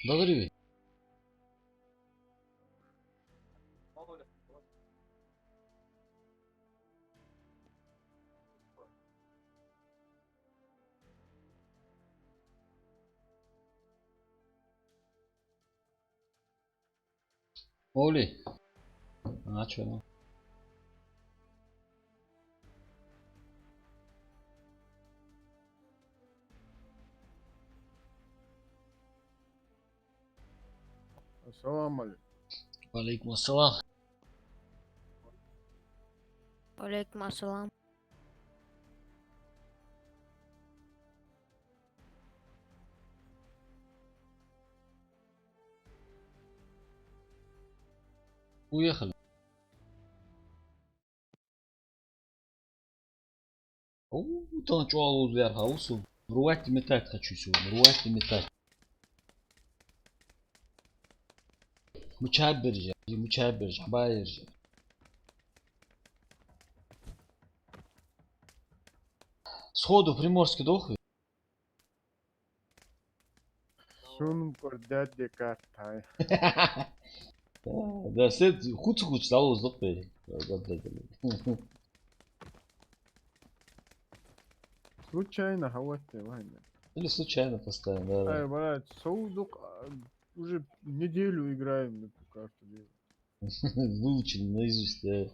Добрый. Оли. А что ну? Assalomu alaykum. Алейкум ассалам. Алейкум ассалам. Уехали. Там чуал вверх, аусу. Руать метать хочу сегодня. Руать метать. Мучабиржа. Мучабиржа. Байржа. Сходу Приморский дохуй. Sunum kordat de kartai. Да, сет хуц залоз дохуй. Случайно хаватте, ладно. Или случайно поставим, да, Ай, да. брат, Саудук уже неделю играем на эту карту. Выучили наизусть, да.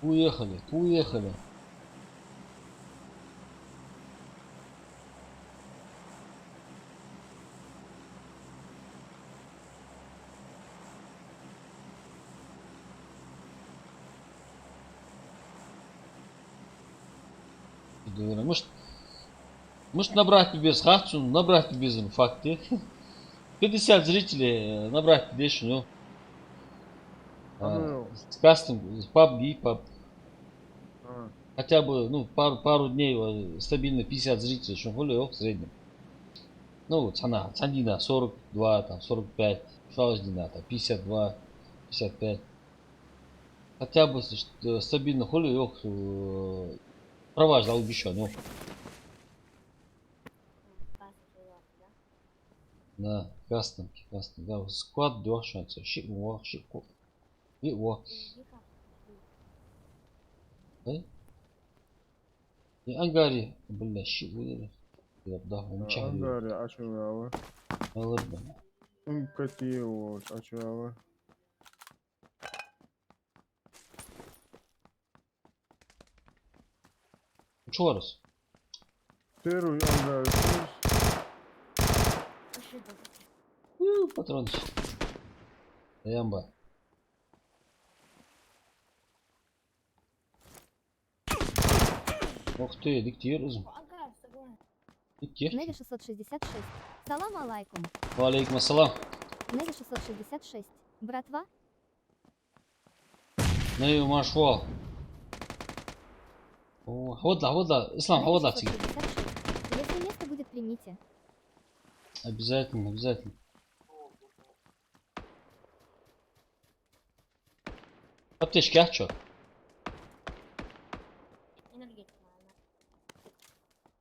Уехали, уехали. Может набрать без хатсу, набрать без факты. 50 зрителей набрать без ну. Алло. С кастом, PUBG, PUBG. А, Хотя бы, ну, пару дней стабильно 50 зрителей, что более в среднем. Ну, вот цена, цандина 42, там, 45, шалждина, там, 52, 55. Хотя бы стабильно холи yok проваж дал еще, ну. Да, кастом, да, склад дёшается, щит, и во. И ангари, бля, щит, да, умчали. Angari açıyor. Alır beni. Unkatiyo açıyor. Uçuyoruz. Teru angari. Патрон. Ямба. Ух ты, диктир uzun. Диктир. Неви 666. Салам алейкум. Валейкум ассалам. Неви 666. Братва? Ну, машвал. Хватла, Ислам, Неви хватла. 666. Если место будет, примите. Обязательно, обязательно. Аптечки, а чё?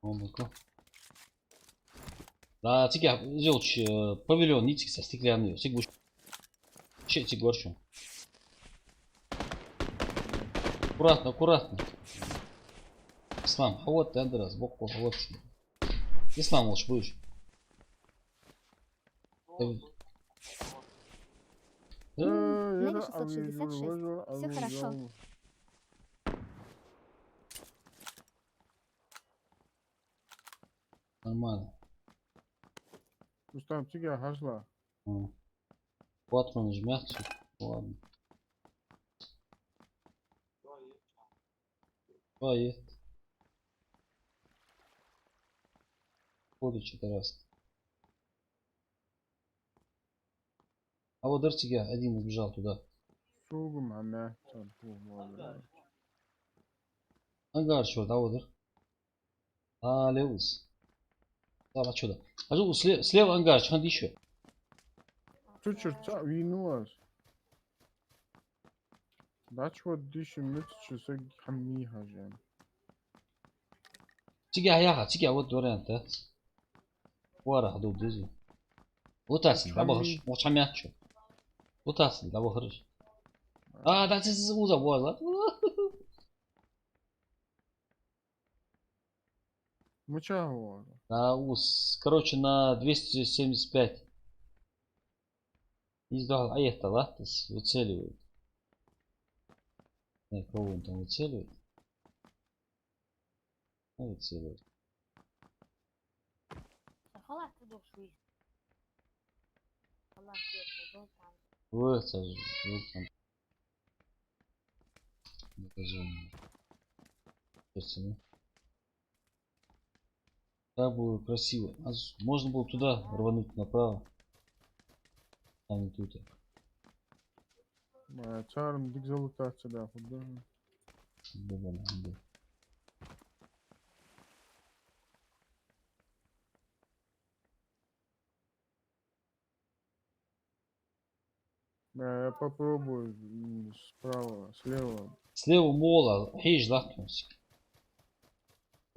Ну-ка. Да, тиги, сделать павильон, нитик со стеклянный. Тигу, щети горчу. Аккуратно, аккуратно. Ислам, вот эндера, сбоку, вот. Ислам лучше будешь. Неви 666. Все хорошо. Нормально. Ustam çıkıyor haşla. Патрон жмятся. Ладно. Поехали. Ходу что-то раз. А вот Дартига один убежал туда. Soğugum ama. Çarpı bu arada. Ангар что, да, вот. А, левус. Да, что-то. А что, слева ангар, что еще? Чуть-чуть, винуас. Дач вот диши митчи саг хамми хажан. Тиги аяха, тиги вот вариант, да? Вара, хаду дизу. Вот асли, да, бахыш. Вот хамячу. Вот асли, да, бахыш. А, да, ты уза, уза. Муча вот. Да, короче, на 275. Издал, а это, да, то есть выцеливает. Кого он там выцеливает? Ну, выцеливает. خلاص تدور شوي خلاص يلا Вот, это же, вот там. Это же, пацаны. Так было красиво. Можно было туда рвануть направо. А не тут. Чарм дик залутаться, да, худа. Я попробую справа, слева. Слева мола, хейдж лахнулся.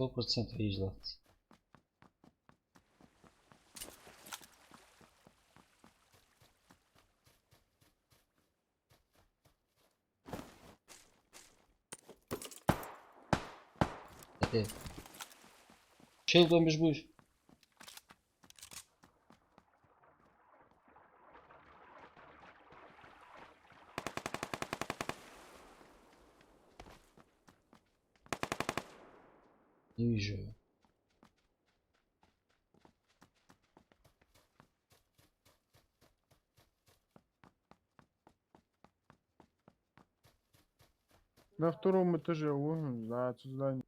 100% хейдж лахнулся. Чел бомбишь будешь? Не вижу его. На втором этаже, вон, за здание.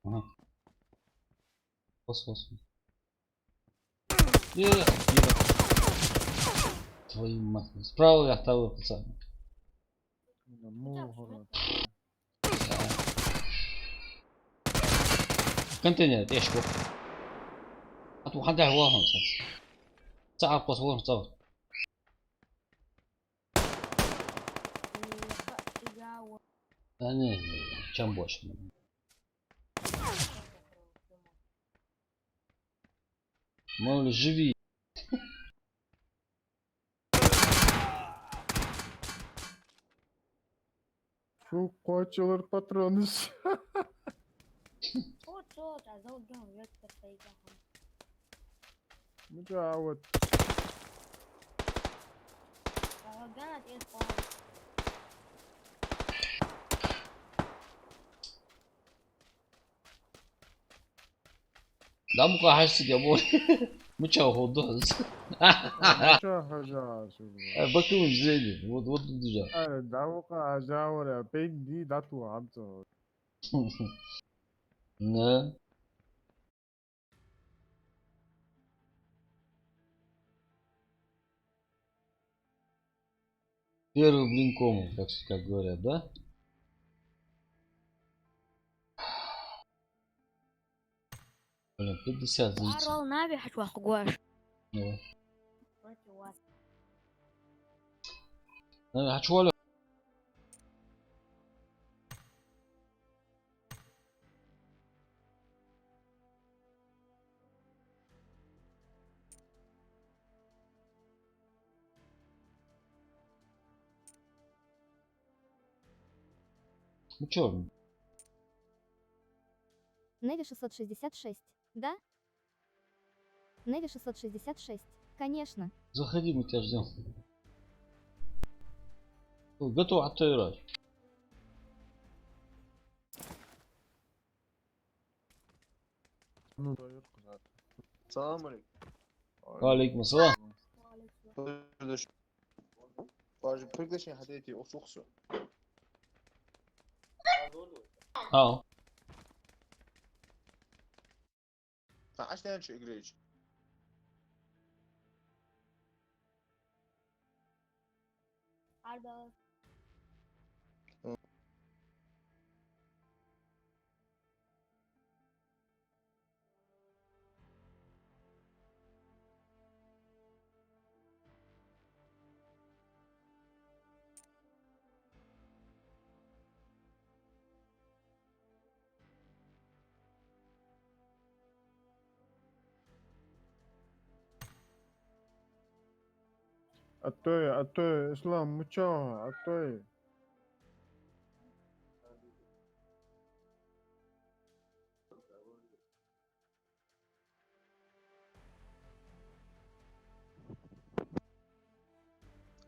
Ага. Пос. Твою мать. Справа я второй пацан. Контейнер, ящик. А тут хандай واحد صار. تعال قص وين صار. أنا كم бош. Мол, живи. Şu koçalar patronu. صوت عزوز جام يكتب سيجاهم Муча вот. كانت ايه خالص Да мука хашти я бор. Муча ходос. Муча хажа. Bakın güzel. Вот тут же. Давка ажаура. Пенди дату амцо. Не. Первый блин кому, как говорят, да? Блин, 50 зрителей. عارو نابي حشوة خقواش Ну, хочу валя. Ну чё? Неви 666. Да? Неви 666. Конечно. Заходи, мы тебя ждем. Готов отыграть. Ну дает куда-то. Салам алейкум. Алейкум ассалам. Приглашение хотите усуксу. А, А что еще играешь? عارو Аттой, Ислам, мучо, Аттой.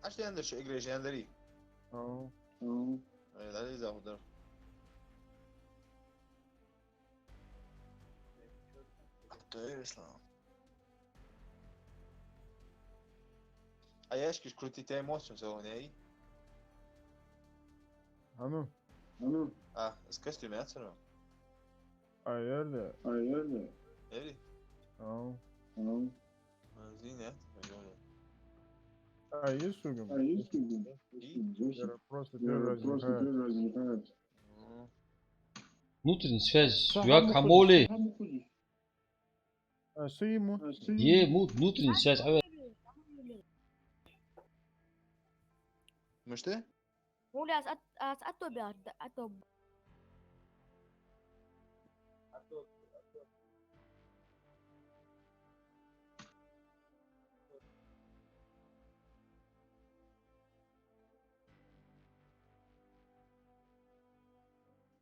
عشان شو إجريش يعني دري Ау. لا ليس أخضر طيب إسلام أيش كش كرتي تاي موسم سووني أي Ану. اسكستي ما أتسرع Ayele. إيه Ау. زين Ayesugum. إيه Просто первый раз. Внутренняя связь. Сахар Як мухудиш. хамоли. Сыйму. Внутренняя связь. مش ده قولي أتو بيرد أتو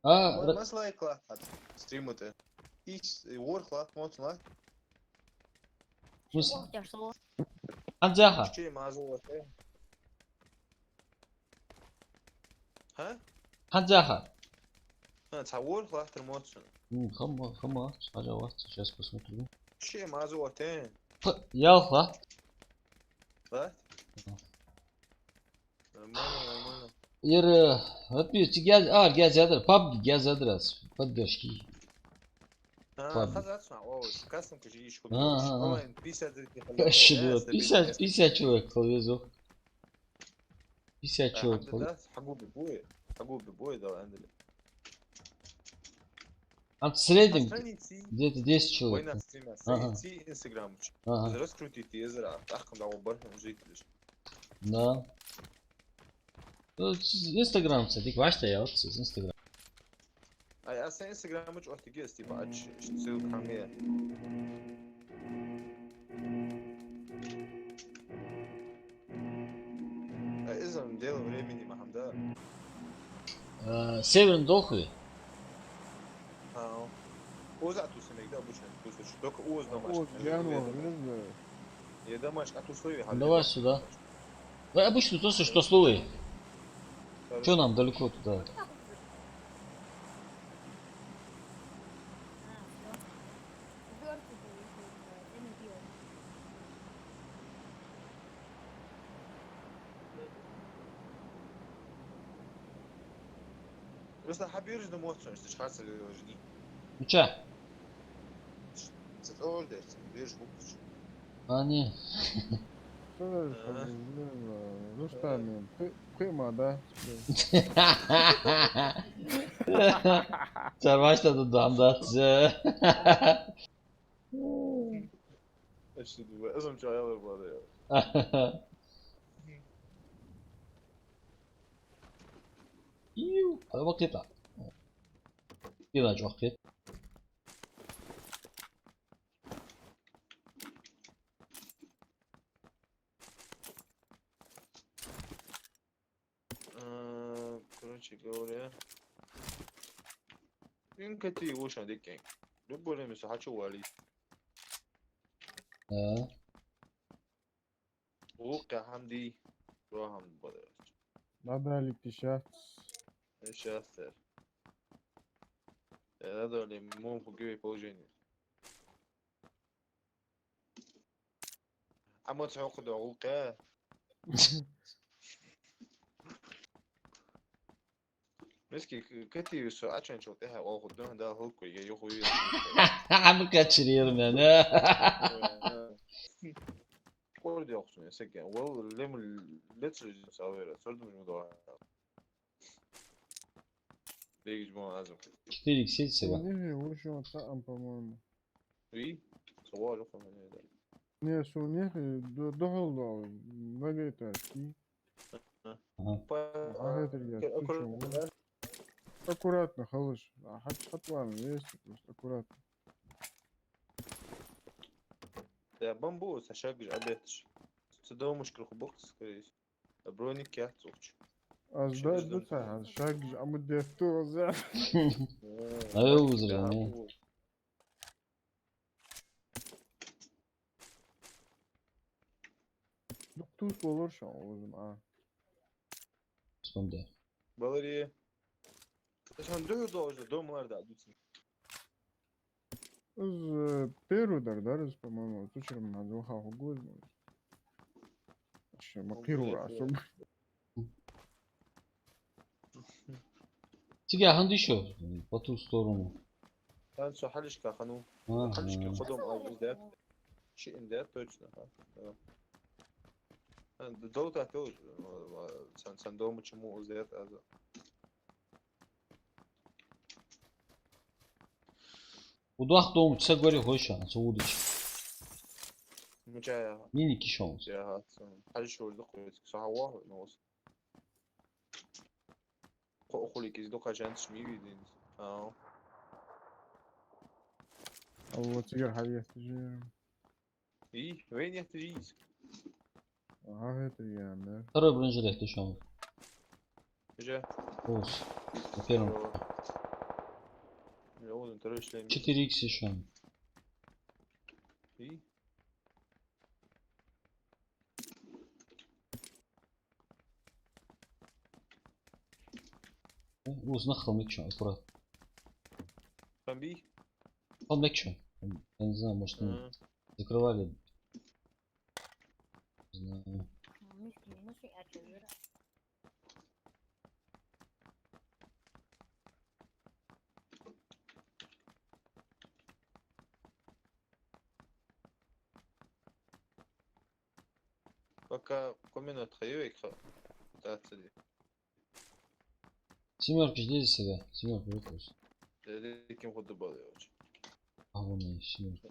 ما سلايك لا ستريموته إيش وورخ لا موت لا وقت يرسو Анзаха. شيء ما زوجته ها Анзаха. تصور لا ترموت Хама. Пожалуйста, сейчас посмотрю. شيء ما زوجته Ялха. لا Ер, отпишите, газадр, пабги, газадрас, поддержки. خلاص اسمع اوه كاسم كجيش كل آه. والله بيسا Кашидо, 50 человек повезу. 50 человек الحمد повезу. لله حقوق ببوي ده عندنا А в среднем страницы где-то 10 человек. وين ستريم Ага. страницы انستغرام Ага, زرس كروتي ازرع اخم دعوه برهم زيت ليش да. Инстаграм, кстати, ваша я вот с Инстаграм. اي اصلا انستغرام مش وقت جيستي بعد تسوي كاميرا اذا نديرو времени ما حمدا Северный Дохлый. ها اوزع تو سنه ده بوش تو شو دوك اوز О, домаш глянул, не знаю. يا домаш а ту свой Давай сюда. Вы обычно то, что слуи. Че нам далеко туда? بس حاب يرجع موت مش خاص اللي يرجعني Ну ча? تقول ده يرجع بوكش А, не. Рустам, кыма, да? Sen başladın damda. ايش تدوي اسم شو يلا بهذا هذا وقت يطلع. يضاج وقت. короче говоря يمكن تيجي وش عندك يعني ربنا مساحات شو والي وقع حمدي راهم بدر Надо الاكتشاف. ايش اثر هذا اللي مو فوقي بوجيني اما تعقد وقع مسكي كتير ساعات عشان شوتها واخدها ده هو كوي يخوي عم كاتشرير انا. كل دي اقسم سكن والله لم لتر ساويرا صرت من الموضوع بيجي جماعة لازم 4 сельца. Не, лучше там, по-моему. اي سوالف من هذا Не, сунех, дохол, нагайта. Аккуратно, халыш. Хатван, есть, просто аккуратно. يا بامبو ساشاج عبيتش Сюда мушкил хубок, скорее всего. А броник я цухчу. Az Şu da yüzden da sen şag ama defte o za. Ай, узрел, не. Tuz olur şu an oğlum ha. Sonda. Балари. Sen dövdü orada, dövmeler düzsün. Из Перу дардарız, по-моему, тучером на двух год. Вообще, мы первый раз. Тебе хандишо по ту сторону. Ben şu Halişka hanım. Ага. Halişka kodum al bizde. Şeyinde точно. Долго тоже. Sen дома чему узнает, also. Удах дом, все говори, хойша, соудыч. Мучая. Мини кишонс. Ya hat. Halişka orada koyuyor. Saha ne olsun. Okul ikiz doka jantış mı giydiniz? Aa. Allah sigara hadi yatacağım. İyi. Ve niyetliyiz. Aha это yani. Второй бронежилет ты что? Güzel. Ос. На первом. Ya oğlum terör işlemi. 4x еще. İyi. Ос нахал мекшон, аккурат. Бомби. Он мекшон. Я не знаю, может мы закрывали. Не знаю. Пока комина отхоевик. Да, цели. Семерки здесь себя. Семерка выпуск. Ким ходу был я очень. А вон и семерка.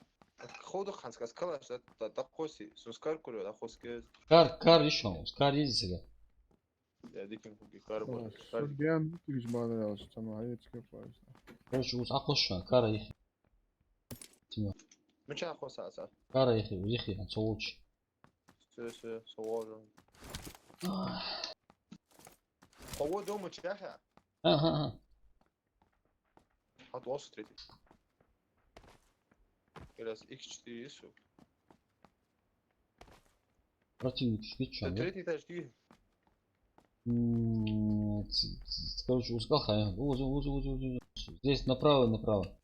Ходу ханска сказала, что да хоси, сускар курю, да хоски. Кар еще. Кар есть себя. Я диким хуки карба. Судьян тüz bana yazdı. Tamam hadi çıkıyor. Короче, ус акошан. Кара их. Семерка. Мча хосаса. Кара их. Уехали. Он соуч. Все, соложу. Хого дома чаха. Ага. От вас третий. Раз X4 есть. Противник шпичон. Третий этаж ты. Короче, ускал хай. Здесь направо. Направо?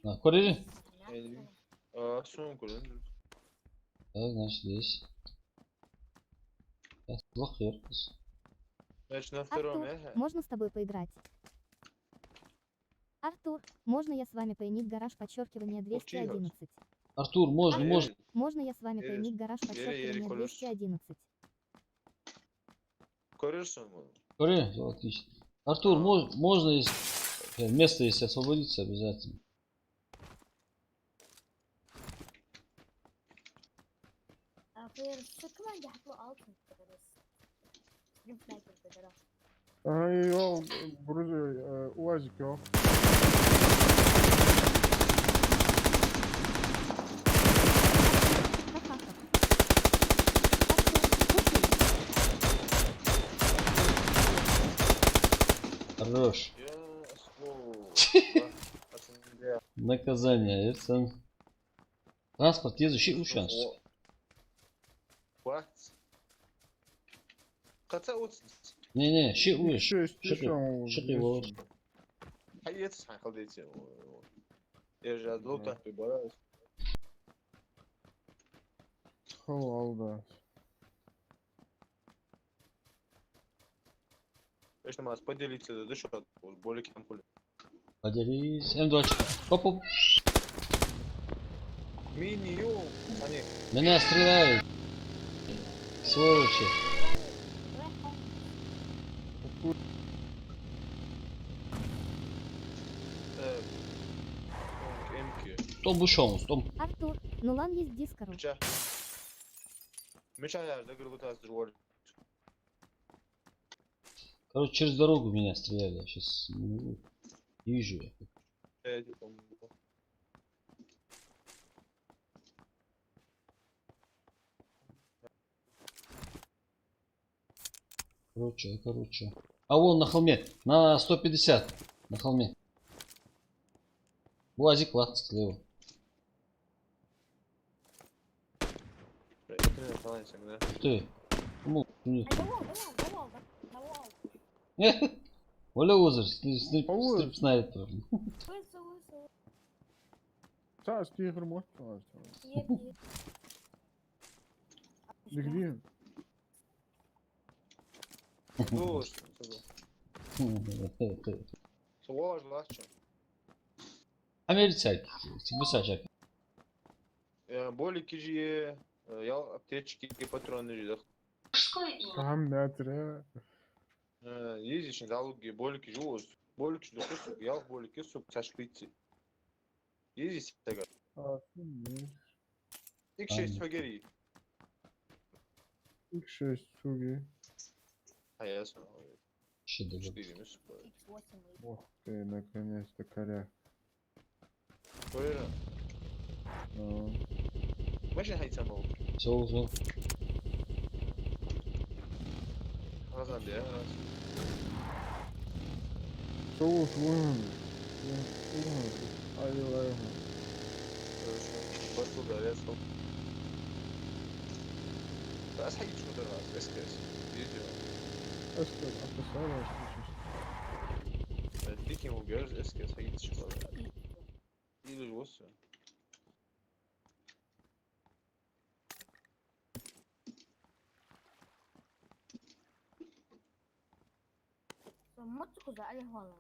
А, курили? Я не вижу. А, сумку, да? Так, значит, здесь. Плохо. Значит, на втором, Артур, можно с тобой поиграть? Артур, можно я с вами поимить гараж подчеркивание 211? Артур, можно. Можно я с вами Ереш, поимить гараж подчеркивание Колюш. 211? Корыш, Кури? Отлично. Артур, можно, если место если освободится, обязательно. Ay yok. Burası uvacık yok. Ха-ха-ха. Артур, Хорош. Я слово. Наказание. Это... Транспорт езущий ушанс. What? Kaça otsun? Не, щи уешь. Еще стишом. Шиты его. Hayır, sakal diyeceğim. Я же отдал так прибираюсь. Алда. Конечно, нас поделиться за душу от более кем-то. Поделись. М2. Хоп-хоп. Мини-ю, они. Меня стреляют. Сволочи. Эмки. Том бушон, том. Артур, ну лан есть дискору. Меча. Меча я же говорю, вот другой. Короче, через дорогу меня стреляли. Я сейчас не вижу. Короче. А вон на холме, на 150, на холме. УАЗик лахт слева. Интернет falan sen de. Ух ты. Ну, нет. Давал. Оля Озер, Ой. стрип снайпер. Высу. Саш, ты игру можешь положить? Нет. Да где? Dur. Сложь, лачо. Америцайки, сигбусачак. Болики же, я аптечки и патроны же. Там метры. Ездишь на залоги, болики же, болики же, кусок, я болики, сук, чашпицы. Ездишь тогда. А, нет. X6 фагери. X6, суги. А я сам. Шедевр. 4 мисс. X8. Ох ты, наконец-то коряк. Böyle. Başın haytan oldu. Сол. Kazandı ya. Соус вон. Ай. Basıldı araya sol. Ben sen hiç kadar var. Eskers. Diyor. Эскер, описала, Dikim o görürüz. Eskers. Hayır çıkmadı. İyi de olsun. Мото куда? Али хвала.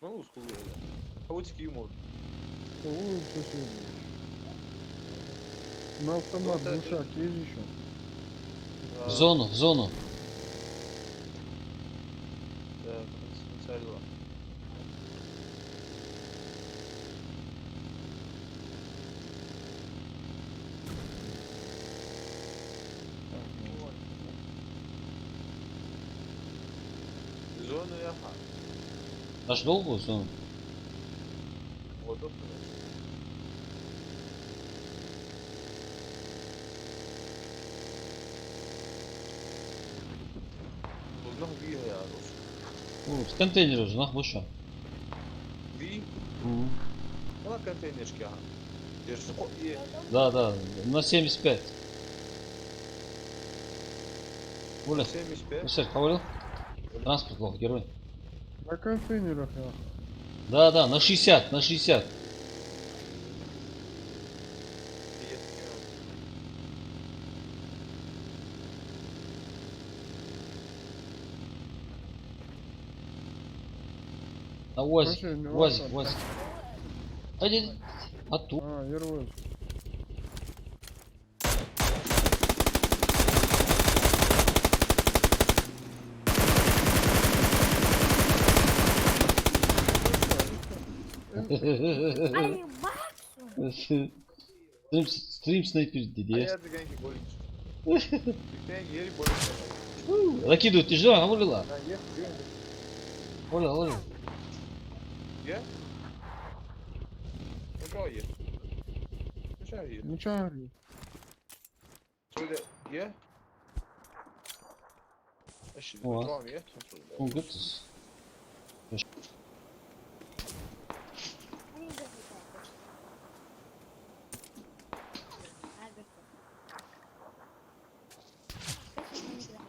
Ne oldu skulu öyle? Havuç gibi oldu. Ой, соседи. На автомат глушак есть еще? В зону. Evet. Sarı var. Zonu yaha. Аж долго зону? Вот это. Uzun bir ya dostum. Ну, с контейнера же, нахуй что? Bir. Ona konteynerski ya. Держи. Да, на 75. Оля, 75. слушай, говорил? Транспорт плохо, герой. На контейнерах я. Да, на 60. На УАЗик. Машина, УАЗик. Иди. Оттуда. А, Ервоз. Ай, Максу! Стрим снайпер dedi ya. Hayatı genki bolik. Bir yeri bolik. Накидывают, ты же, а Оля? Ha ye. Оля. Ye. Ne kadar ye? Ne kadar ye? Ничего. Söyle ye. Şimdi Oha. tamam ye. Он говорит,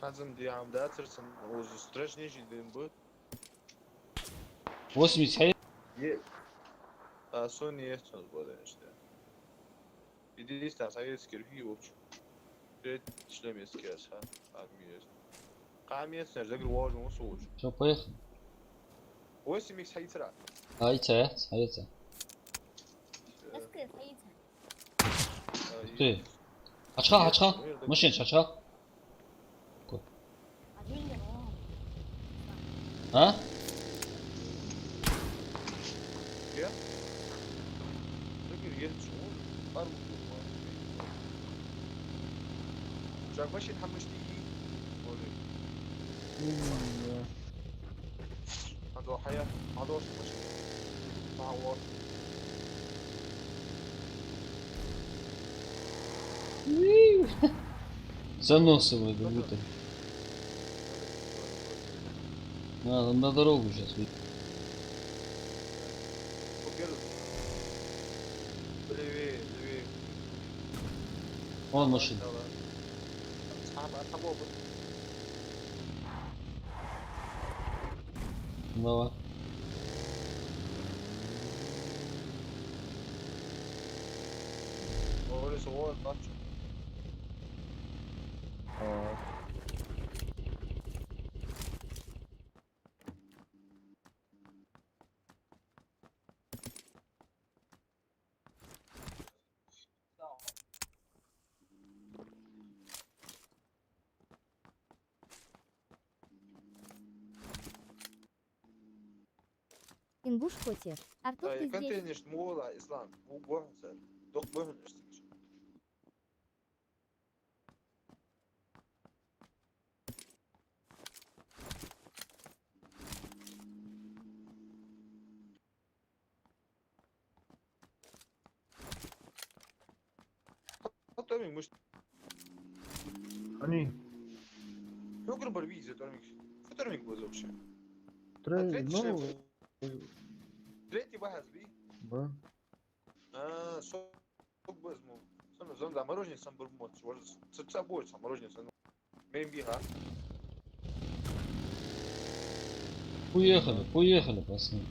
Hazım diyam da atırsın. O straşne jildin bu. 80 hayır. Ye. Son niyetsiz bu arada işte. Bir de istersen eski bir yok. Evet işlemeyiz ki ya. Kalmıyoruz. Kalmıyoruz. Nerede bir var mı soğuk. Все, поехали. 8x hayıtıra. Hayır. Эскер, стоит. Ты. Açığa. Машин açığa. Один не он. Ha? Ya. Peki yer çoğul. Var mı? Jakbaşın hamıştı iyi. Böyle. Hadi o hayat. Hadi o başın. Daha var. Заносы вроде как будто. На дорогу сейчас выйдет. Левее, левее. Вон машина. Давай. Orası o bak. А, Ингуш Котев. Артур, ты здесь? Контейнер мола ислам. Bu bu sen. Dok bu işte. Hatta benim müşteri. они, Ну, грубо видите, вторник был вообще. третий, третий ну, шлем. Третий багаж, ви? да. Çok bozma. Sonra замороженный сам бурмот. Цепца будет замороженный сам. Benim bir ha. Поехали, пацаны.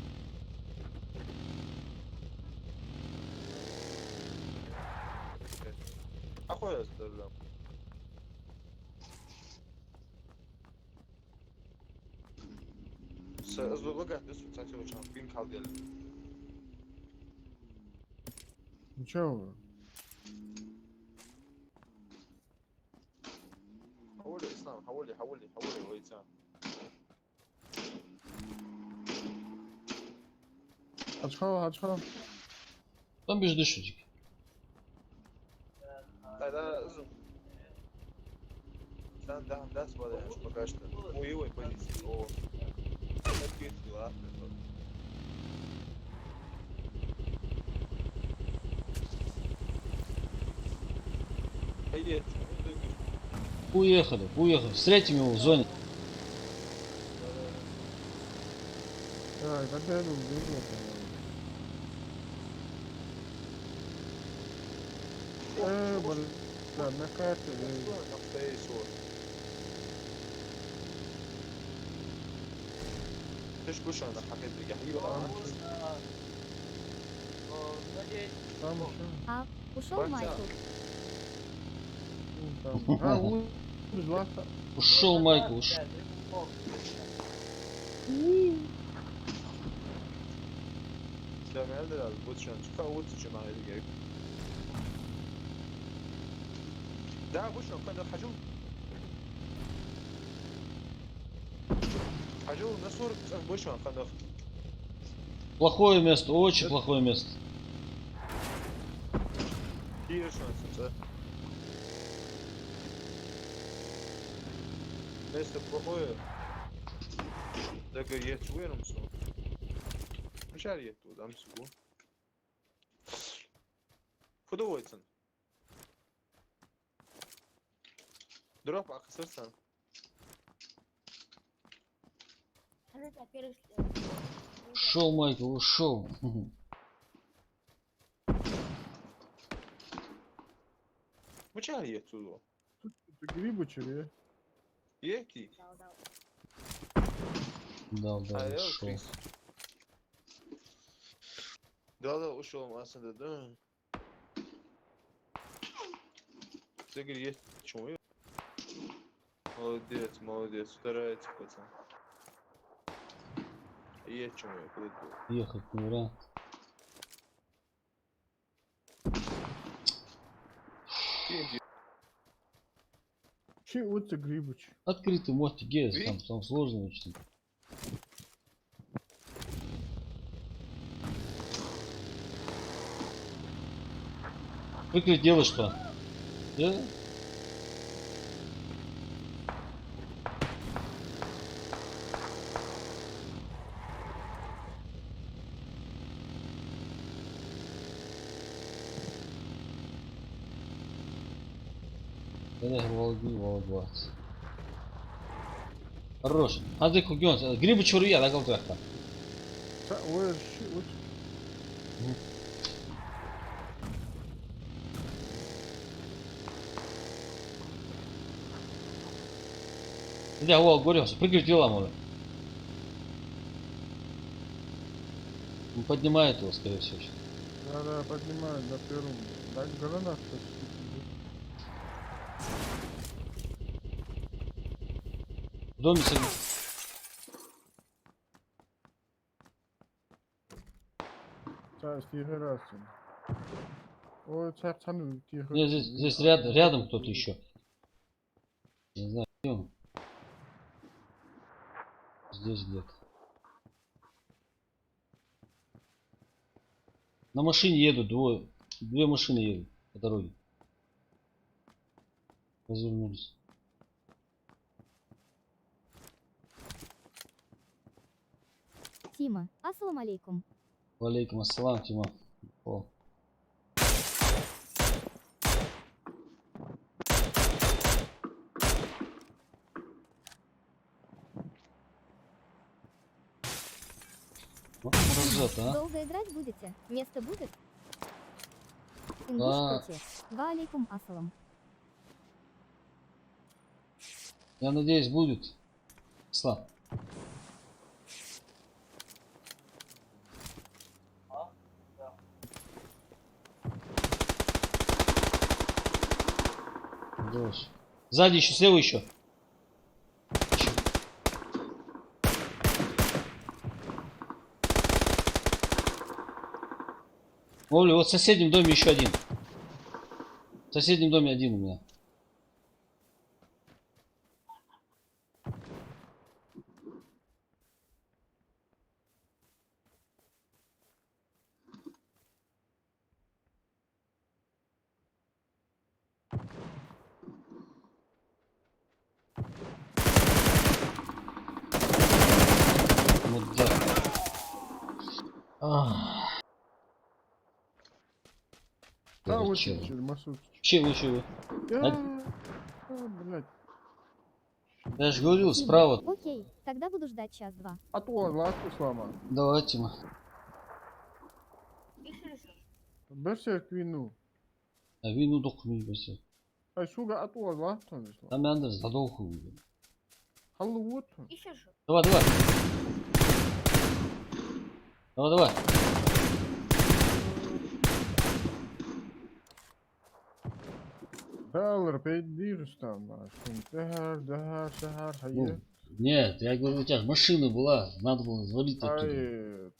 Ахуя здорово. Zorla geldi su çatı uçan. Bin kaldı elim. Ничего. Havali İslam, havali o insan. Açal. Там без дышечек. Hayda uzun. Sen daha ders var yani şu bagajda. O iyi pozisyon. O. Hep geçiyor ha. Haydi. Уехали. Встретим его в зоне. Да, когда я думаю, блин, да, на карте, Ты ж кушал на хакет бегахи вала. там еще, А, ушел Батя. Майкл. там, два, Ушел Майкл, ушел. Ya nerede abi? Bu şu an çıkar o için bana gerek. Да, вышел, когда хожу. Хожу на 40 вышел, когда. Плохое место, очень плохое место. Hier шансится. Место плохое. Так я чуем все. Мешал я тут, дам сюда. Худовойцен. Дроп аксырсан. Ушел Майкл, ушел. Мешал я тут. грибочек, Еки. Да, А я ушел. Крис. Да, ушел aslında да. Сегодня есть чему? Молодец, старается пацан. Есть чему, круто. Ехать не ура. Чи оце грибочек. Открытый мостик, есть, Ви? там сложно очень. Прикрыть делать что? Да? Волги, Волга. Хорош. Hadi kugion. Gribi çoruya da kaldı yakta. Where shit? What? Иди, о, горелся. Прыгай в дела, может. Он поднимает его, скорее всего. сейчас. Да, поднимаю до первого. Да, гранат почти. В доме сидит. Сейчас, тихо раз. Ой, царь, тихо. Нет, здесь рядом кто-то еще. Не знаю, где он. Здесь где-то. На машине едут двое. Две машины едут по дороге. Развернулись. Тима, ассалам алейкум. Валейкум ассалам, Тима. О. Вот разжато, а? Долго играть будете? Место будет? Да. Ингуш против. Ва алейкум ассалам. Я надеюсь, будет. Слав. Хорош. Сзади еще, слева еще. Оля, вот в соседнем доме еще один. В соседнем доме один у меня. Вот да. Ах. Да, вот Чего? массу. Чего? Блядь. Я же говорил, Тима, справа. Окей, тогда буду ждать час-два. А то ласку сломал. Давайте мы. Берсерк вину. А вину доkunmayın. Ай, сука, а то ласку не сломал. Там я задолго. Халлу вот. Еще же. Давай. Давай. Даллар, пойдешь там, шахар, Ну, нет, я говорю, у тебя же машина была, надо было звалить оттуда. Ай,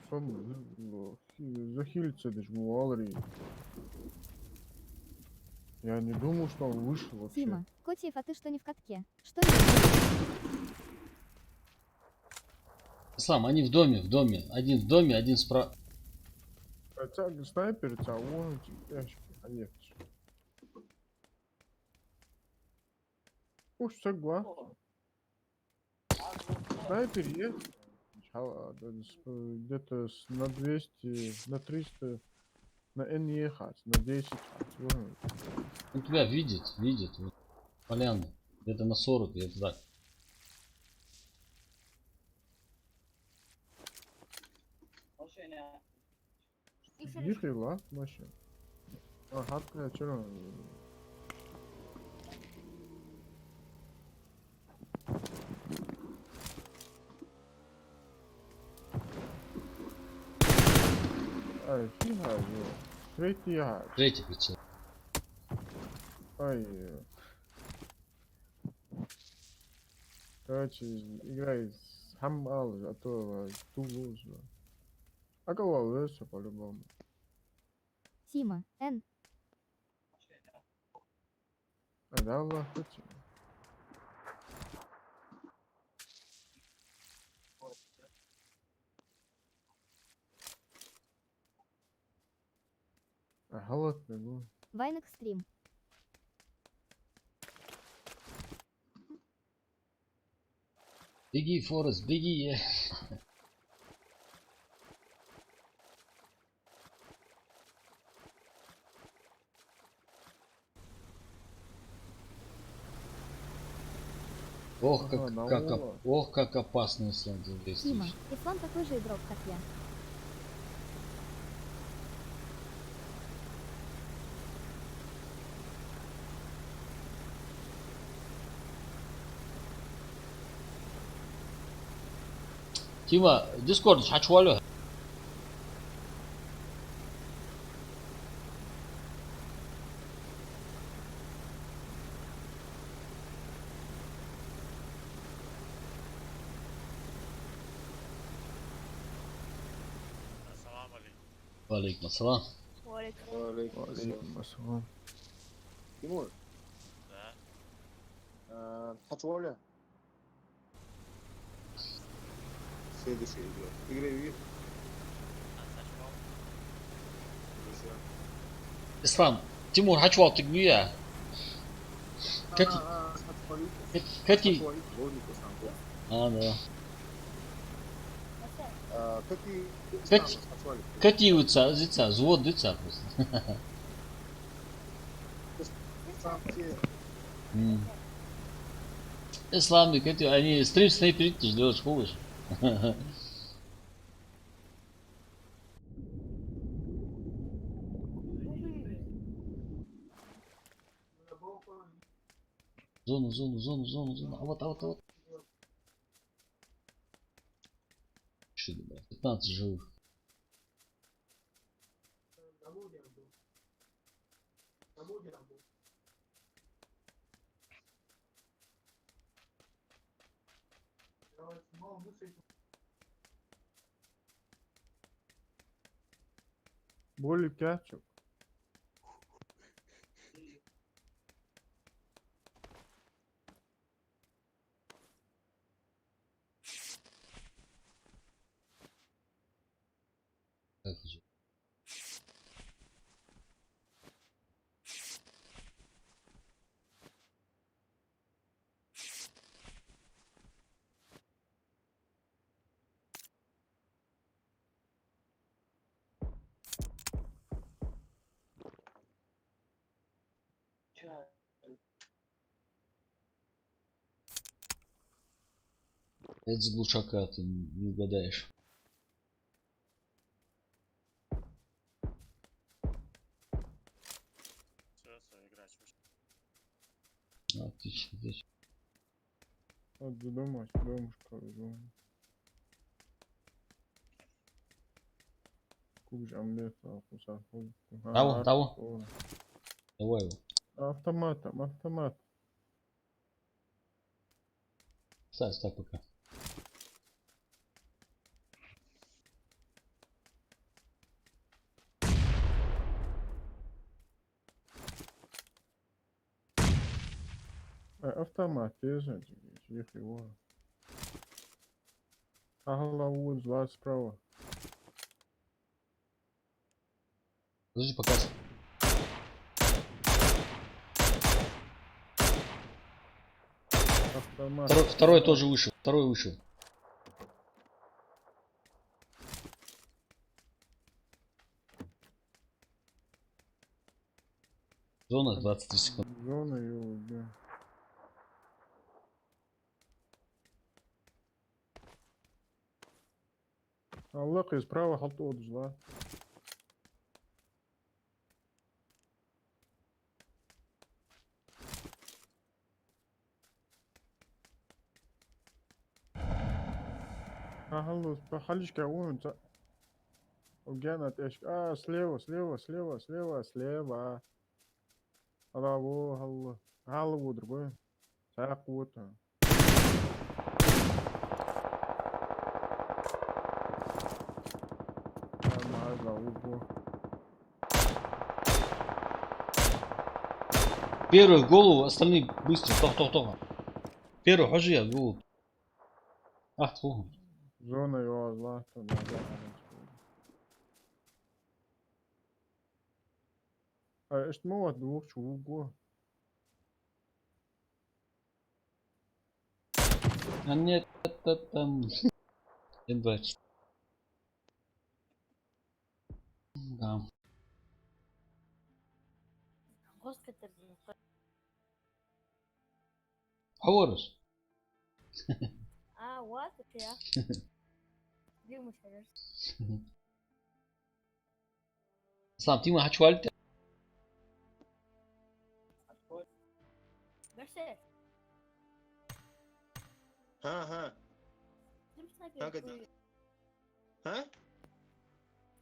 сон, захилиться даже муалри. Я не думал, что он вышел вообще. Тима, Котиев, а ты что не в катке? Что не делаешь? Слам, они в доме. Один в доме, один справа. Снайпер, он ящики, а нет. Уж согласен. Снайпер есть. Где-то на 200, на 300, на N ехать, на 10. Он тебя видит. Вот, поляна. Где-то на 40, я так. Дихай лак, машина. Ага, я вчера. Ай, фига, третий яр. Третий прицел. Ай. Короче, играй с Хамал, а то Тулуз. А кого лучше по-любому? Тима, Н. А да, Аллах, хочет. А холодный был. Вайнок стрим. Беги, Форест, беги. Ох, Ага, как, на как, ула. ох, как опасно Ислам здесь Тима, действует. Ислам такой же игрок, как я. Тима, Дискорд açık oluyor. Aleyküm selam. Валейкум ассалам. Алейкум ассалам. Тимур, Хачуаля. Следующая игра. Игра видишь? İslam, Timur haç vakti güya. Какие? Какие? А, да. Какие уца, зица, звод дыца просто. İslam diyor, kötü. Hani stream sniper ждешь, слышишь? Зону. А вот. Что это, блядь? 15 живых. Более пятчик. Как же. Это с глушака ты не угадаешь. Отлично. Вот дома, домушка. Кубж омлет, кусаху. Того. Давай его. Автомат. Ставь пока. Автомат, держите, их его. Ага, вот, 20 справа. Подожди, пока. Автомат. Второй тоже вышел. Второй вышел. Зона 23 секунды. Зона его, да. Аллах и справа халту отжила. Ага, похалишка вон. Угяна тешка. Слева. Алло. Голову другой. Так вот. Голову. Первый в голову, остальные быстро. Тох. Первый, хожи я в голову. Ах, твой. Зона его злата. А что мы от двух чугу? А нет, это там. N2. Да. Госпиталь. Говоришь? what? Ya. Bir müşteri. Sam, ti ma quality. Görse. Ha. Dim sniper Kanka- kuyu. Ha?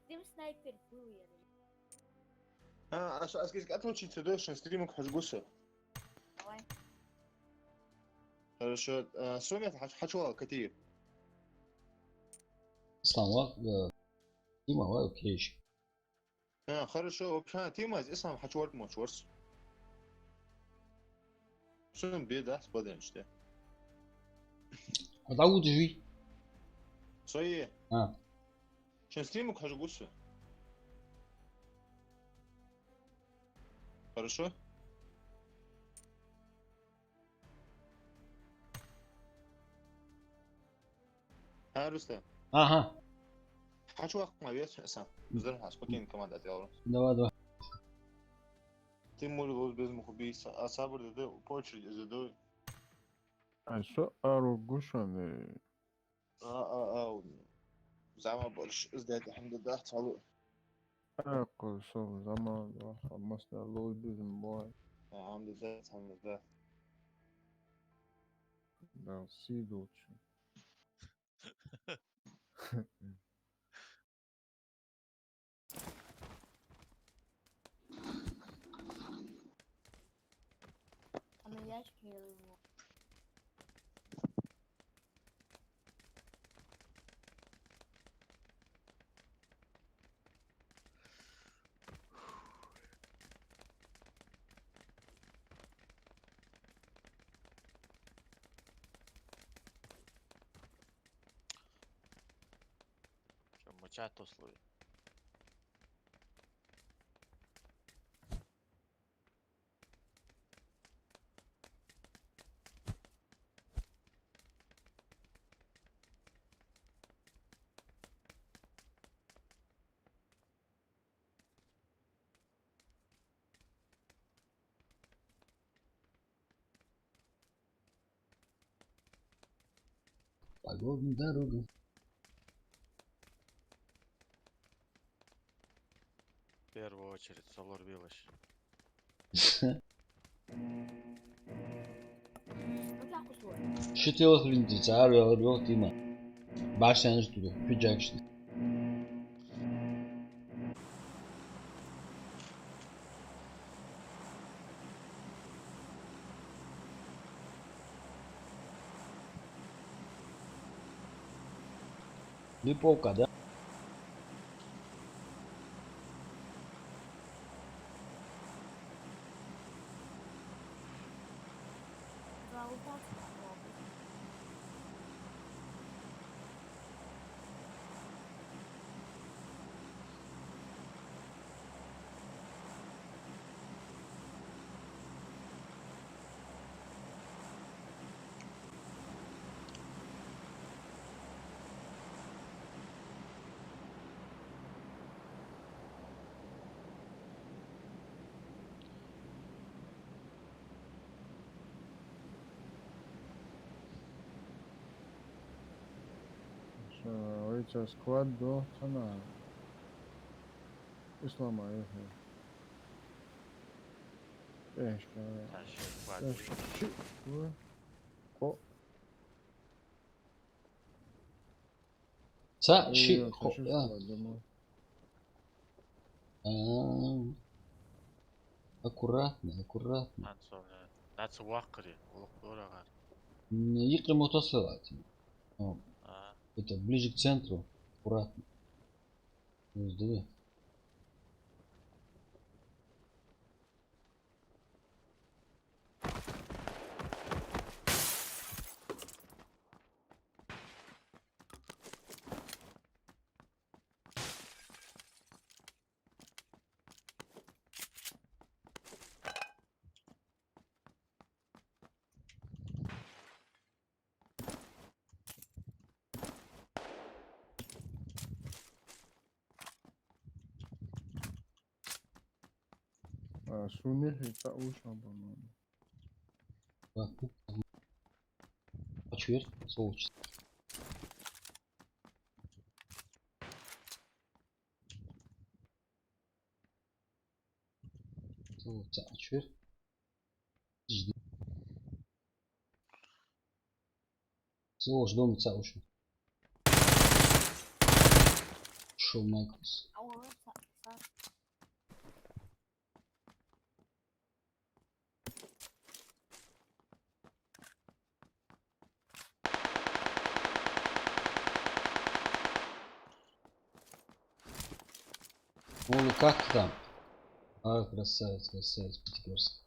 Dim sniper kuyu yani. Ha, аскерик отключится, да, что стримок хожгуса. Давай. Хорошо. Соня, хочу катир. Islam var. Tima var okey iş. Хорошо. Вообще, Тима, اسمع хочу ورد ماتش ورس. شو بيدا بعدين işte. Давуд живи. Сои. Ha. Сейчас стримок хожгуса. Хорошо? Рустам. Aha. Хочу вакыт мовец, сам. Здравствуй, спокойно команда делала. Давай. Ты можешь без мухби, а сабр да по очереди задой. А что Аругушан? زعما больше ازداد الحمد لله تعالوا. أقول صوب زمان خلصنا لول بيزن بوي. الحمد لله. Да, сидучи. Ameliyat geliyor. Что, мочать условия? Погодная дорога. В первую очередь Solar Village. Öyle kusur. Şütüyor linti çağırıyor yok Tima. Başlangıç tutuyor. Küçük işte. Lipovka da. Zalda. Oicha squad do sana. İslam ayı. Eşke. Та ще Eşke. Bu. O. Sa şi. Taşı squad mu? Аккуратно. Танцовня. Нацу вакри, улук дорогар. Икры мотосвела. А, Это ближе к центру. Аккуратно. Жди. Суних і та ушам, по-моєму. Бачу жібер. Сол үшін. Сол жібер. Жди. Сол ждем лица үшін. Шоу Майклс. А он сам. Оля, как ты там? А, красавец, красавец, Пятигорск.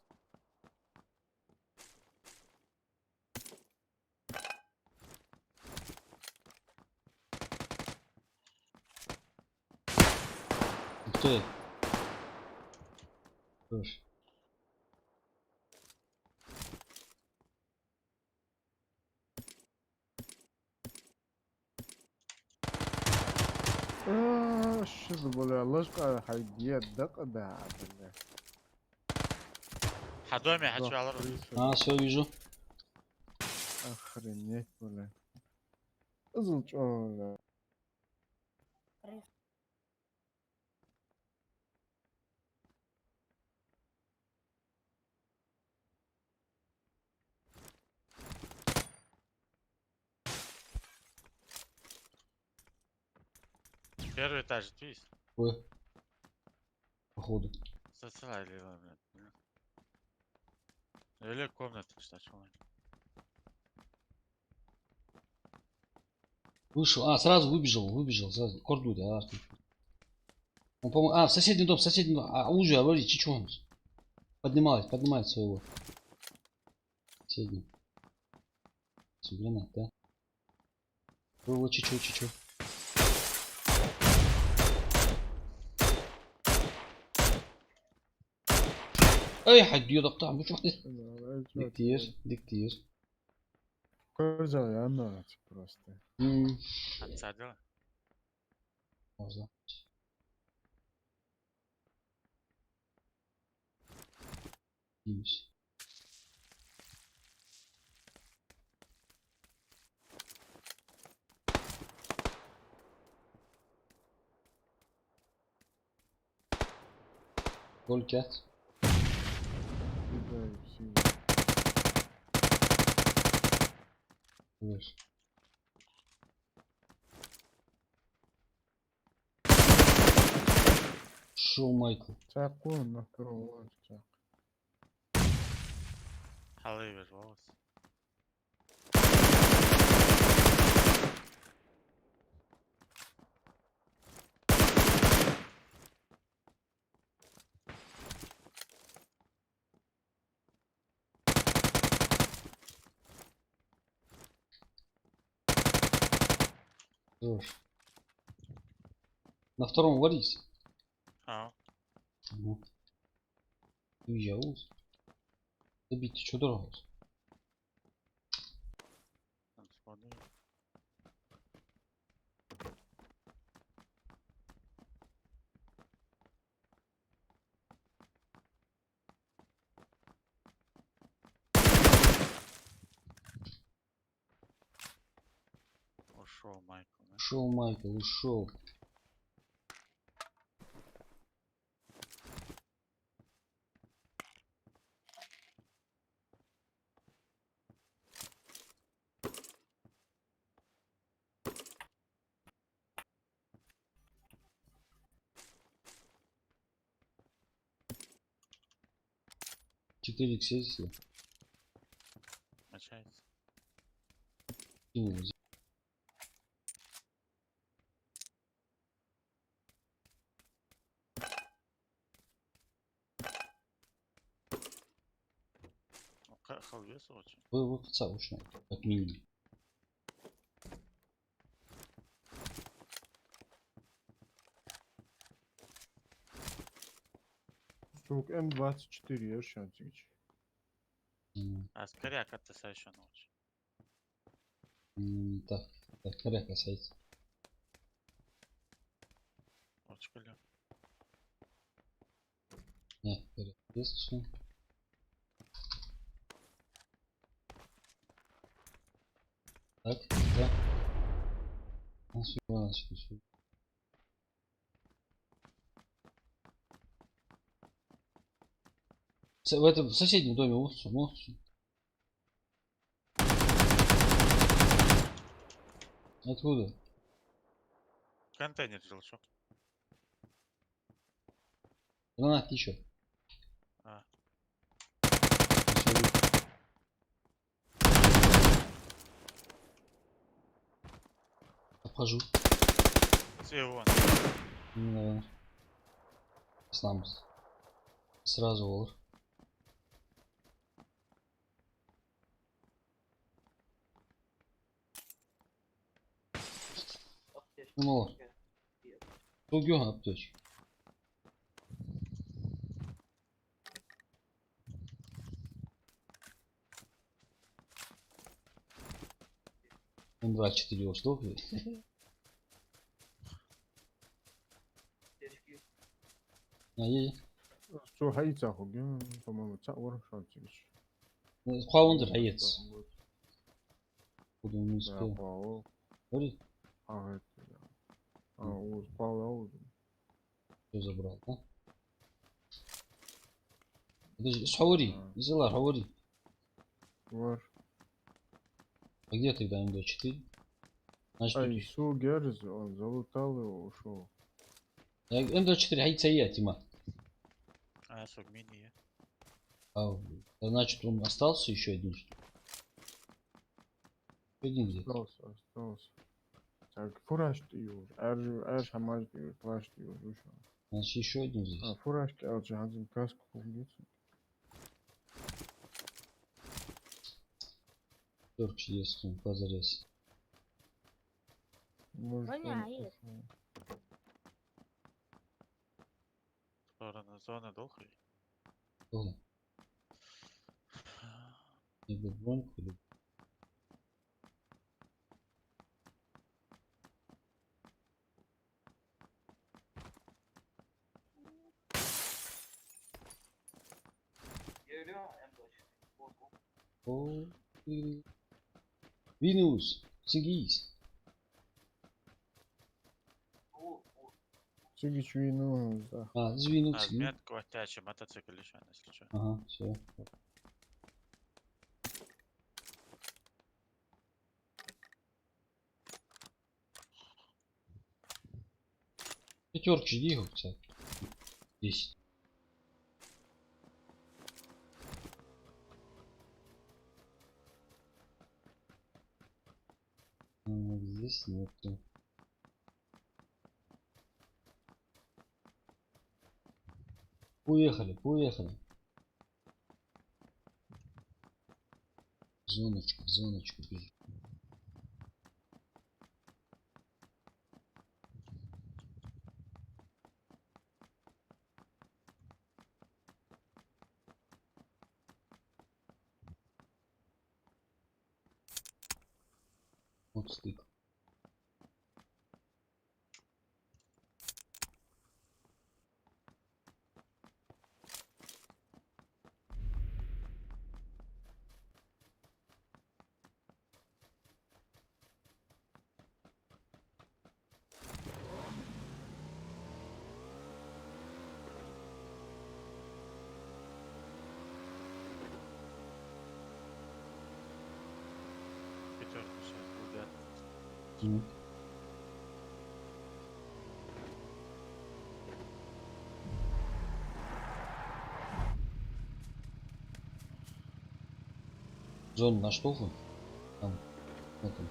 Кто это? Хорош. Что за бля, ложка хайдет, да когда, бля. Хадоми, хочу Да, алыр. А, все, вижу. Охренеть, бля. Қызыл чё, Первый этаж, твист. Ой. Походу. Засылай лево, блядь. Или комната, что чувак. Вышел. А, сразу выбежал сразу. Корду, да. Он, по-моему, а, в соседний дом, А, уже, вроде, чичон. Поднимает своего. Соседний. Гранат, да? Его чичо. Ай, حد يقطع مش واحدة. دكتير. Коза, я нравится просто. Отсадила. Можно. Минус. Только. Кидаю сильно. Выше. Шоу Майкл. Чакун на втором чак. Халывер, волос. Хорош. На втором вались. А, Ну. Уезжал. Добить, что дорого? смотри. Ушел Майкл, да? Ушел Майкл, ушел. Четыре сессии. Начается. Ну, халвес очень. Вы отца ушли, как минимум. Штук М24, я шансик. А скорее кататься еще ночь. Так, коряк касается. Очень клёв. Нет, коряк есть все. Так, да. Иванович, в этом в соседнем доме вот. Откуда? Контейнер залшо. Гранат еще. А, Обхожу. слева вон. Наверное. Сам. Сразу вор. Ну, мало. Тугю аптечки. М24 уж сдохли. Ай, Şu hayıca bugün tamam ça uğraşacağız. Хуаундер аец. Буду не Ya успел. pao. Смотри, Evet. O pao oldu. что забрал, да? Подожди, Хаури, взяла Хаури. Var. А где тогда М24? Значит, Ay тут... su geriz on залутали o şu. М24 аец я, Тима. А я сок мини я. А, значит, он остался еще один, что ли? Один где-то. Остался. Так furaş diyor. Şamaj diyor. Furaş diyor. Bu şu. Значит, еще один здесь. Furaş ki alacağım kask kullanıyorsun. 40 чудес, позарез. Воняет. Сторону зоны дохли. Ладно, либо броньку, либо... О, Винус, Сигис. Çünkü şu inanılmaz. А, Звинус. А, метку оттячи, мотоцикл еще, если что. Ага, все. Пятерки жди их, кстати. 10. Здесь нету. Поехали, поехали. Зоночку бежит. Вот стык. Пятерку сейчас будет. Мгм. Зону на штуку. Там. Вот он.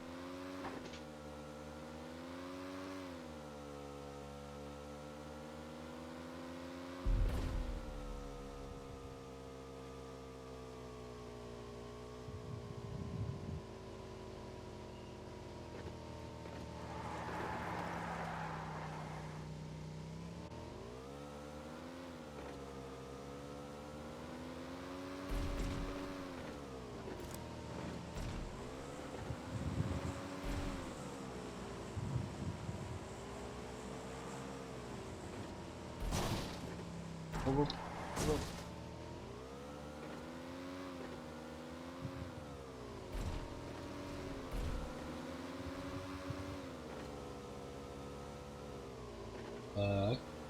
Olur.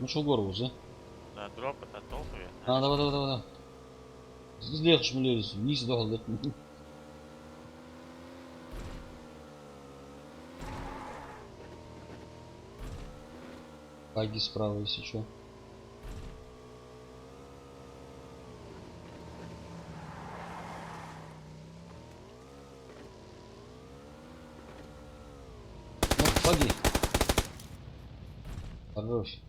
Ну что гору уже? Да, дроп это толковый. А, давай. Слева шмелились, вниз дохал. Баги справа, если что. Ну, баги. Хорош.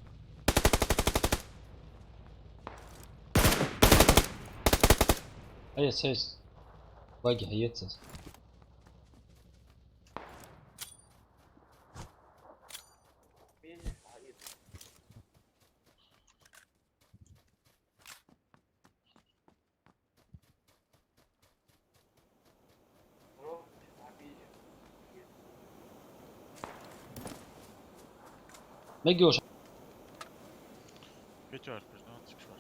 Hayır. Баги, hayırsız. Ne diyor? Пятерка, жду, он секшор.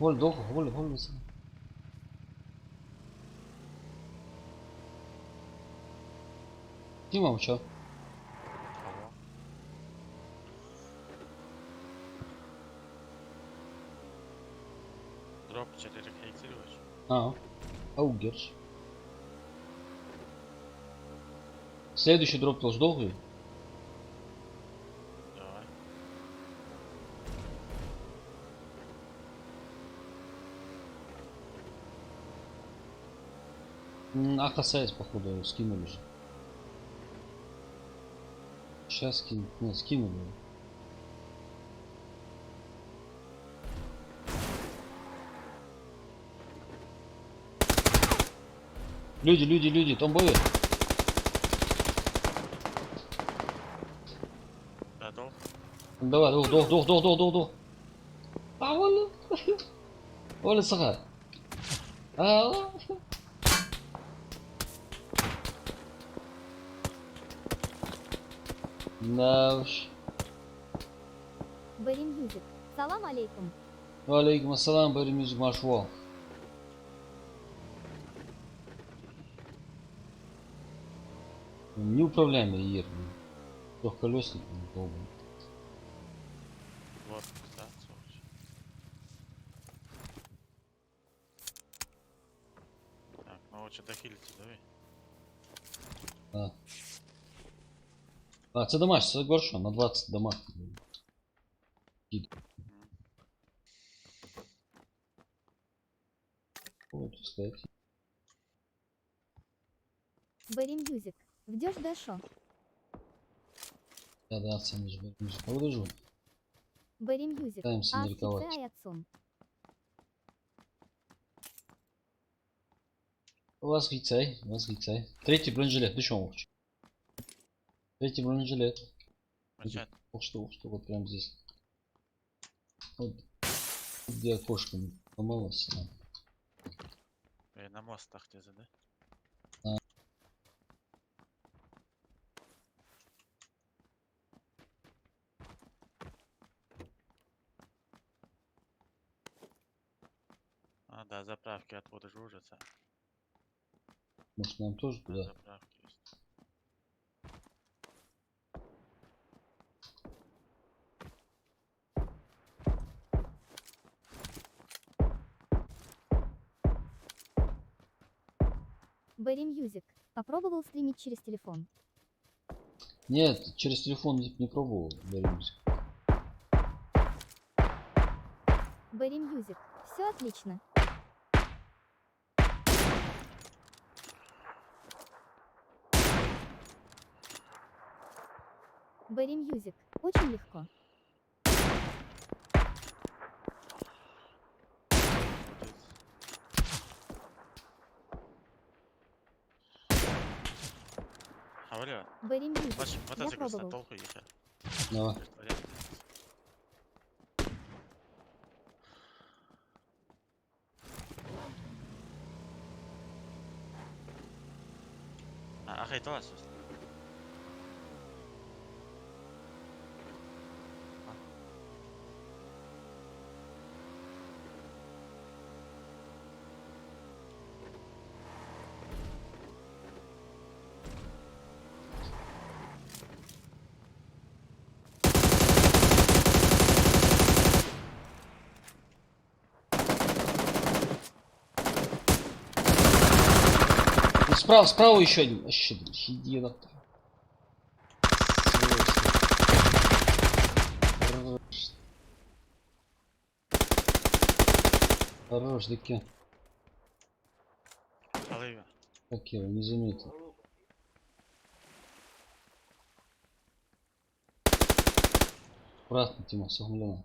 Воль, долго, воль. Дима, вы чё? Кого? Дроп 4 хейтировать. Аугерш. Следующий дроп тоже долгий. Давай. АКСС, походу, скинули же. Сейчас скину. Не, скинули. Люди, томбові. Готов? Давай, дух. А, Оля, саха. Да уж. Бери Мьюзик. Салам алейкум. Алейкум ассалам, Барри Мьюзик Машвал. Неуправляемый ЕР. Трехколесник, долбан. Вот, да, сволочь. Так, ну вот что-то хилится, давай. Це домаш, це горшо, на 20 домах. Вот, кстати. Бери Мьюзик. Вдешь Дэшо. Да, це не ж подожу. Бери Мьюзик. Пытаемся не Ахти рисковать. Аяцун. У вас гицай. Третий бронежилет, дышим лучше. Третий бронежилет. Начать. Что, вот прям здесь. Вот. Где окошко помылось. На мостах тебе, да? А, да, заправки отвода жужжатся. Может нам тоже Да, туда? заправки есть. Бери Мьюзик. Попробовал стримить через телефон. Нет, через телефон не пробовал. Боремся. Бери Мьюзик. Все отлично. Бери Мьюзик. Очень легко. Говорю, Бери Мьюзик. ваш Я мотоцикл на пробовал. толку ехать. Давай. Притворяйся. Ага, это вас. Ну, справа еще один. Вообще, иди нахуй. Хорош, таки. Алыга. Как его не заметил. Аккуратно, Тима, согнулена.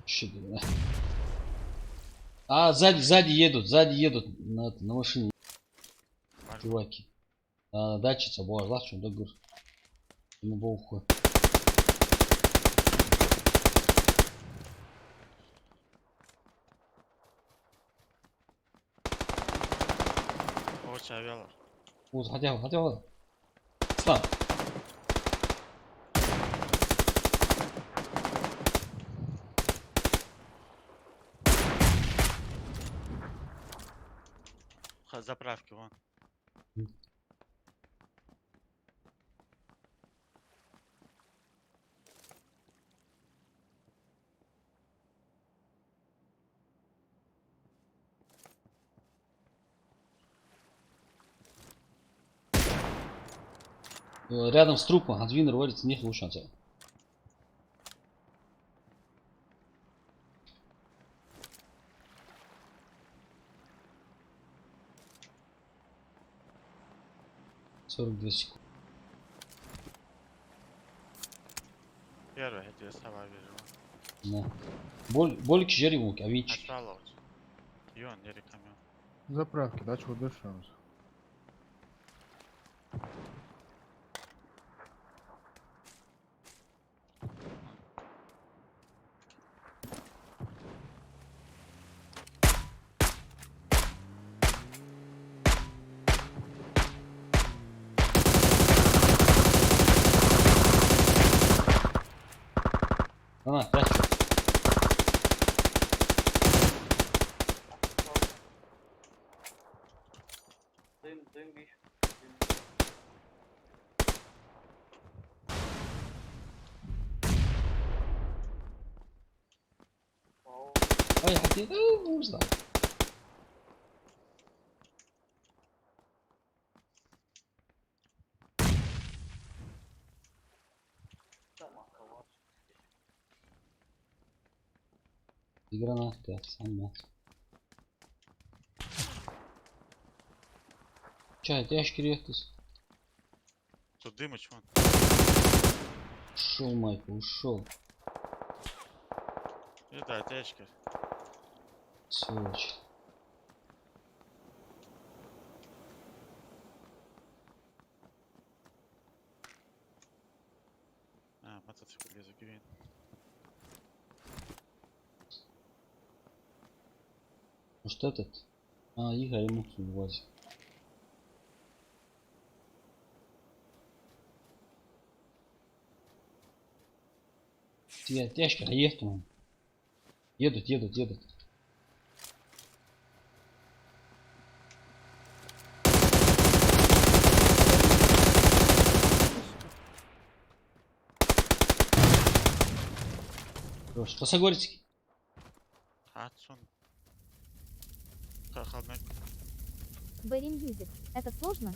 Щедрый, да. А, сзади едут на машине, чуваки. Датчица, боже, что да гур. Ему бог. Очень авиала. Вот, хотя. Слав. Заправки вон. Рядом с трупом, Адвинер варится, не лучше. 42 секунды. Первый, я тебе сама вижу. Да. Боль кижеримуки, а вич. Осталось. И он не рекомендую. Заправки, да, чего дышим. Она, прячу. Ой, хотел, не знаю. И гранатка, сама. Чай, тяжкий рехтус. Тут дымыч вон. Ушел, Майк, ушел. И да, течка. Сволочь. А, мотоцикл без гвин. Может этот? А, Игорь ему возит. Тяжко, едут, он. Едут. Хорош. Косогорецкий. Хадсон. Холмек. Берри Мьюзик. Это сложно?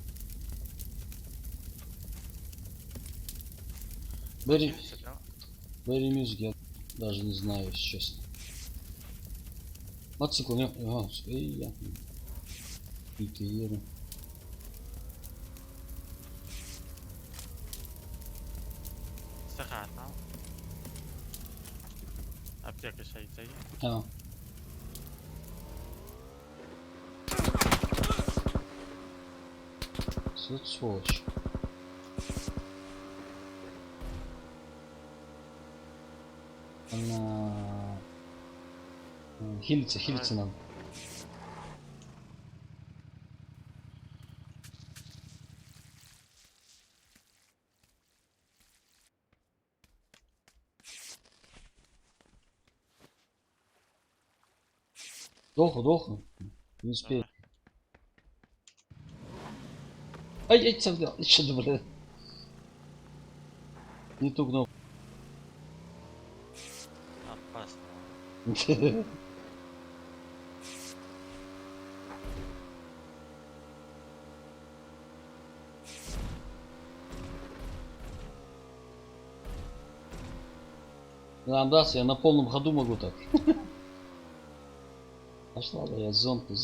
Берри Мьюзик, я даже не знаю, если честно. Мотоцикл, не... Ага, я... И ты еду. Саха, там. Аптека шайца. А. Сволочь. Она... Хилиться нам. Доху. Не успею. Ай, совдал. Что ты, блядь? Не ту кнопку. Опасно. Нам даст, я на полном ходу могу так. Аж ладно, я зонты.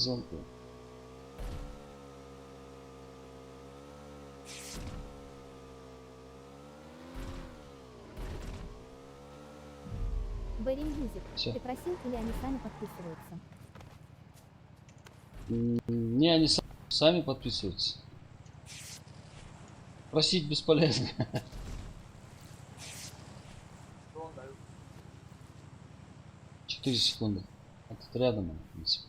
Берри Мьюзик. Всё. Ты просил или они сами подписываются? Не, они сами подписываются. Просить бесполезно. 4 секунды. А тут рядом, в принципе.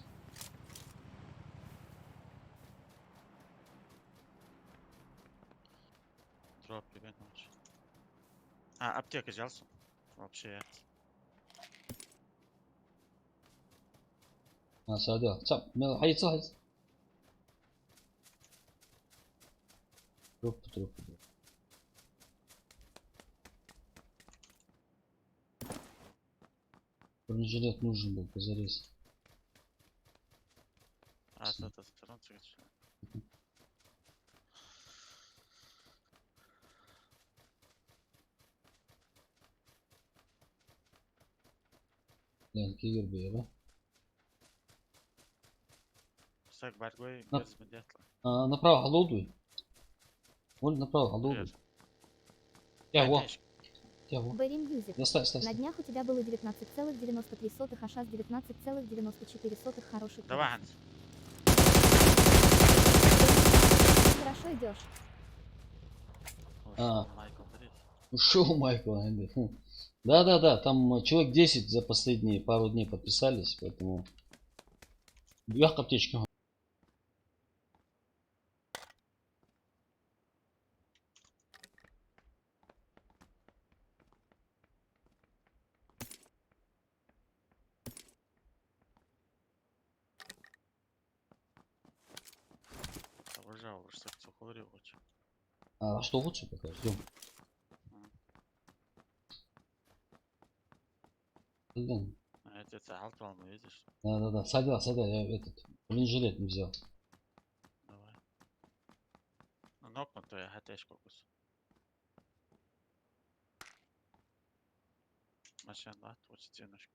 Дроп gibi ne olmuş? Ha, apteka çalsın. Вообще ya. Садил. Hayır. Дроп. Бронежилет нужен был, позарез. Ha, zaten geçiyor. Кигер бейла. Sak bargoy Na- без медиатла. Направо голодуй. Вон направо голодуй. Тягу. Берри Мьюзик. Ставь. На днях у тебя было 19,93, а сейчас 19,94 хороший. Давай, Ханс. Хорошо идешь. Майкл, смотри. Ушел Майкл. Да. Там человек 10 за последние пару дней подписались, поэтому... Легкая аптечка. Обожал, уж так цухлорил очень. А что лучше пока? Ждем. Блин. А это алт алмы, видишь? Да. Садил. Я этот бронежилет не взял. Давай. Ну, нокнуто я хатешку кус. Машина, да, вот стеночку.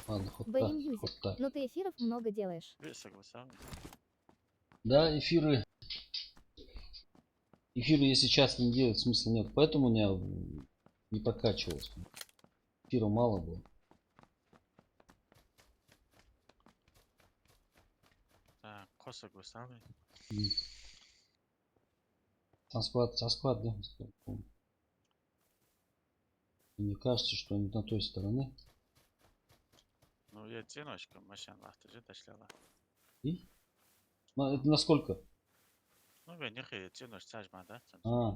Ладно, Берри Мьюзик. хоть так. Ну ты эфиров много делаешь. Вы согласовали? Да, эфиры, если часто не делать, смысла нет. Поэтому у меня не прокачивалось. Эфира мало было. Так, косо согласовали. Сосклад, да? Помню. Мне кажется, что они на той стороне. Ну, я стеночку, машина, лахты же дошла. И? Это насколько? Ну, я нехай стеночку сажма, да?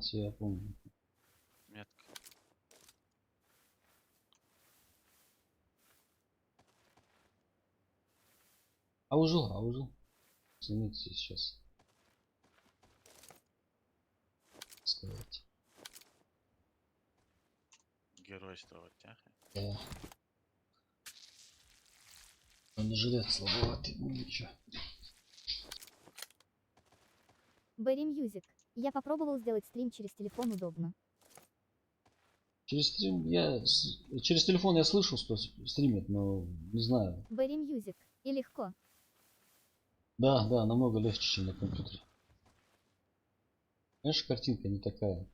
Все, я помню. Метка. Ужил. Заметьте сейчас. Сказать. Геройство вот тяхай. Да. Бронежилет слабоватый, ну ничего. Берри Мьюзик. Я попробовал сделать стрим через телефон, удобно. Через телефон я слышал, что стримит, но не знаю. Берри Мьюзик. И легко. Да, намного легче, чем на компьютере. Конечно, картинка не такая.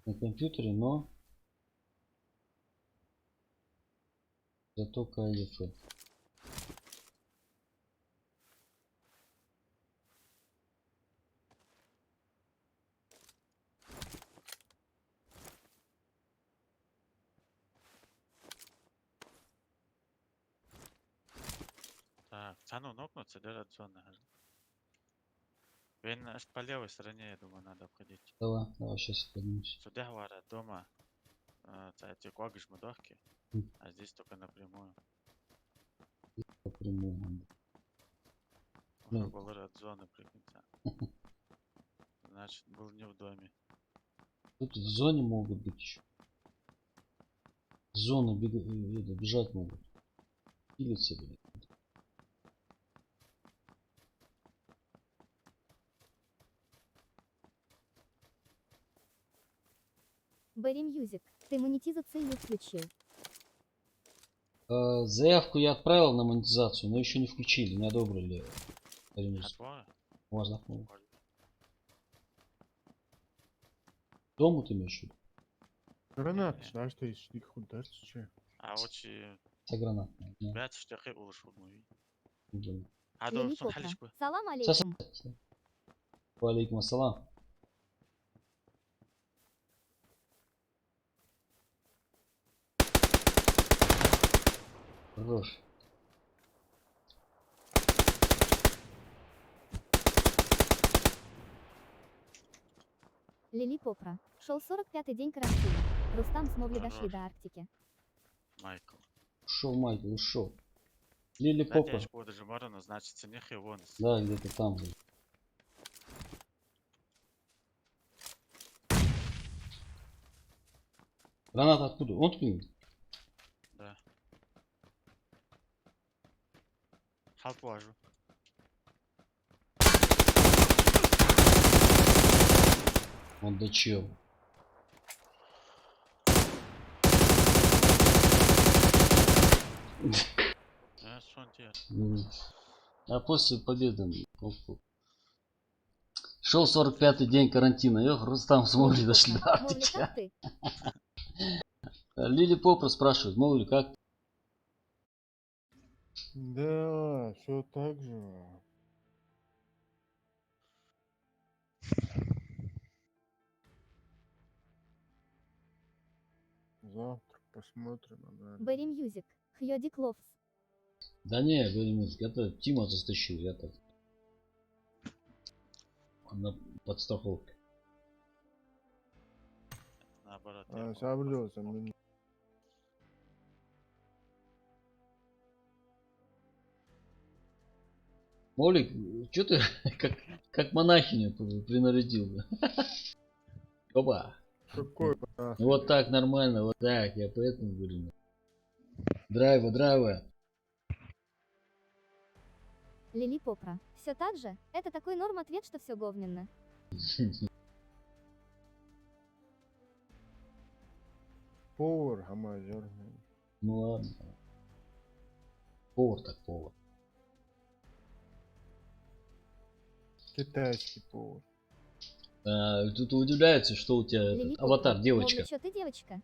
На компьютере, но зато кайф. ну, нокнуться, держат зоны. Вен аж по левой стороне, я думаю, надо обходить. Давай, давай, сейчас поднимусь. Сюда говорят, дома, эти квагиш мудахки, Мгм. а здесь только напрямую. Напрямую. Уже Ну. был от зоны прикинься. Значит, был не в доме. Тут в зоне могут быть еще. В зону бежать могут. Пилиться, блин. Берри Мьюзик, ты монетизацию не включил. Заявку я отправил на монетизацию, но еще не включили, не одобрили. А твоя? Можно. Дому ты имеешь в виду? Гранат, знаешь, ты из них ударится, че? А очи За гранат. бят штяхи улыш вудмуй. Да. А Лили до сон Попра. халишку. Салам алейкум. Валейкум ассалам. Хорош. Лили Попра. Шел 45-й день карантина. Рустам с Мовли дошли Хорош. до Арктики. Майкл. Ушел, Майкл, ушел. Лили Да, Попа. девочку даже Марона, значит, ценех и вон. Да, где-то там. Блин. Граната откуда? Он откуда? Да. Халт важу. Он да чел. Сон тебе. А после победы шел 45-й день карантина. Эх, Рустам с Мовли дошли до Мовли, Арктики. как ты? Лили Попра спрашивает, Мовли, как? Да, все так же. Завтра посмотрим, наверное. Берри Мьюзик. Хьоди Кловс. Да не, Белиминск, это Тима застащил, я так. На подстраховке. Наоборот. А, соблюдался меня. Молик, что ты как монахиню принарядил? Опа. Какой нахуй? Вот так нормально, вот так, я поэтому говорю. Драйва. Лили Попра. Все так же? Это такой норм ответ, что все говненно. Повар, гамазер. Ну ладно. Повар так повар. Китайский повар. Тут удивляется, что у тебя Лили этот аватар Попра. девочка. Мовли, что ты девочка?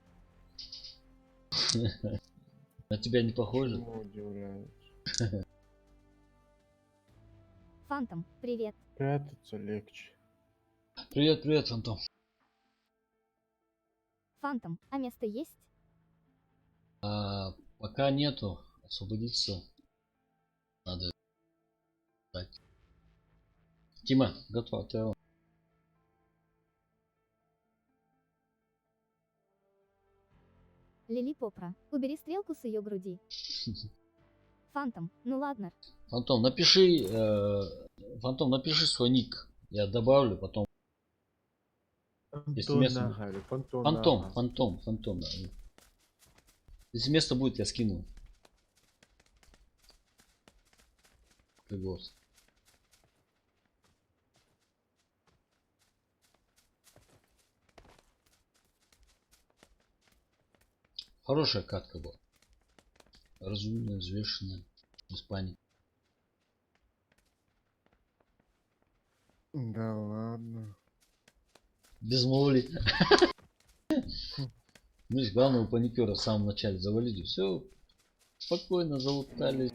На тебя не похоже? Чему удивляется? Фантом. Привет. Прятаться легче. Привет, Фантом. Фантом. А место есть? Пока нету. Освободиться надо дать. Тима, готов. Ты... Лили Попра. Убери стрелку с ее груди. Фантом. Ну ладно. Фантом, напиши свой ник. Я добавлю потом. Если Антон место... Нагали, Фантом, да. Если место будет, я скину. Голос. Хорошая катка была. Разумная, взвешенная. Без паники. Да ладно. Без моли. Ну, из главного паникера в самом начале завалили. Все спокойно залутали.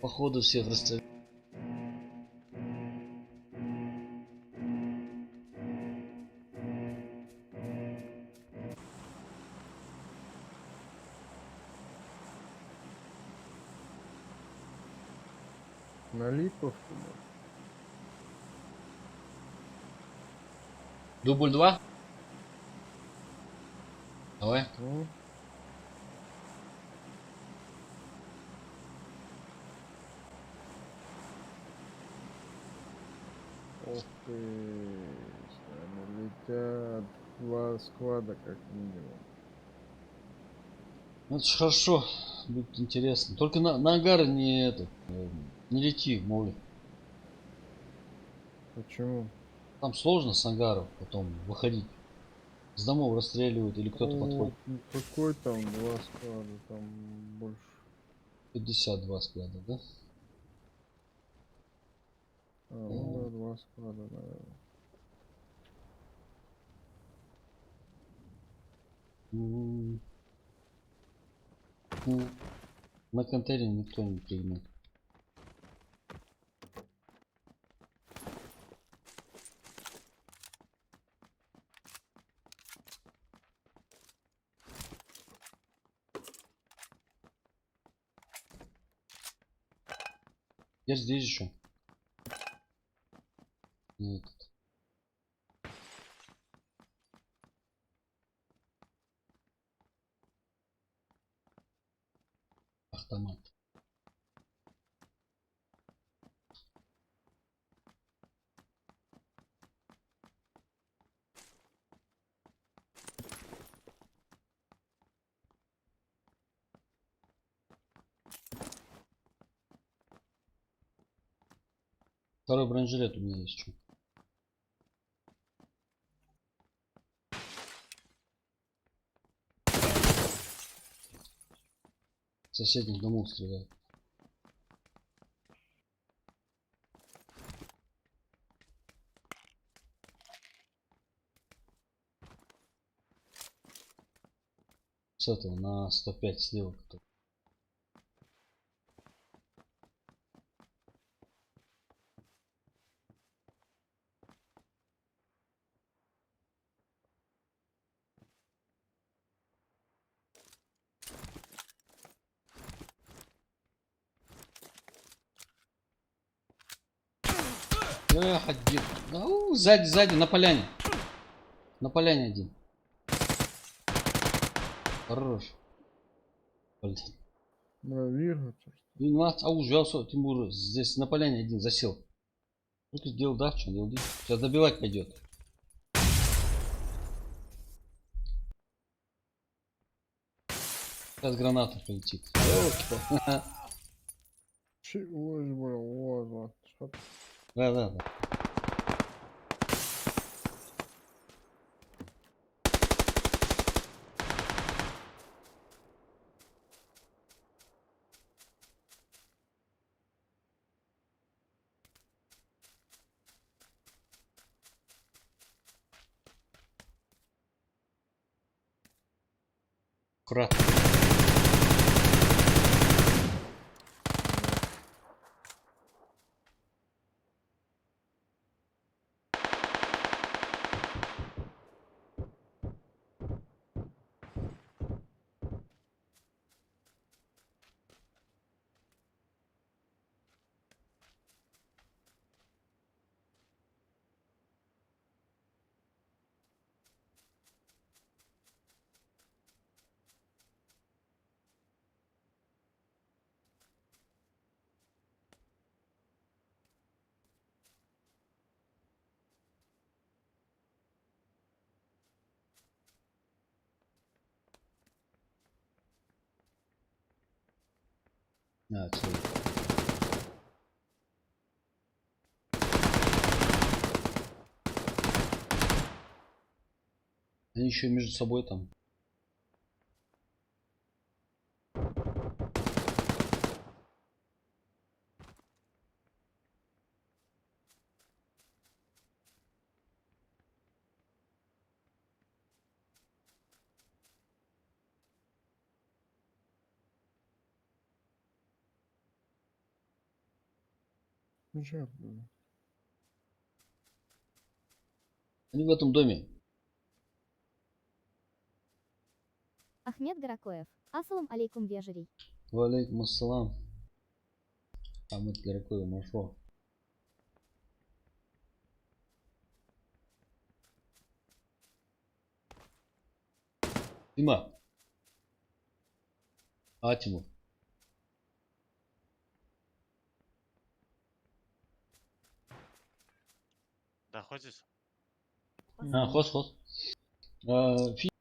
Походу всех расстреляли. На Липовку, может. Дубль 2? Давай. Ну, ух ты, с нами летят 2 склада как минимум. Ну, это ж хорошо. Будет интересно. Только на ангары не это. Не лети, моли. Почему? Там сложно с ангаров потом выходить. С домов расстреливают или кто-то О, подходит. ну какой там 2 склада, там больше. 52 склада, да? А, ну да, 2 склада, наверное. М, ну, на контейнере никто не прыгнул. Я здесь еще. Нет. Автомат. Второй бронежилет у меня есть еще. Соседних домов стреляют. С этого на 105 слева. Эх, один. Ау, сзади, на поляне. На поляне один. Хорош. Блин. Бля, двигаться. Ужас, Тимур, здесь на поляне один засел. Ну ты сделал, да, что делал? Сейчас добивать пойдет. Сейчас граната полетит. Чего ж, бля, вот. Да. Аккуратно. Отсюда. Они еще между собой там. Ну чё, бля. Они в этом доме. Ахмед Гаракоев. Ассалам алейкум вежерей. Валейкум ассалам. Ahmet Garakoy marşo. Тима. А, Тимур. Да, ходишь? А, хос.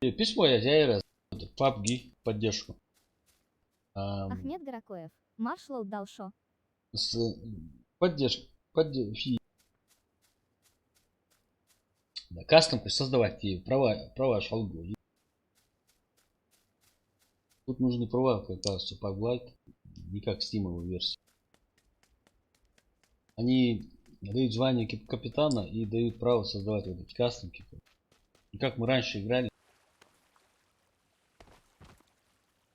Письмо я Зайра в PUBG поддержку. Ахмед Гаракоев. Маршал Далшо. С поддержкой. Да, кастом создавать и права шалгу. Тут нужны права, как кажется, по Black, не как стимовую версию. Они дают звание капитана и дают право создавать вот эти кастомки. И как мы раньше играли.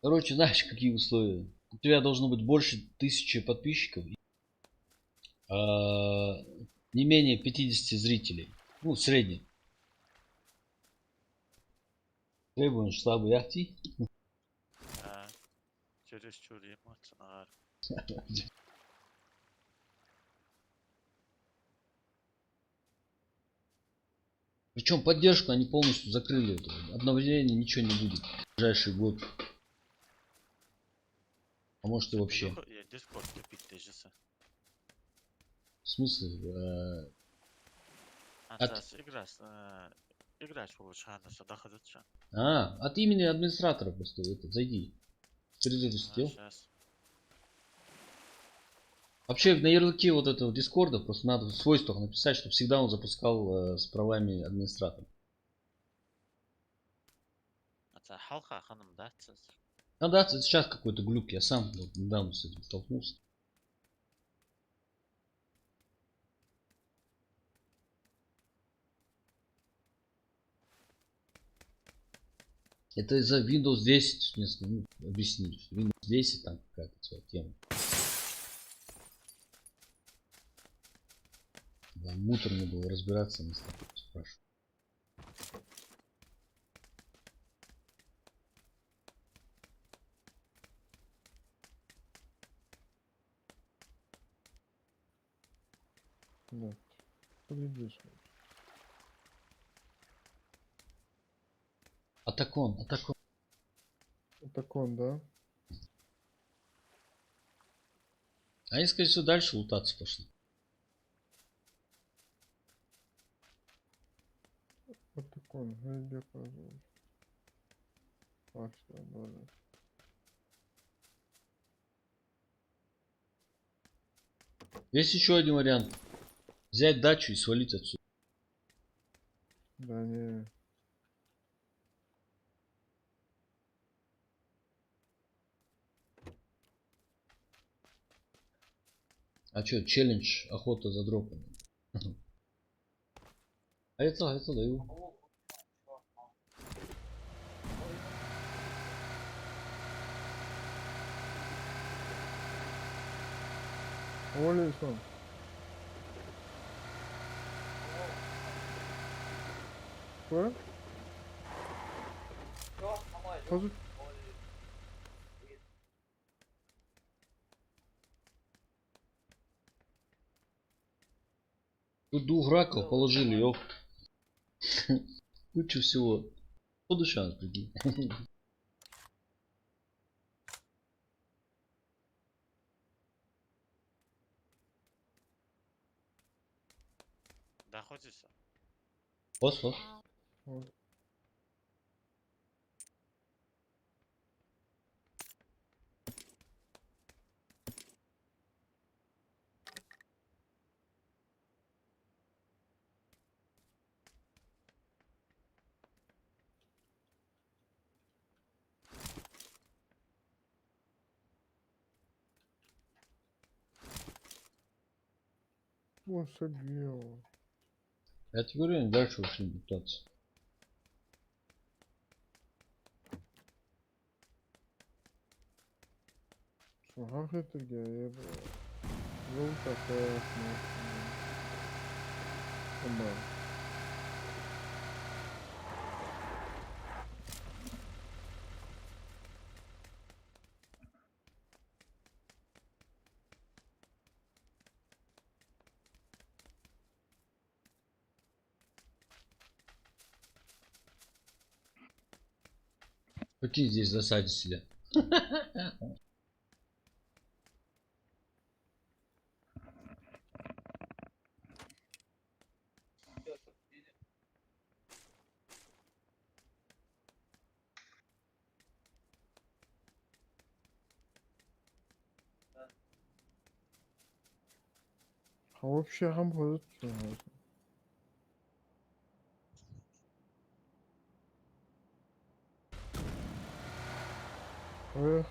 Короче, знаешь, какие условия? У тебя должно быть больше 1000 подписчиков. Не менее 50 зрителей. Ну, в среднем. Требуем слабый ахти. Чересчур эмоционально. Причем поддержку они полностью закрыли. Обновления ничего не будет в ближайший год. А может и вообще. Я Discord тупить тежеса. В смысле? Сейчас играть улучшенно, что доходит. От имени администратора просто зайди. Перезапустил. Сейчас. Вообще на ярлыке вот этого Дискорда просто надо в свойствах написать, чтобы всегда он запускал с правами администратора. Это халха ханым, да? А да, это сейчас какой-то глюк, я сам вот недавно с этим столкнулся. Это из-за Windows 10, объяснили. Windows 10 там какая-то своя тема. Да, муторно было разбираться, не стал спрашивать. Да. Поглядишь. Атакон. Так он, да? Они, скорее всего, дальше лутаться пошли. Вот так он. Где пожалуйста. А, что, ладно. Есть еще один вариант. Взять дачу и свалить отсюда. Да не. А что, челлендж, охота за дропом. А это даю. Олесь он. Что? Позу- Тут 2 раков положили, ёп. Кучу всего. По душам, прикинь. Да, ходишь? Вот. Вот. Вот собил. Я тебе говорю, они дальше ушли лутаться. Ага, это где? Я желтая красная. Да. Какие здесь засаде сидят? А вообще хамбо что? Эх,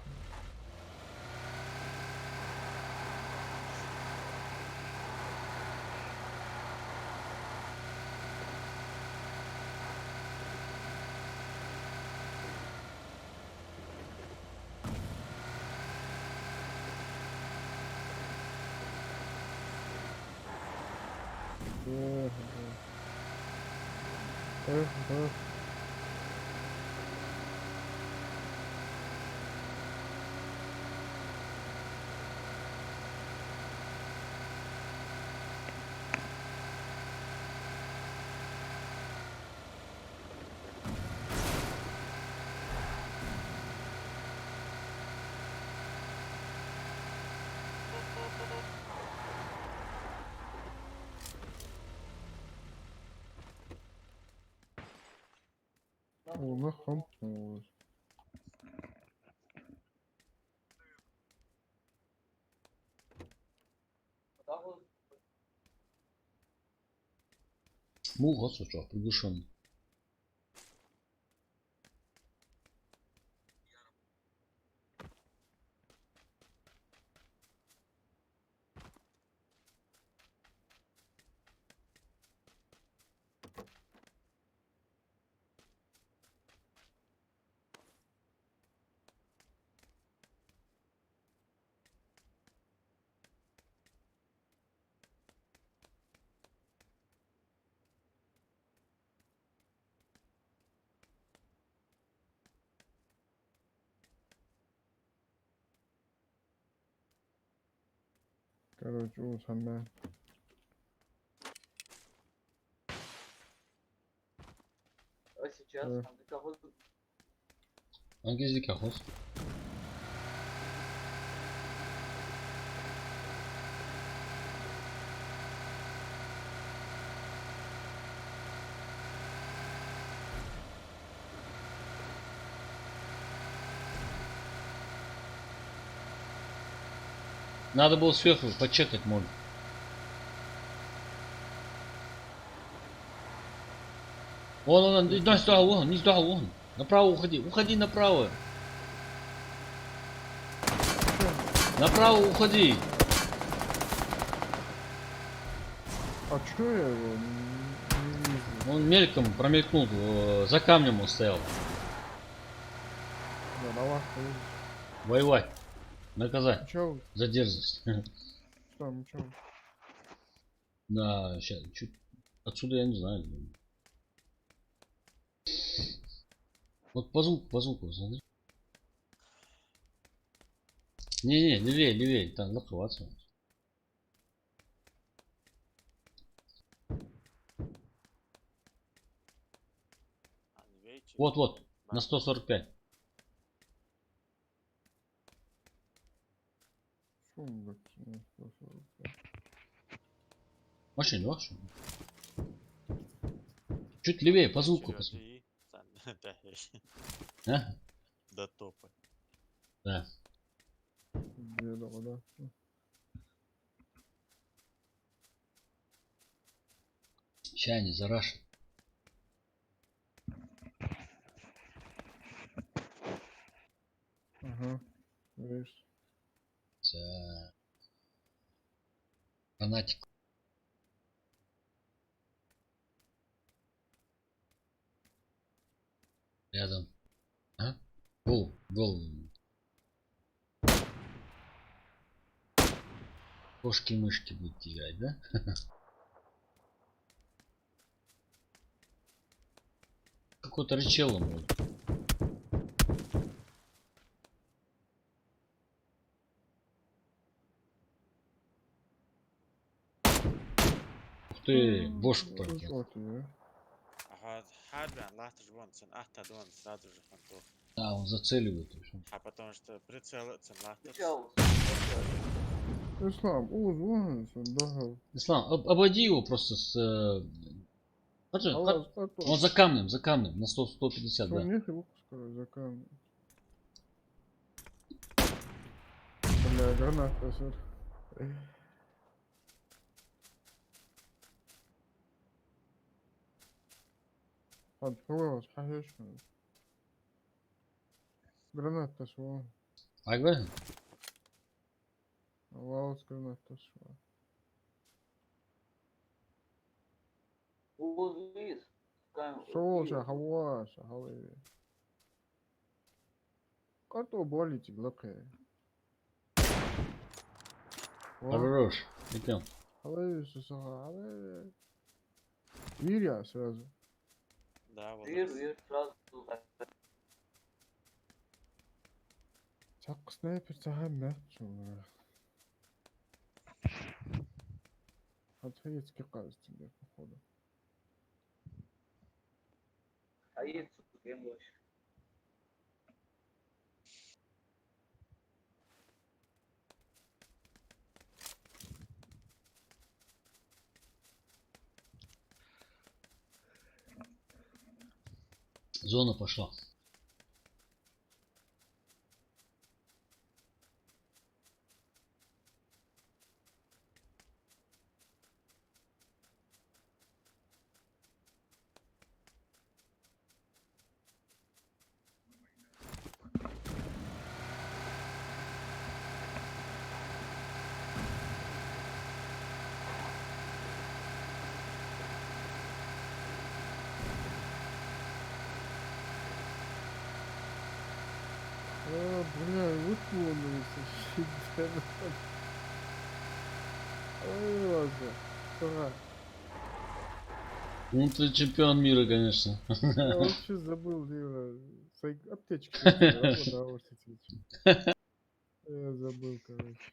эх, эх, эх. Ona hamp olur. Муха, сучок, приглушенный. Короче, вот она. Эх, Hangi zeka host? Надо было сверху почекать, может. Вон, иди сюда, вон, не сюда, вон. Направо уходи, уходи направо. Направо уходи. а чё я его не вижу? Он мельком промелькнул, за камнем он стоял. Да, давай, Воевать. Наказать. чё, За дерзость. что, ну чё? Да, сейчас, чуть. Отсюда я не знаю. Вот по звуку, смотри. Не, левее, левее, там закрываться. А, не видите? Вот, на 145. Шум, блядь, ну, 145. Машина, машина. Чуть левее, по звуку посмотри. Sen de değil. А? Da topu. Да. Где, да. Сейчас они зарашат. Ага, видишь. За... Фанатик. Рядом. А? Гол. Кошки-мышки будете играть, да? Какой-то рычелом будет. Ух ты, бошку полетел. Вот, я. Aha, harbiden later one sen atta don sadece fan to. Да, он зацеливает. в общем. А потому что прицел цемлахтыц. Ислам, уз, да. Ислам, обойди его просто с... Смотри, Allah так он за камнем, на 100-150, да. Сонных его пускай за камень. Бля, граната, сэр. Открылась, конечно. Граната шла. Агва? Лаус граната шла. Шоша, хаваша, хавай. Карту болите, глакай. Хорош. Идем. Хавай, шоша, хавай. Виря сразу. Да, вот. Чак снайпер цагаан мяч. Отходите кажется, мне походу. Зона пошла. Бля, выплюнулся. Щит. Ой, ладно. Пора. Ну ты чемпион мира, конечно. Я вообще забыл, аптечки. Удовольствие тебе. Я забыл, короче.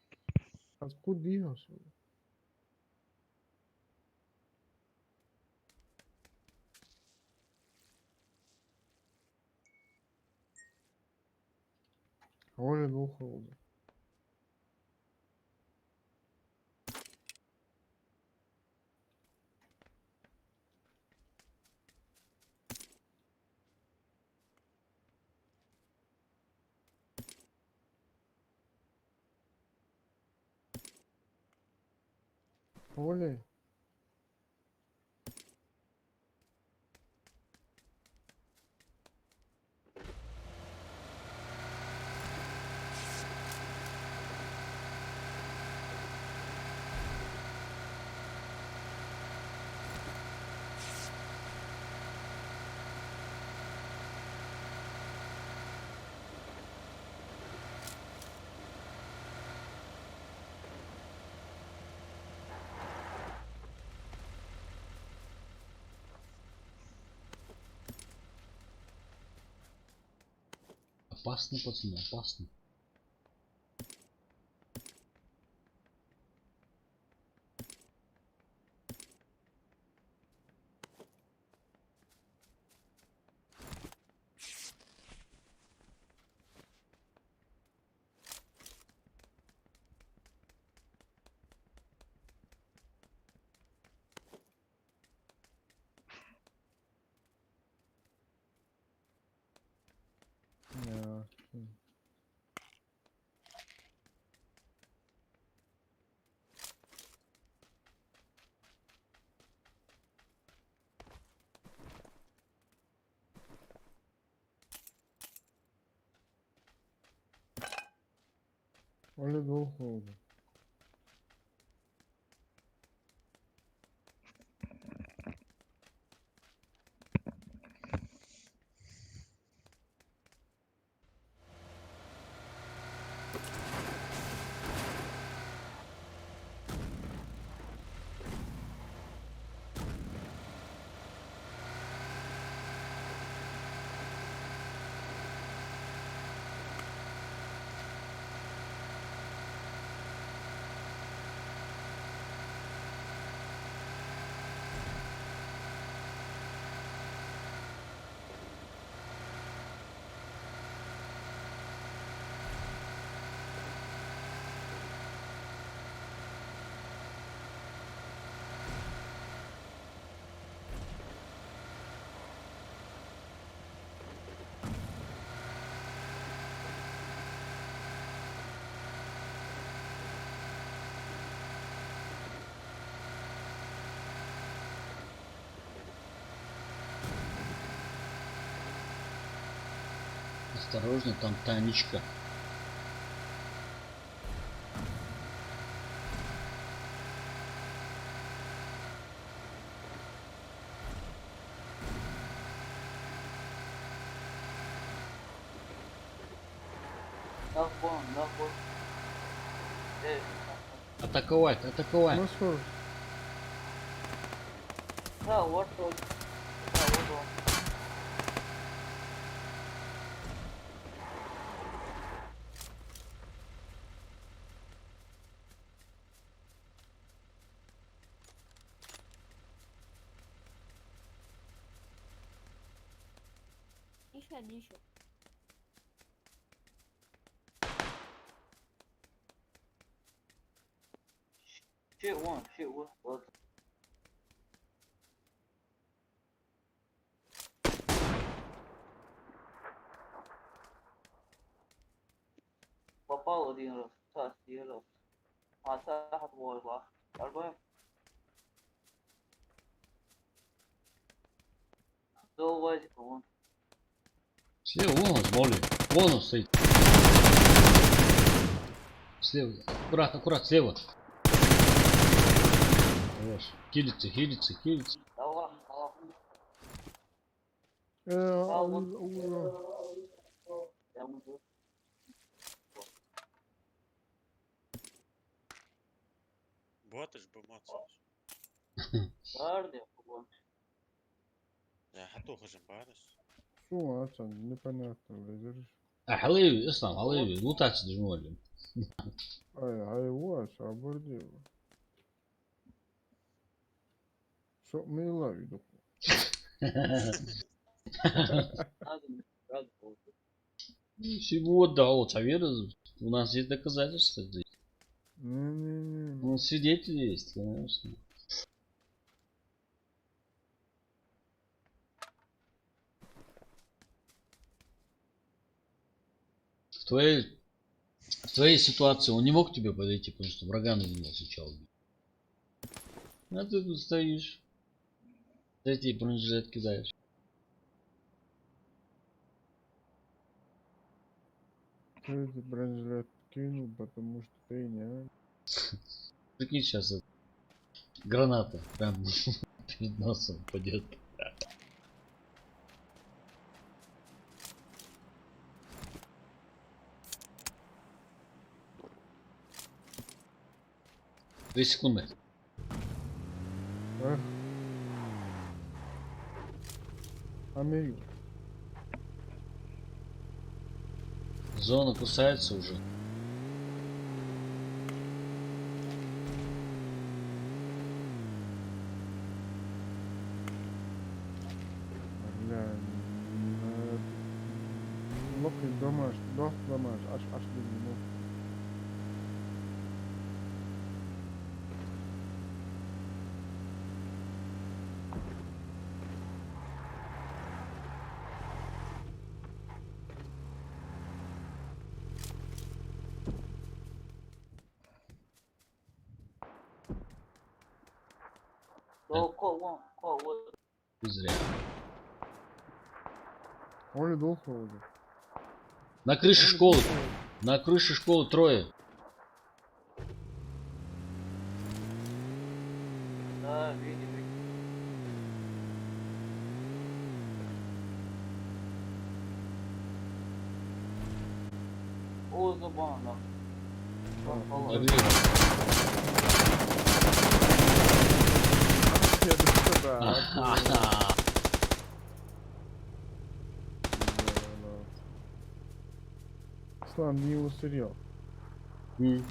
Откуда двинулся? Оля ухал. Оля. Опасно, пацаны, опасно. Ja. Оля ухал. Осторожно, там Танечка. Атаковать, атаковать. Машор. Еще. Вот. Попал один раз, съел. А так вот, арбай. Давай, вон. Слева, вон он, смотри. Вон он стоит. Слева. Аккурат, аккурат, слева. Хорош. Хилится, хилится, хилится. Давай. Я буду. Botas bu motos. Nerede bu? Ya hatta hocam barış. Шум, Асан, непонятно, блядь. حليبي اسلام حليبي مو تاتش دجمولي. Ай, вас, обордел. Что мы ловим? Надо было. Сегодня удовольствие. У нас есть доказательства. Не-не-не. Ну, свидетели есть, конечно. В твоей ситуации он не мог к тебе подойти, потому что врага надо сначала убить. А ты тут стоишь. Третий бронежилет кидаешь. Ты эти бронежилет кинул, потому что ты не... Прикинь, сейчас граната прям перед носом пойдет. Две секунды. А? Амиг. Зона кусается уже. Бля, локти домаш, аж не мог. Кого? Зря. Оля долго уже. На крыше школы. На крыше школы трое. Да, видим. О, забавно. Могли. Я думаю, да. Ха-ха. Слан, не усырел. Ой,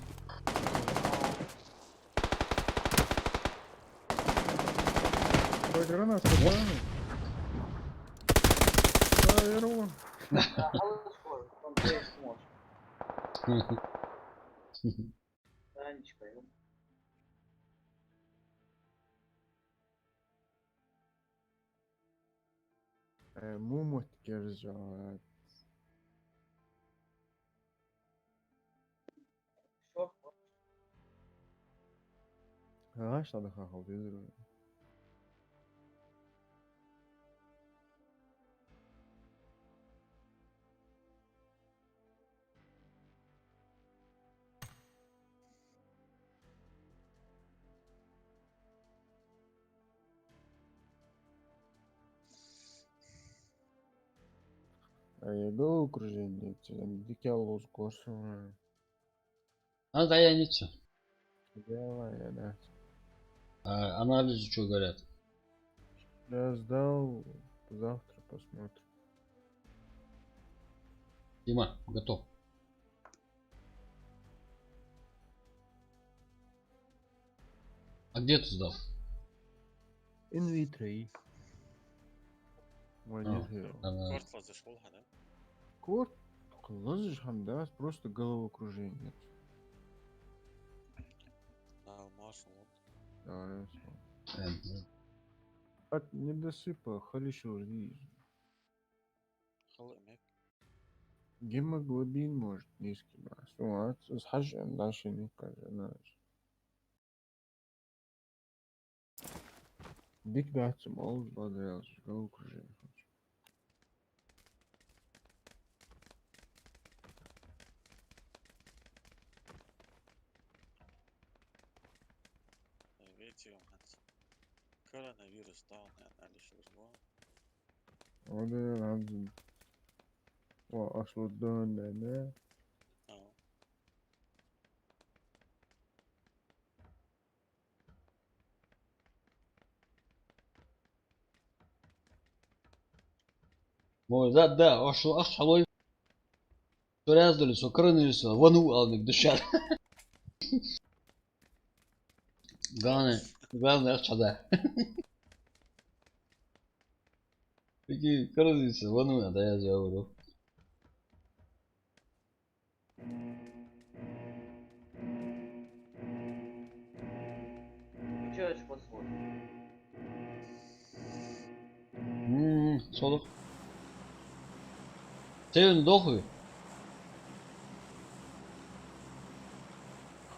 граната, правильно? Да, Ирон. Он здесь сможет. Танечка, Мумут держал. Ағаш адаға қалды еді. Головокружение, дикий курсу. А да я ничего. Давай, да. А анализы что говорят? Я сдал, завтра посмотрим. Дима, готов. А где ты сдал? Инвитро. Молодец. Кортла зашел, да? Корт, лазишь, да, просто головокружение. Да, Маршал. Да, я смотрю. Да. От недосыпа, халишо, видишь. Халэмек. Гемоглобин может низкий, да. Что, схожу, дальше не кажется. Дик дать, мол, бодрел, головокружение. Видите, коронавирус down анализ uzman. O da lazım. O asıl döndüğünde Moj, da, oš haloj. Razdali su, krnili su, vanu aldık dışarı. Главное, ақшада. Такие крнили su, vanu, da ja говорю. Включаешь посмотрим. Soluk. Senin dokuyor.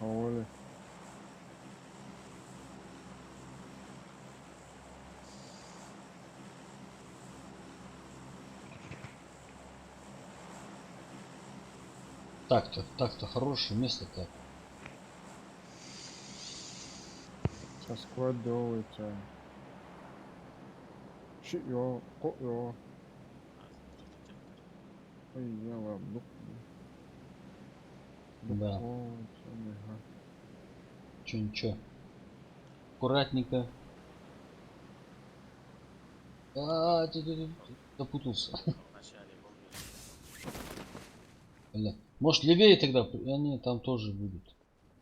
havalı. Так-то, хорошее место так. Со складывается. Шиё, коё. Ой, я вам Да. Ага. Ничего. Аккуратненько. Ты запутался. Вначале Бля. Может левее тогда? Они там тоже будут.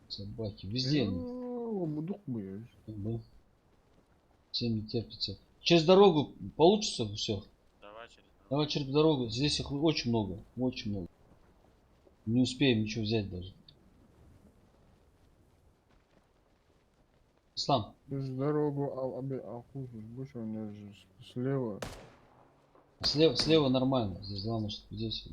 Собаки. Везде они. Мудук бы. Как бы. Всем не терпится. Через дорогу получится все. Давай через дорогу. Давай через дорогу. Здесь их очень много. Очень много. Не успеем ничего взять даже. Ислам. Через дорогу, больше у меня же слева. Слева нормально. Здесь главное, что здесь.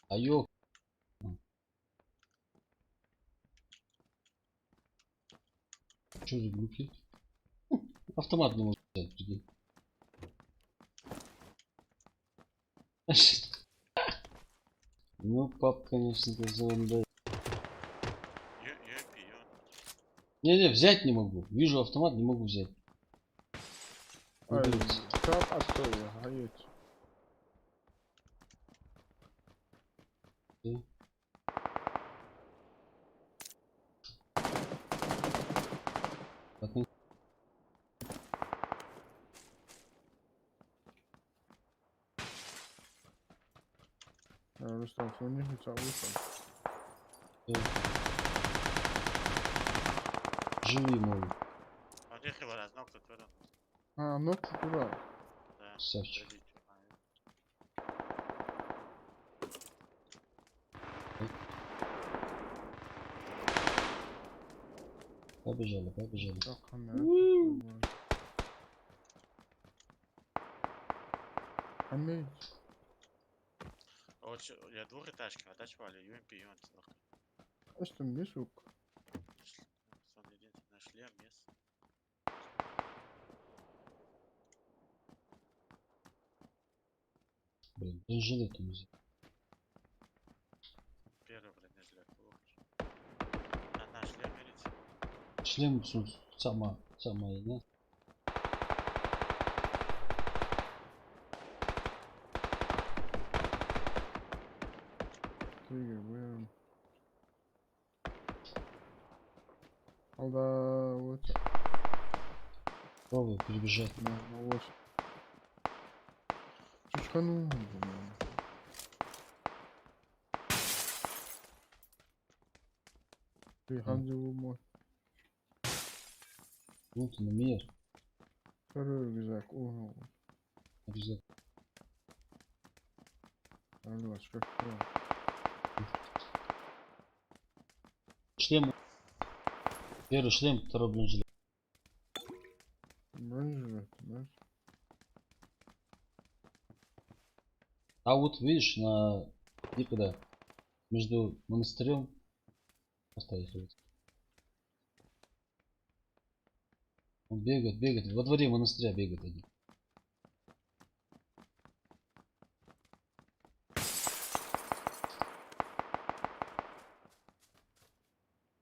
А ёп. Что за глюки? Автомат не может взять, прикинь. Ну, пап, конечно, газон, да. Юпион. Не, взять не могу. Вижу автомат, не могу взять. Не Ай, берется. как отстой, гаете. Да. Так, ну, Рустам, не хотя вышел. живи, мой. Он ехал раз, но кто-то вернул. А, ну куда? Да. Красавчик. Подожди, чё, Побежали. Так, камера. Амей. Вот я двухэтажки, а дальше вали, юпион. А что, мешок? Сон единственный нашли, а место. Блин, бронежилет там взять. Первый бронежилет. На шлем Шлем сама да? Триггер, блин. Алда, вот, Пробуй перебежать. на 8. Чушканул, блин. Ты хандил мой. Ну ты на мир. Второй рюкзак, ого. Обязательно. Алло, что такое? Шлем. Первый шлем, второй бронежилет. Бронежилет, знаешь? А вот видишь, на никуда между монастырем поставить. Он бегает. Во дворе монастыря бегает один.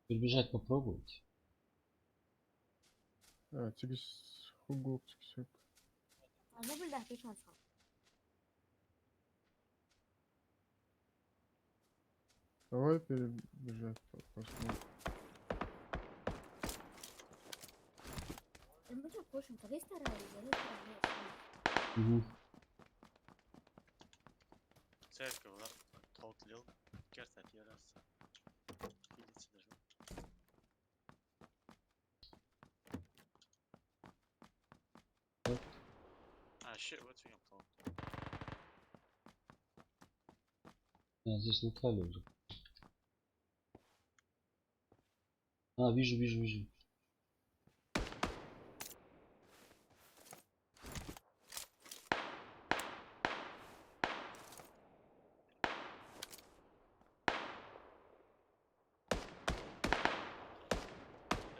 Перебежать попробовать. А, тигис, хугок, тигисек. А забыл, да, ты что сказал? Давай перебежать, посмотрим. Да мы что, пушим, тогда старались, я не стараюсь. Угу. Церковь, да? Толтлил. Керта терраса. Видите даже. А, щит, вот видим толк. Здесь лутали уже. А, вижу.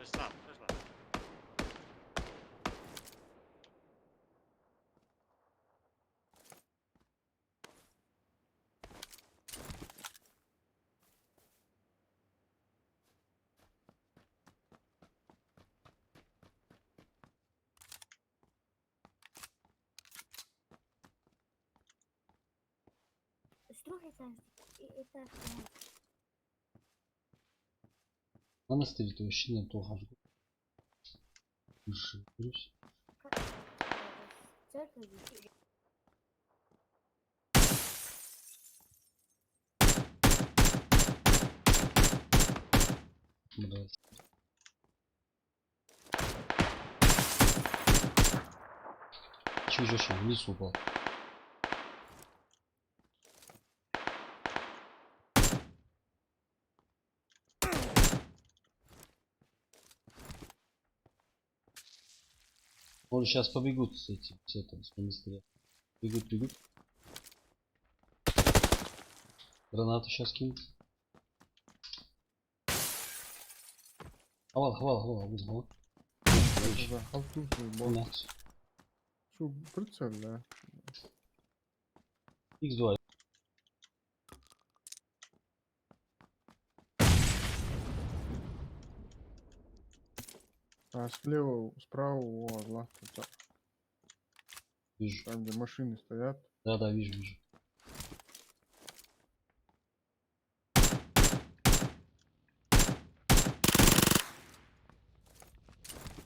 Ислам. Строгий там, это что? Монастырь то вообще не то хожу. Выше, плюс. Церковь, Блядь. Чужой шаг вниз упал. Он сейчас побегут с этим, с монастыря. Бегут. Гранату сейчас кинут. Хвал, вызвал. Да, халту свой бомб. Макс. Что, прицел, да? X2. А слева, справа, о, ладно, Вижу. там, где машины стоят. Да, вижу.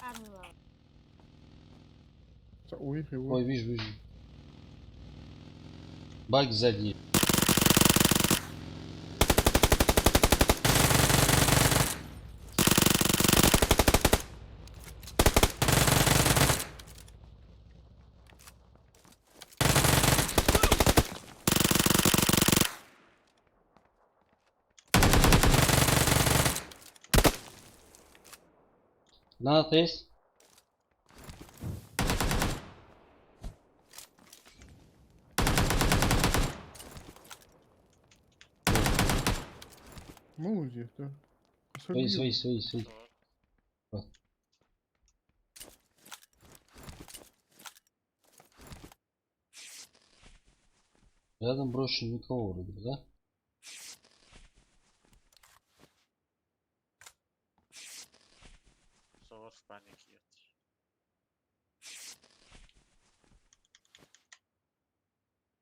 Армила. У их его. Ой, вижу. Баг сзади. Граната есть? Молодец, да. Свои. Вот. Рядом брошен никого вроде, да? Вот в панике ехать.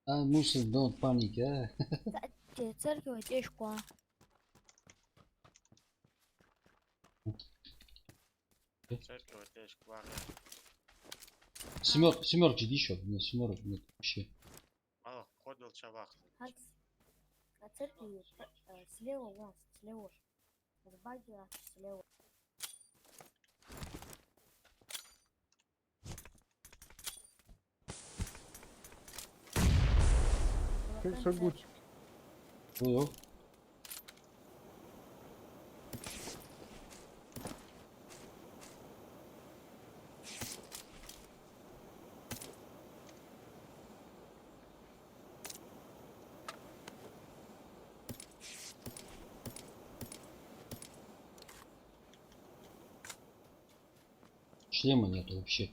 Muslim, don't panic, eh? Церковь, течку. Церковь, аптечка, вага. Семерки еще, нет, семерок нет вообще. Мало, ходил чавах. А церкви слева у вас, слева. С баги слева. Сагутик. Ой, шлема нету вообще.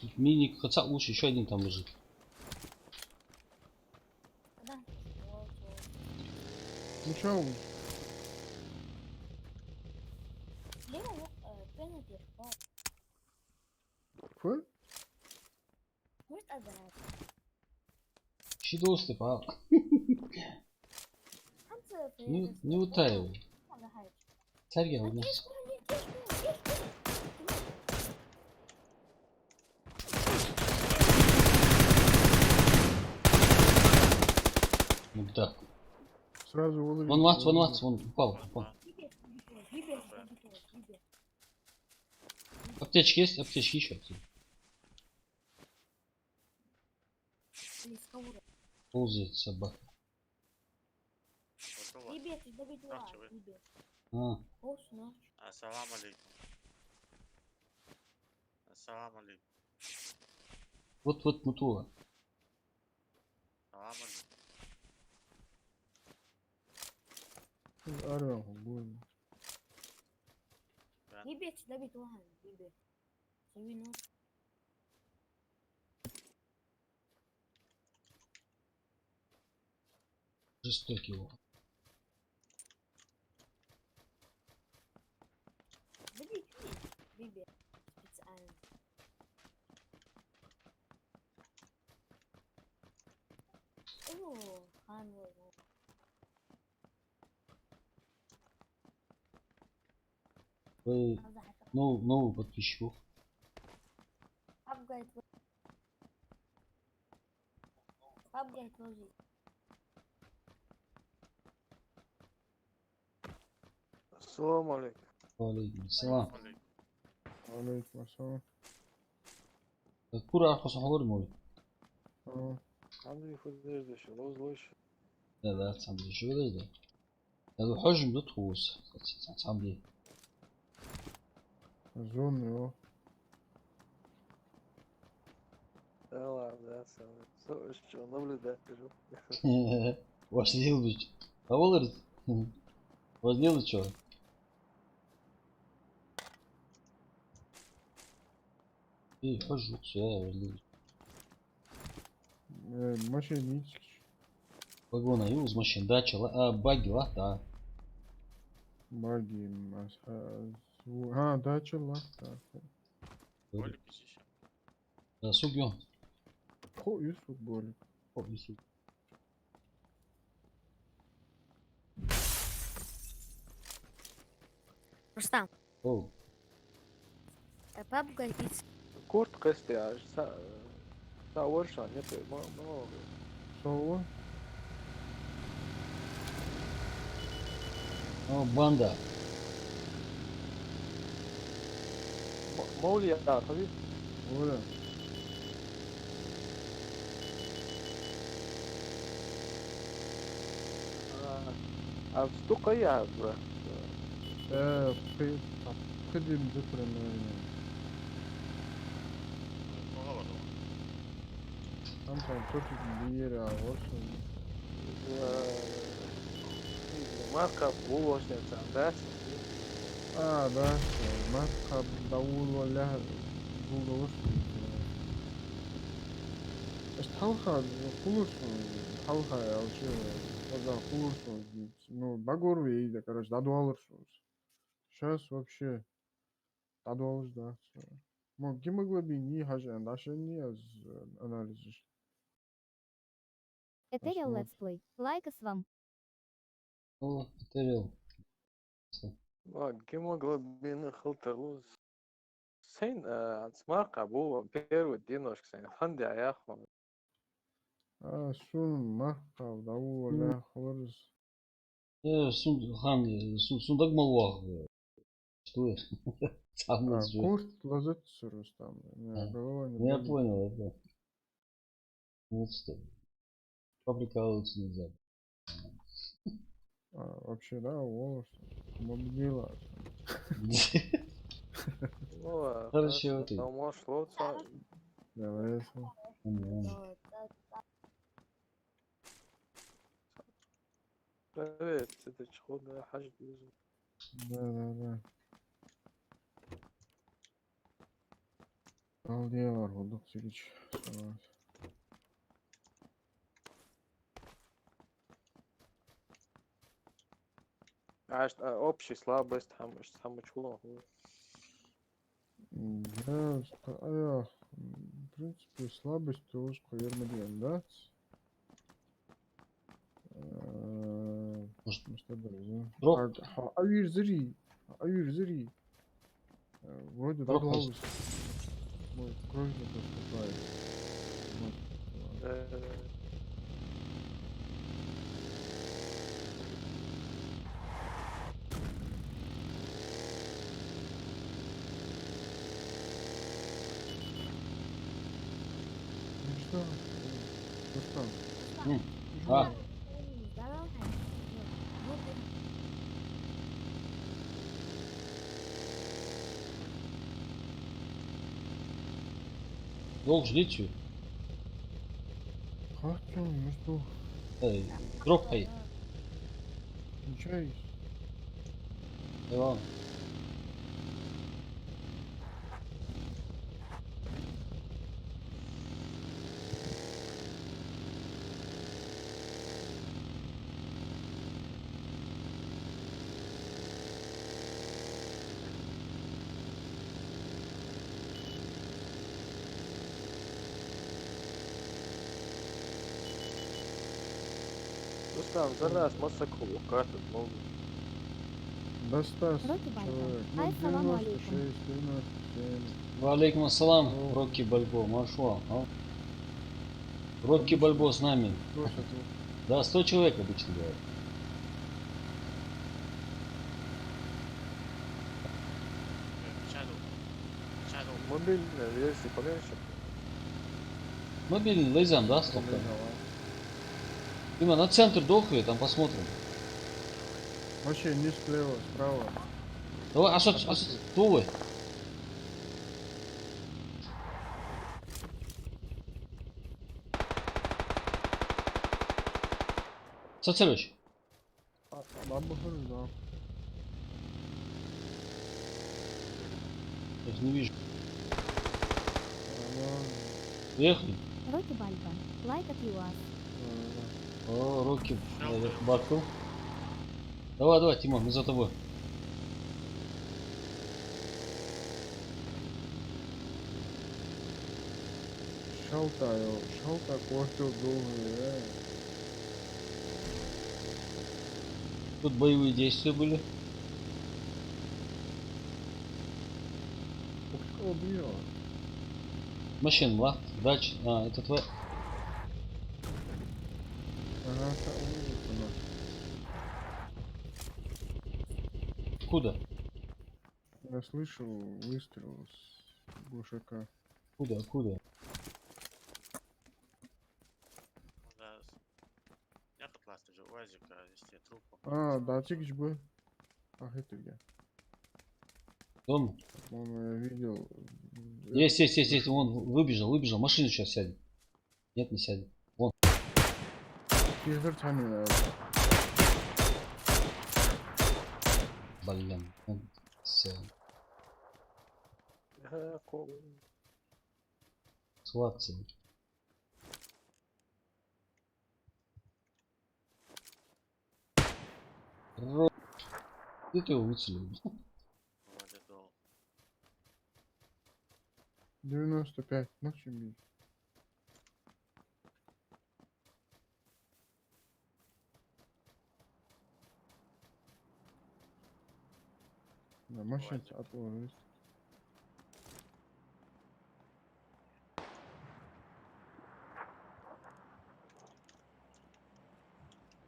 Тут мини, хотя лучше еще один там лежит. Да. Вот. Ну чё, Слева, пенальти, фу? может отдать. Щидос ты, па. Не Не утаивай. Царь у нас. Ну да. Сразу выловил. Вон упал. Аптечки есть? Аптечки еще. Ползает собака. Вот у вас. Ребят, добить два. Нахчевый. А, Ассалам алейкум. Ассалам алейкум. вот мутула. Ассалам алейкум. Орел, больно. Ребят, добить два. Ребят. Совину. Жестокий его. Добить, ребят. Специально. О, Ханвей. Вы новый подписчиков. Апгайд ложить. Ассаламу алейкум. Алейкум салам. Алейкум. Алейкум ассалам. Кура арқасы olur mu? А, Андрей Фудежда еще, лозлойш. Да, сам шöyle de. هذا حجم بتخوص. сам دي. зоны, о. Да ладно, да, сам. Что, наблюдать, скажу. Başlayalım. Havalarız. Возьмем что? И хожу, все, возьмем. Мошеннички. Вагона и из машин. Дача, баги, да. Баги, а, дача, лахта. Болик еще. Да, сугён. Хо, из футболик. О, висит. Рустам, О, папгайд. Куртка стяж, sa орша, нет, много. Сова. о, банда. Маули, tabii. Оля. А столько я, брат. Пыдым зыпраны. Поговорил. Там против Бира, очень. Марка булочная, да? А, да, маска Даула ля. Булда очень. Талха хулурсун, талха вообще, когда хулурсун, ну, багорвей, да, короче, дадуалырсун. Сейчас вообще дадуалыш, да. Ну, гемоглобин не хажан, даже не аз анализиш. Этериал Посмотрим. летсплей. Лайкос вам. О, потерял. гемоглобин хылтырлыз. Sen смарка bu первый денежка sen ханде аяхман. Сун, махкав, даула, хулурс. Сундак малвах. Что это? Самый же. Курт лазетсурус там. Не, голова не Ну я болит. понял, это. Ну что. Поприкалываться нельзя. Вообще, да, волос. Мобила. Ну, Хорошо, ты. домой шло, Давай, привет, это чего, да, хаж безу. да. Алдия var bulduk Siliç. Sonra. Общий слабость, самый чулон. Да, в принципе, слабость тоже, наверное, да? Может, Что даже? дроп? Аюр зри. Вроде Дроп додвалось. Мой кровь не поступает. Ну что? Рустам, А, Здорово, вот долг ждить что? Хочу, ну что? Эй, дроп хай. Ничего. Иван. Рустам, за нас массаку, карта, ну, Достас Роки Бальбо. человек. Ну, Ассаламу 96, алейкум. 97. Валейкум ассалам, О. Рокки Бальбо, маршал. А? Рокки Бальбо с нами. Просят его. Да, 100 человек обычно бывает. Shadow. мобильная версия поменьше. Мобильный лезем, да, столько? Дима, на центр дохуя, там посмотрим. Вообще не слева, справа. Давай, кто вы? Сацелыч, Баба да. я не вижу. Нормально. Приехали? Роки Бальбо. Лайк от ЮАС. О, Рокки Бартл. Давай, Тимон, мы за тобой. Шалта квартал долгий, Тут боевые действия были. Кто убил? Машин, ла. Дальше. А, это твой. Ага, улица Куда? Я слышал выстрел с глушака. Куда? Да. Я покласть уже УАЗика, вести трупу. Да, тикич бы. Ах, это где? Дома? По-моему, я видел. Есть. Он выбежал. Машину сейчас сядет. Нет, не сядет. Вон. Тигр тянет. Блин. Все. Ага, Схватцы. Где ты его выцелил? Вроде до. 95. Ну, чеми. Да, машина отложилась.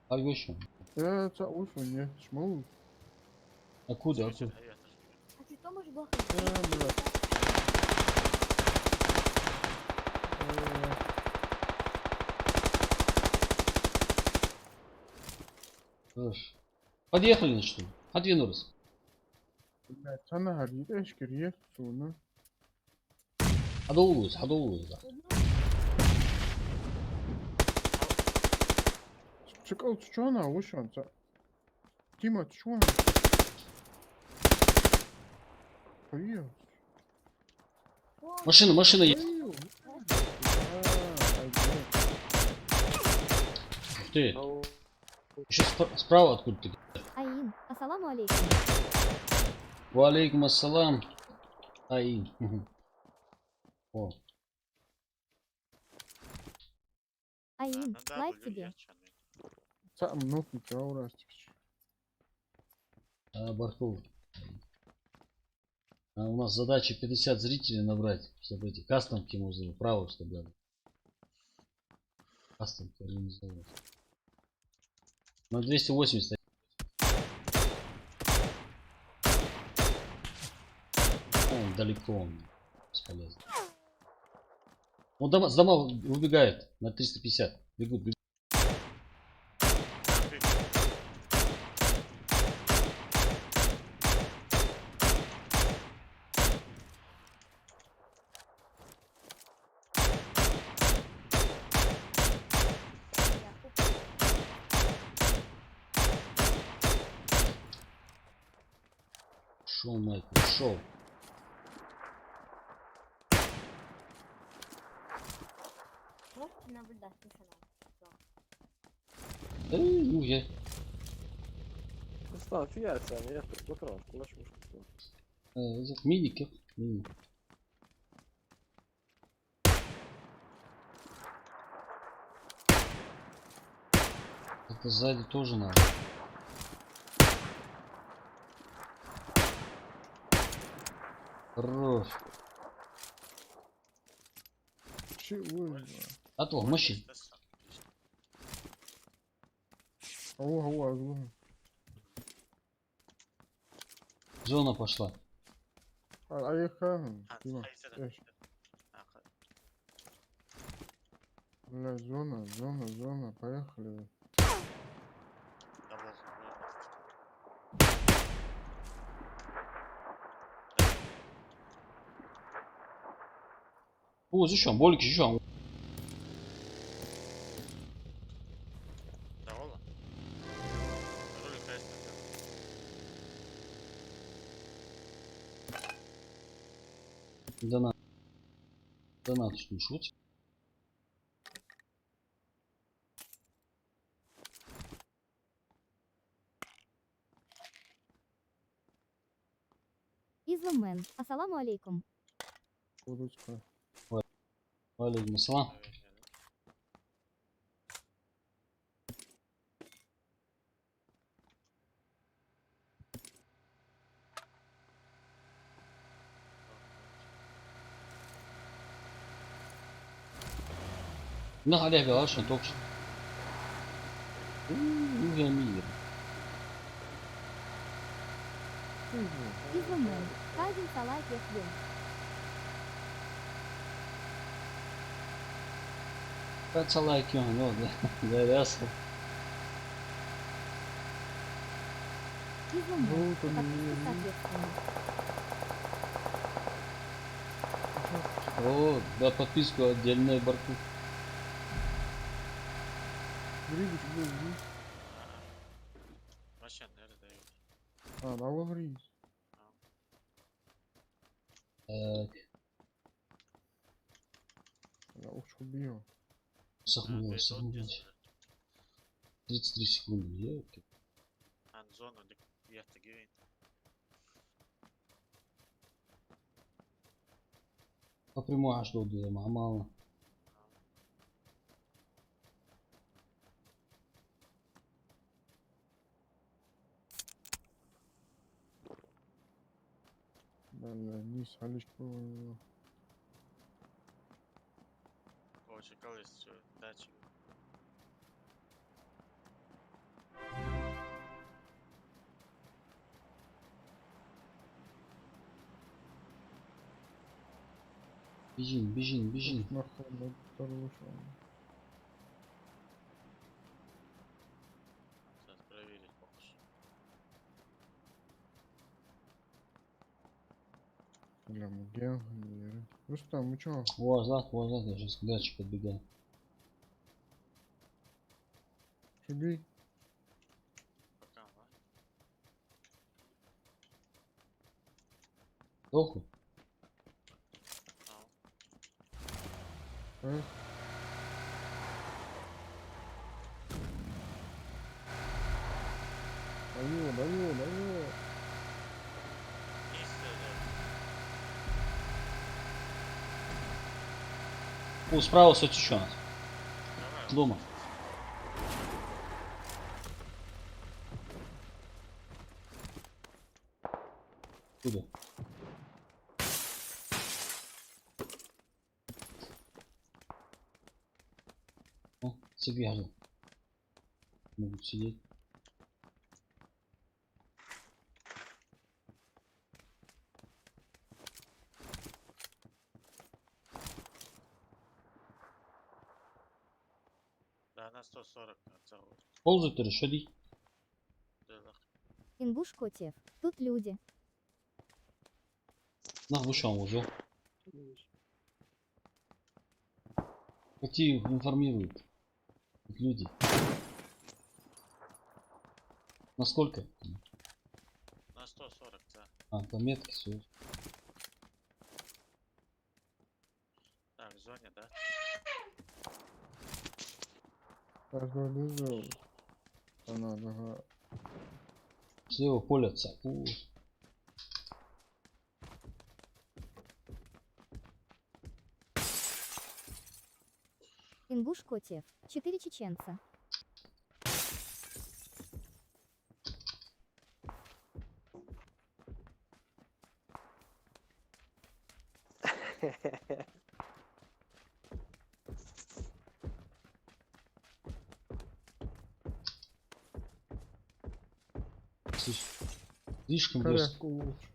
А еще? Я ушел, не шмал. Откуда? Слушай, Откуда? а я тоже не- А ты что можешь блохать? Блядь. Хорош. Подъехали, что ли? Отвинулись. Блядь, sana harita eşkiriye sonra. Ходовую, ходовую. Çıkal çuçana uşan. Тима çuçana. Hayır. Машина, машина есть. Hayır. Ух ты. أو Еще справа откуда ты? Аин, ассаламу алейкум. Валейкум ассалам. Ай. О. Аин, Ну да, лайк блин, тебе. я чё, ну, Sen много уравниваешь. Бортов. У нас задача 50 зрителей набрать, чтобы эти кастомки можно было право, чтобы кастомки организовать. На 280. Он далеко, он бесполезно. Он с дома убегает на 350. Бегут, бегут. Шел, Майкл, шел. Можете наблюдать, пацаны? Ну я. استنى في قاعد ثانية يا أخي بكرة مش مشكلة. Миников. Мини. Это сзади тоже надо. Хорош. Чего? А то, машин. Ого, ого. Зона пошла. Ayıkan. Ha, Тима. hayır, sen- Eş. Ha, Бля, зона, поехали. double. О, еще, болик еще. Да, Ола? Ролик хайс Донат. Донат, что не шутит. Излумен, ассаламу алейкум. Удочка. Валейкум ассалам. Ну, Олег, а что только что? Я мир. Излумен, Хазин Салайк Яхвен. That's like you, no, да, ясно. Излумен, Ну, то подписки не- соответственно. О, да, подписку отдельную борту. Грибич, грибич. Машин nerede yok? Давай гриб. Так, Я уж убил. сохнулось, сохнулось. 33 секунды. Ёлки. Зону ехать гейн. По прямой аж до дома, мало. Да, низ, Аличку. Очень количество датчик. Бежим, бежим, бежим. Нахуй, да, второй ушел. Сейчас проверить помощь. Бля, Муген, Ера. Рустам, вы чё? Вот, я сейчас дальше подбегаю. Шуби? Пока, ладно. Дохуй. Ау. А? Дай его. Есть, О, справа сотечу нас. давай. Дома. Куда? О, сидят. Могут сидеть. Да, на 140 отзовут. Ползают или что ли? Ингуш Котев. Тут люди. На, вышел уже. Какие информируют? Тут люди. Насколько? На 140, да. А, по метке все. Так, в зоне, да? Разгордызу. Она, ага. Слева полятся. Ингуш Котев. 4 чеченца. Слишком близко. Коряку лучше.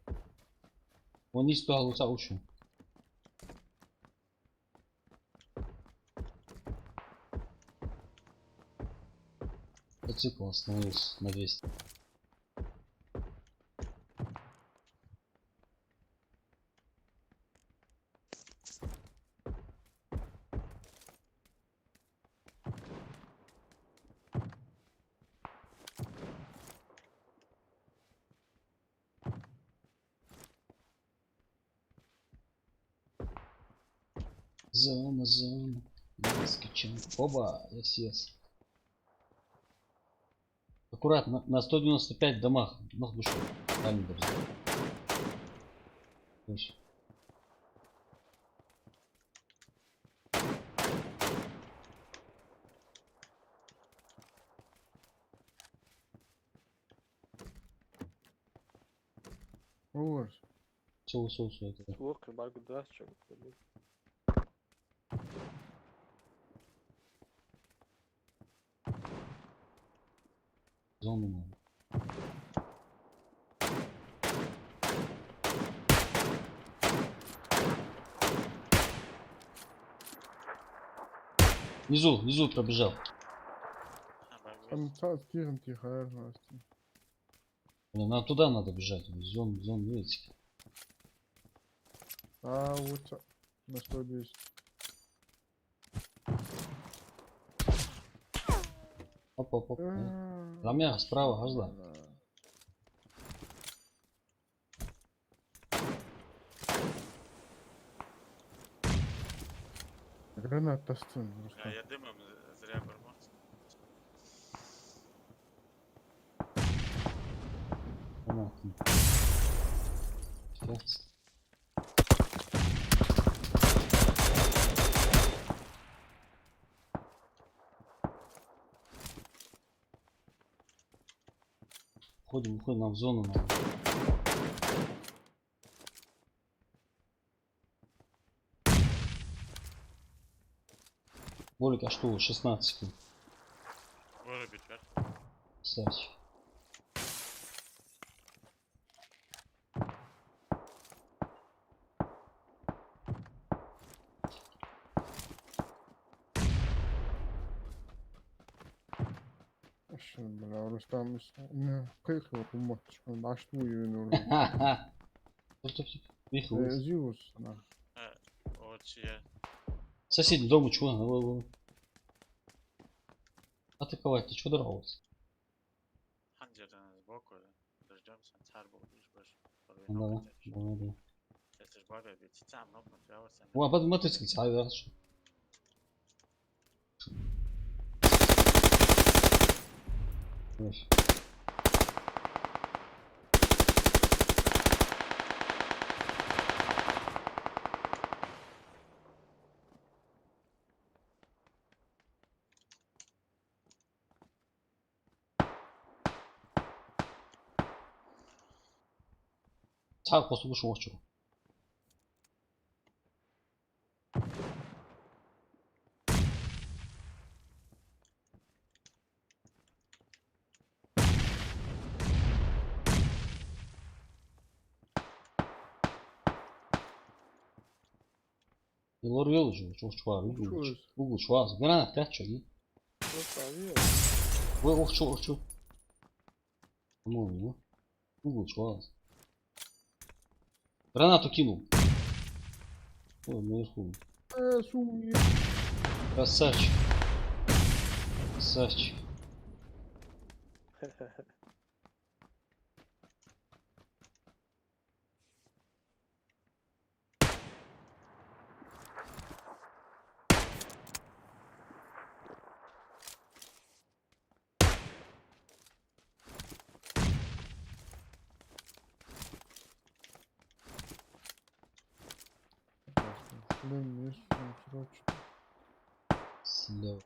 Он не стоял лучше. Цикл остановился на 200. Зона. Скачем. Оба, я съест. Аккуратно, на 195 домах. Нах душу. Дальний даже. Слышь. Ужас. Соу. Это. Сворка, Марк, да, с чем? Зону надо. Внизу пробежал. Там тихо, Настя. Нам туда надо бежать. Зон, видите. А, вот на 110. Оп. А, Рамя справа, газда. Гранат тастын, А Рустам. я дымом зря бормот. 15. Уходим, нам в зону надо. Болик, а что, 16 секунд. Вырубить вверх. Красавчик. Şimdi bana Rustam ne kıyıklı kumbatçı başlı uyuyor orada. Тук. Выехал. Зиус на. Вот я. В соседнем доме чего? Атаковать, ты чего дрался? Ханжерden сбоку. Дождемся. Царь был, видишь, больше. Да. Это ж бабе, ведь сам нокнуть, я вот сам. О, под мотоцикл, хорошо. 차 고속을 주었죠. Yılları yol ucu, çok çuvar, Google çuvar, granat kaç çoğu. Вы овчу. По-моему, Google чувак. Гранату кинул. Ой, наверху. Суми. Красавчик. Красавчик. Блин, мне срочно. Слева.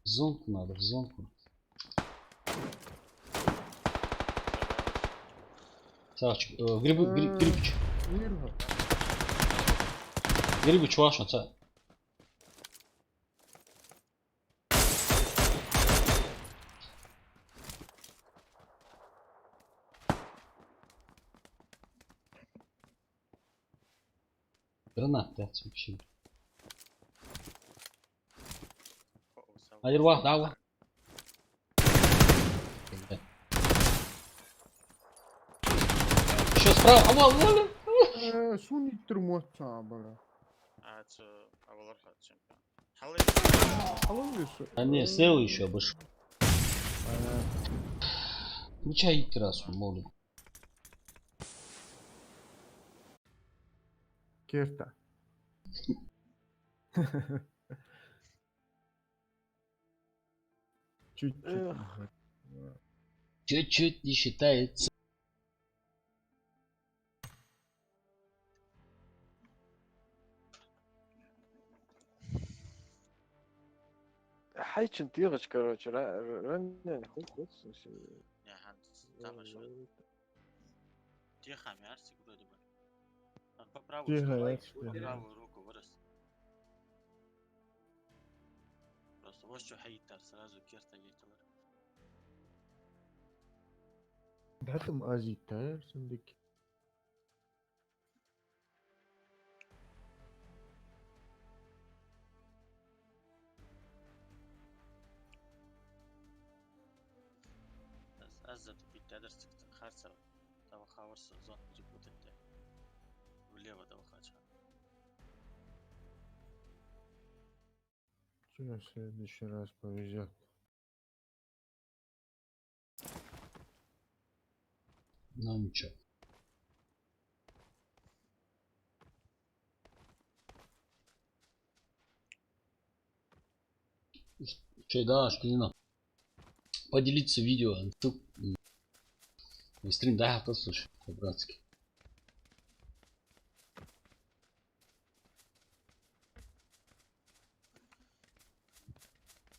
В зонку надо, в зонку. Савчик, грибыч. Вирга. Грибы чуваш, це. Granat dert вообще. Hayır var daha var. Що справа? Алло. Суни тормозца, бля. А это аваларха чемпион. Халы. Алонсо. А не, сел еще обыш. Включай террасу, молю. Керта. Чуть-чуть. Чуть-чуть не считается. حيتش نطيغش كروتش رن خد Я ханс. Там еще. Тихо, мярсик вроде бы. Он по правую Тихо, руку, я по тебе. правую руку вырос. Просто вот что хаитар, сразу керта ейталар. Да там азитар, сындык. Азза тупить тядерстик харцев. Того хаурса зон перепутать. Влево того хача. Что в следующий раз повезет? Ну ничего. Şey daha aç, kızına. Поделиться видео. Стрим, да, послушай, по-братски.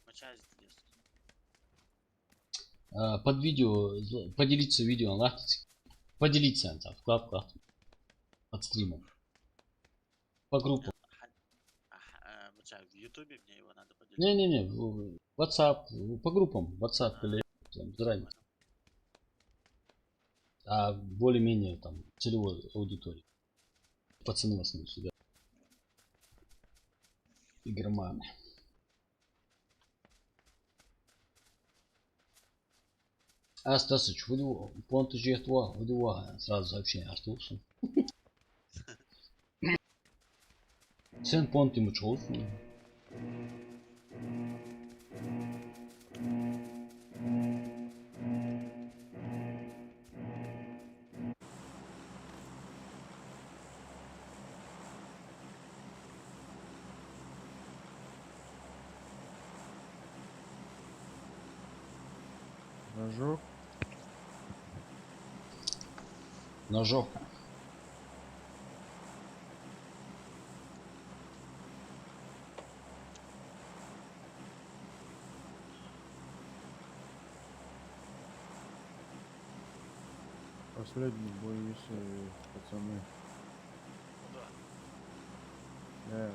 Почасть здесь. Под видео, поделиться видео, лахтить. Поделиться, там, вкладка под стримом. По группам. Бача, в Ютубе мне его надо поделить. Не-не-не, в WhatsApp, по группам, WhatsApp или там, без разницы. А более-менее там целевой аудитории. Пацаны в основном сидят. Игроманы. А, Стасыч, понты жертва, выдува, сразу сообщение, а что olsun? Sen понты мыч olsun? Рожок. Ножок. Последний бой, если пацаны. Я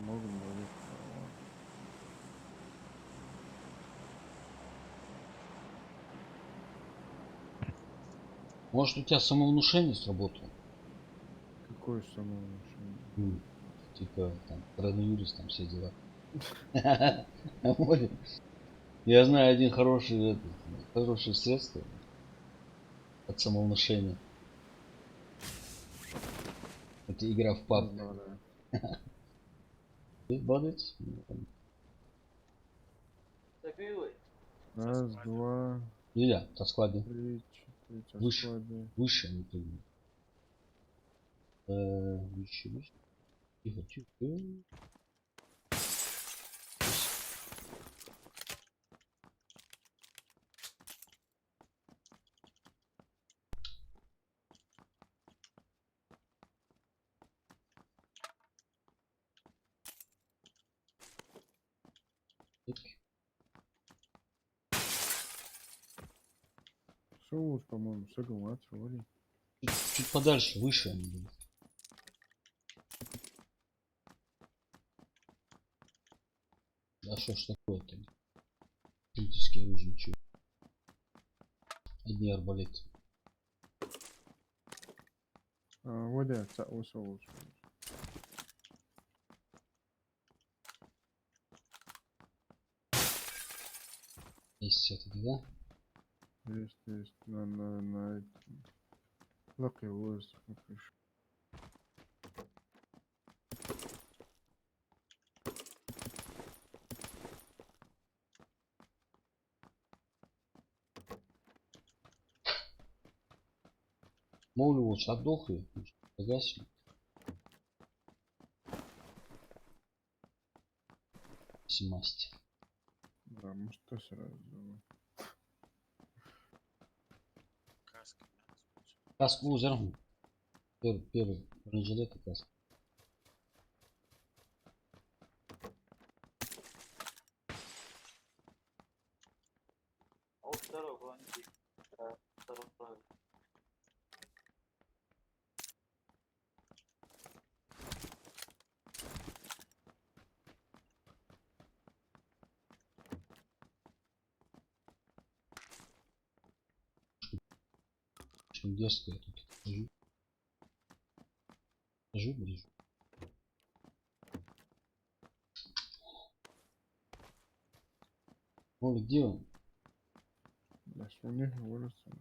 могу говорить. Может у тебя самовнушение сработало? Какое самовнушение? Типа там коронавирус, там все дела. Понял? Я знаю один хорошее средство от самовнушения. Это игра в паб. Бадать? Забивай. Раз, два, Илья, на складе. три, четыре. Выше. Складе. Выше, не помню. Выше. Тихо, тихо. Соус, по-моему, согласен, говори. Чуть подальше, выше они были. А что ж такое-то? Политические оружия, ничего. Одни арбалеты. Вот это, соус. Есть все-таки, да? Есть. На этом. Лапы воздух. Молю лучше отдохли. Погасим. Мастер. Да, может, то сразу. Каски. Каск лузер. Первый бронежилет и каск. А вот второй бронник. Да, второй правильно. Очень дерзко я тут хожу. Хожу, ближе. Оля, где он? Да, что у них выросла.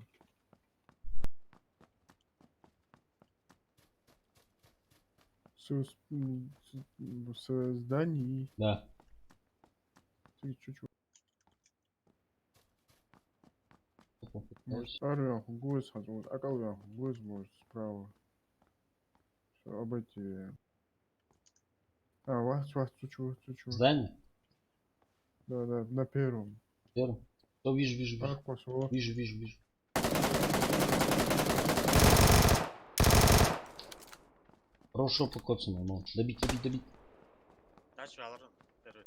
В создании. Да. Ты чуть-чуть. Может, армия хугуес, может, акалвия хугуес, может, справа. Все, обойти. Чуть. Здание? Да, на первом. Первый. Да, вижу, вижу, вижу. Так, пошел. Вижу, вижу, вижу. Хорошо покоцано, но. Добить, добить, добить. Дальше алırım. Terör.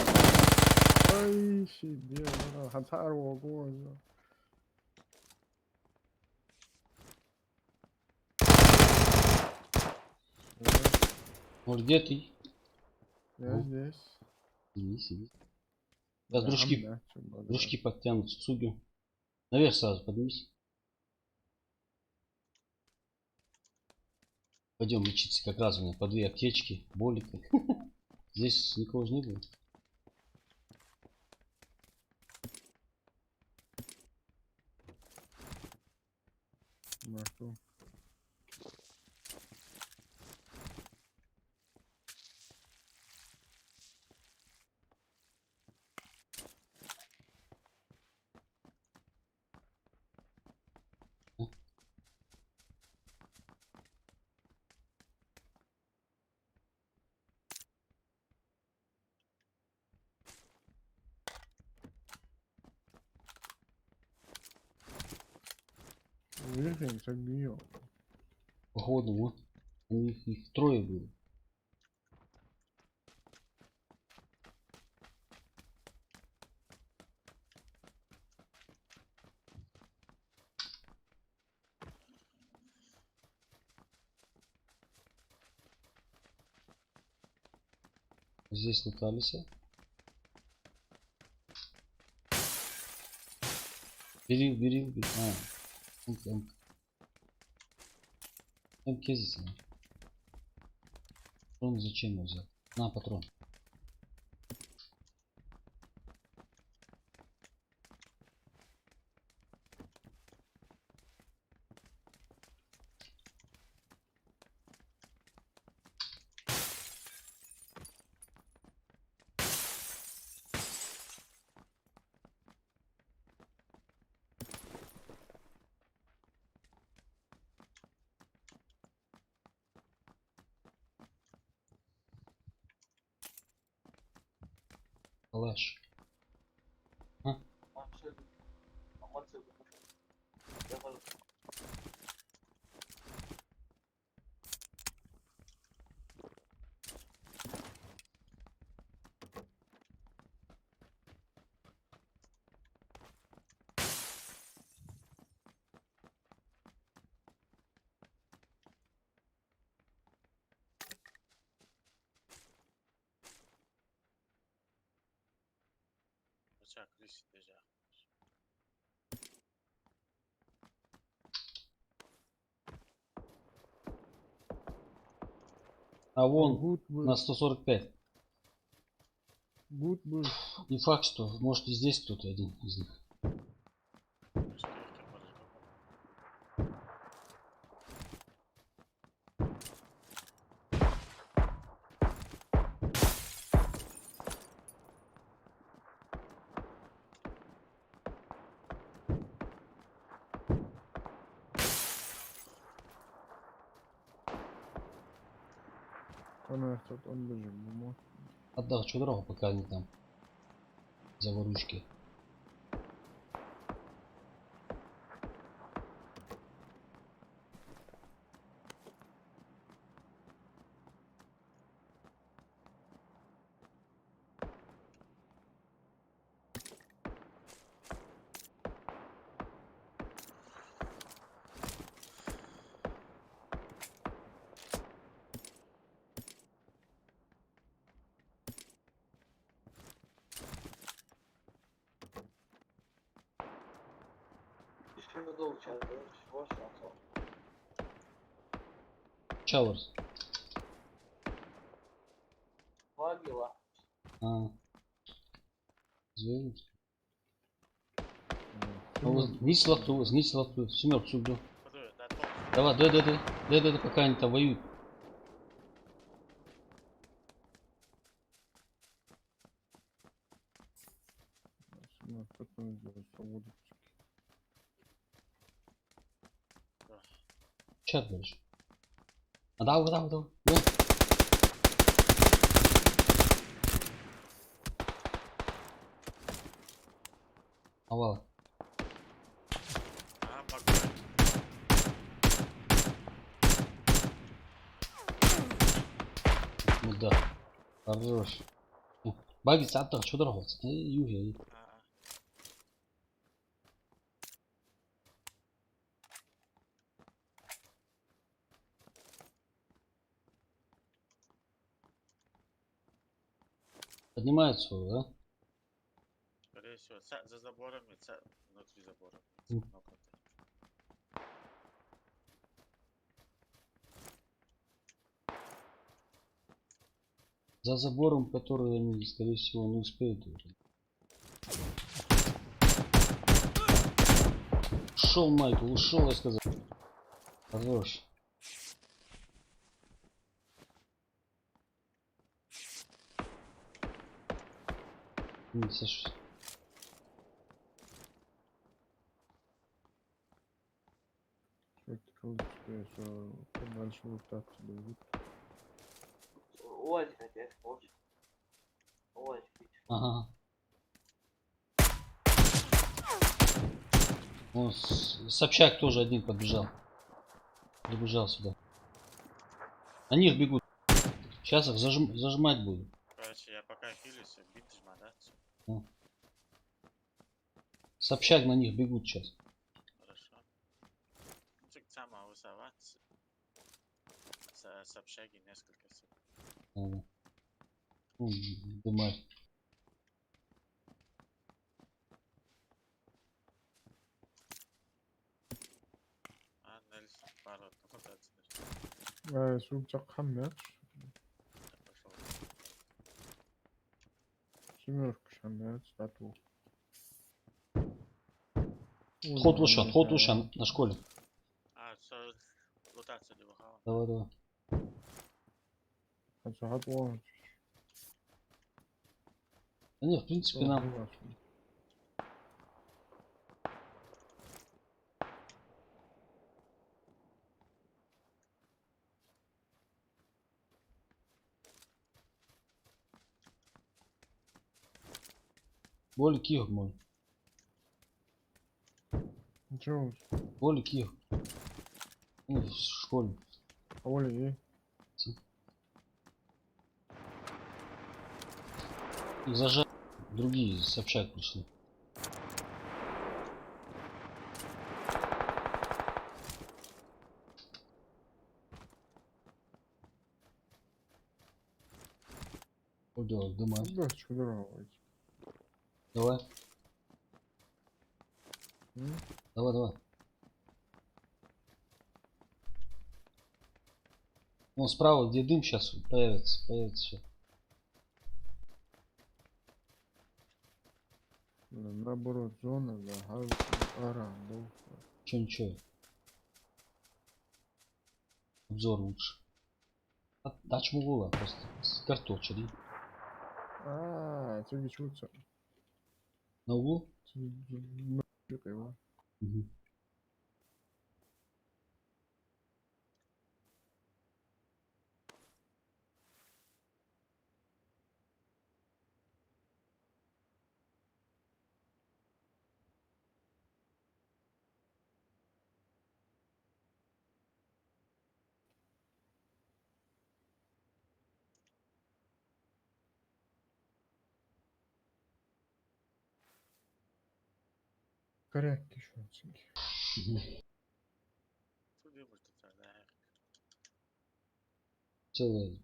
Ай, себе, хатар огонь. Ну где ты? Я Ну. здесь. Сиди, сиди. Сейчас Да, дружки, да, чё, да, да. дружки подтянутся к сугю. Наверх сразу поднимись. Пойдем лечиться, как раз у меня по 2 аптечки, болики. Здесь никого же не было. Нахуй. Выехаемся, гниё. Походу, вот. Их трое было. Здесь лутались. Бери, бери, бери. МК здесь. Патрон зачем его взял? На, патрон. Калаш. Bıçak risk deja. А вон Гуд был. на 145. Гуд был. Не факт, что может и здесь кто-то один из них. İşte ekip var acaba. Она тут он бежит, бумаг. Отдал что дорогу, пока они там заварушки. İşimi de uçardı. Boş yapsam. Чаурс. Вагила. А. Звезд. Ну, Снизь лапту, снизь лапту. Семерку сюда. Budur, da top. Давай, да, пока они там воюют. ну, что там делать? Свободу. Чат дальше. А давай. Вон. Овал. сюда. Хорош. Баги цаптах что дорогося? Юги. Поднимается, да? Скорее всего, за заборами, внутри забора. М. На контейнере. За забором, который они, скорее всего, не успеют уже. Ушел, Майкл, ушел, я сказал. Хорош. Не, Саш, Tactical space, conventional tactical. УАЗик опять хочет. УАЗик ведь. ага. Вон, Собчак тоже один подбежал. Прибежал сюда. На них бегут. Сейчас их зажимать буду. Короче, я пока хилюсь, бит жма, да? Всё, Собчак на них бегут сейчас. хорошо. Ну, так само высоваться. С общаги несколько секунд. Ага. Дымать. Нельс, пару мотоциклов. Субчак хаммер. Пошел. Семерка хаммер, стату. Ход лучше на школе. Все, лутаться не выхала. Давай, давай. Хат вон. Да нет, в принципе, нам. Боли Киев мой. Ничего, Боли Киев. Ну, в школе. Оли, Их зажали. Другие Собчак пришли. Что делать? Дымать. да, что дорого. Давай. М? Давай, давай. Вон справа, где дым сейчас появится. Появится сейчас. Наоборот, зона, да, Ничего. Обзор лучше. Тач Мугула просто. С карточери. тебе чутся. На углу? Его. Угу. Коряк еще. Туди может да. Целое.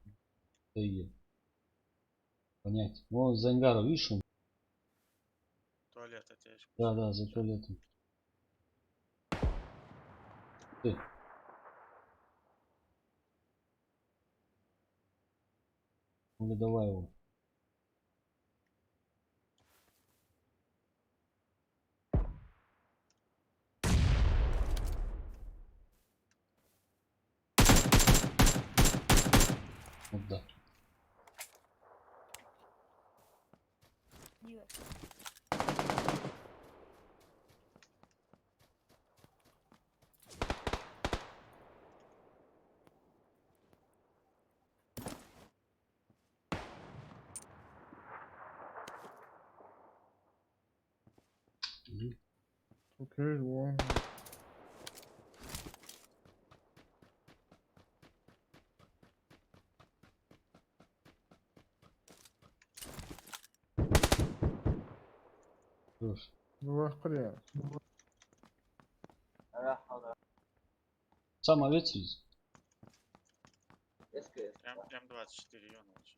Понять. Вон за ангаром, видишь? Он? Туалет отечку. Да, за туалетом. Ты. Ну давай его. Вот да. Дивер. Окей, вон. Хорош. Ну, охря. Сам овец есть? СКС. М24 и он лучше.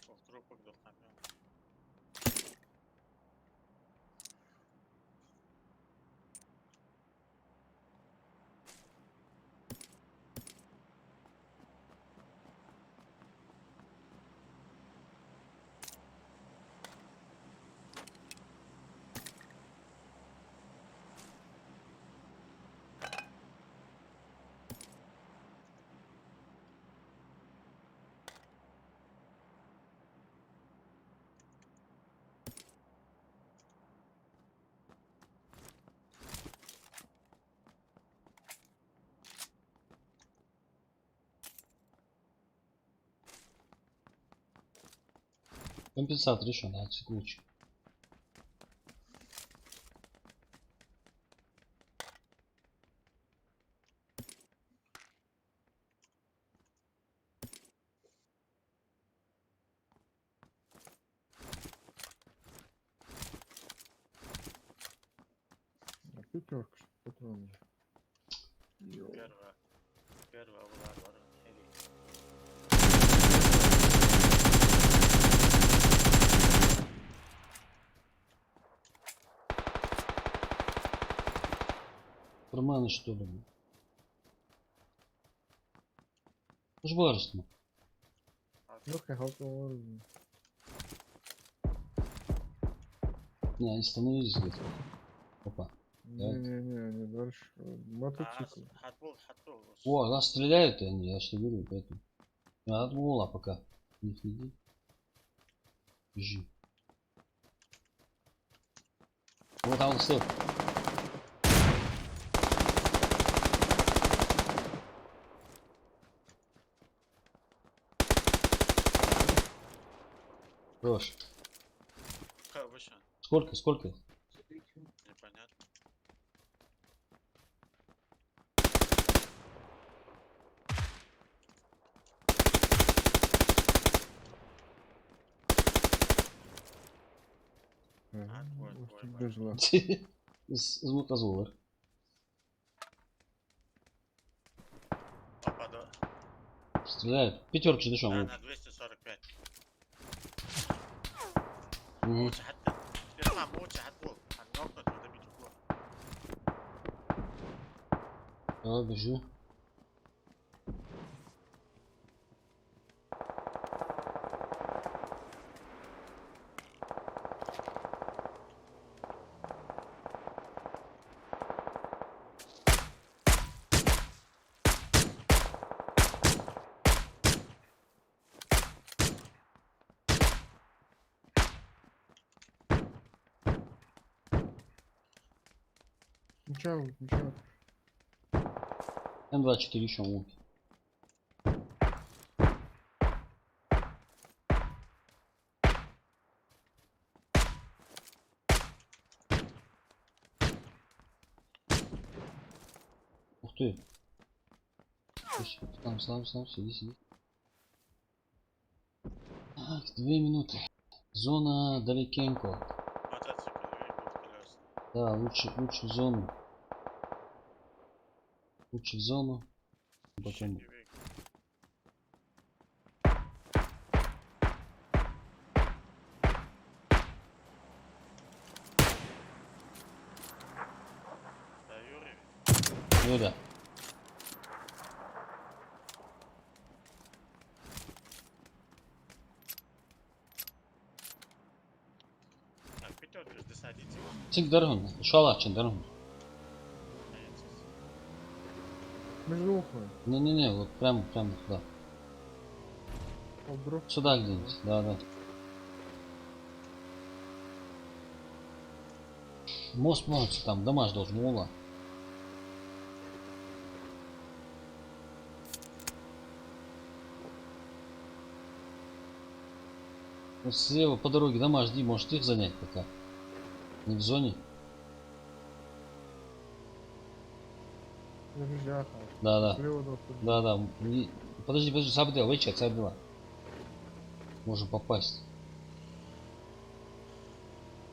В трупах духомём. Компенсатор еще на циклучек. Пятерка, что патроны. Первая удар ворон. Хели. Карманы что ли? Уж барышня. Yok ya halka var. Не, они становились где-то. Опа. Не, дальше. Мотоцикл. Хатбол. О, нас стреляют и они, я что говорю, поэтому. Надо вола пока. У них не иди. Бежи. Вот там стоп. Хорош. Как вы что? Сколько? Непонятно. Двое. Бежала. Звукозволок. Опа, да. Стреляют. Пятерки дышом. Да, на 245. Угу. موجة حتى يطلع موجة هتبول هنوقف وده بيجيبوها. Давай, бежи. Ничего. М24 еще лук. Ух ты. Слава, сиди. Так, 2 минуты. Зона далекенько. Мотоцикл будет колеса. Да, лучше в зону. Лучше в зону. Потом. Да, Юрий. Ну да. Так, пятерки жди садите. Çık darın. Şala için darın. Между ухом. Не, вот прямо туда. Вдруг. Сюда где-нибудь. Да. Мост может там, дома ж должен ула. Ну, слева по дороге дома жди, может их занять пока. Не в зоне. Нельзя. Да, да. Слева доктор. Да, да. Подожди, Сабдел, вычет, Сабдела. Можем попасть.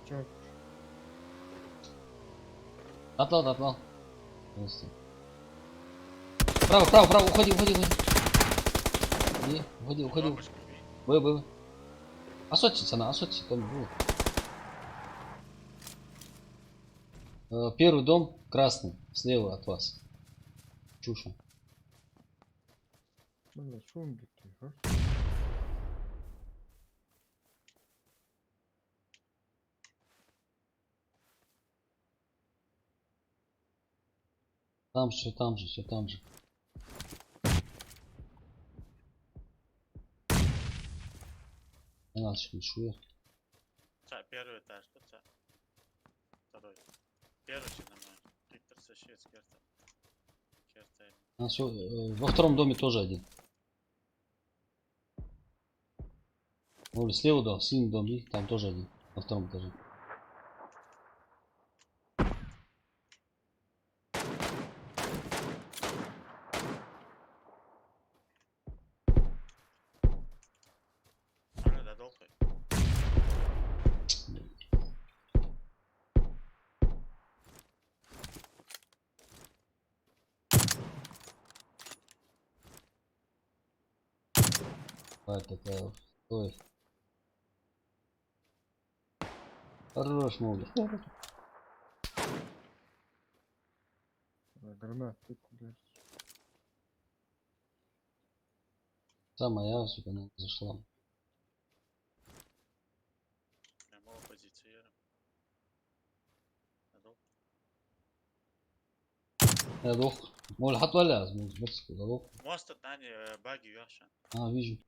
Чё? Отлал. Просто. Право, уходи. Не, уходи. Бабушка, бей. Вы. Осотьте, там было. Первый дом красный, слева от вас. Чуша. Бля, что он тут, а? Все там же. Надо шуер. Первый этаж, тут второй. Первый на мной. Виктор Сашец, Керта. Во втором доме тоже один. Вон слева дом, синий дом, и там тоже один. Во втором этаже. Ана да долго. Такая. Ой. Хорош, молодец. Гранат, ты куда? Самая, сука, она зашла. Прямого позиционера. Надолго. Я дох. Мол, хатваля, смотри, дох. Мост от Нани баги яша. Вижу.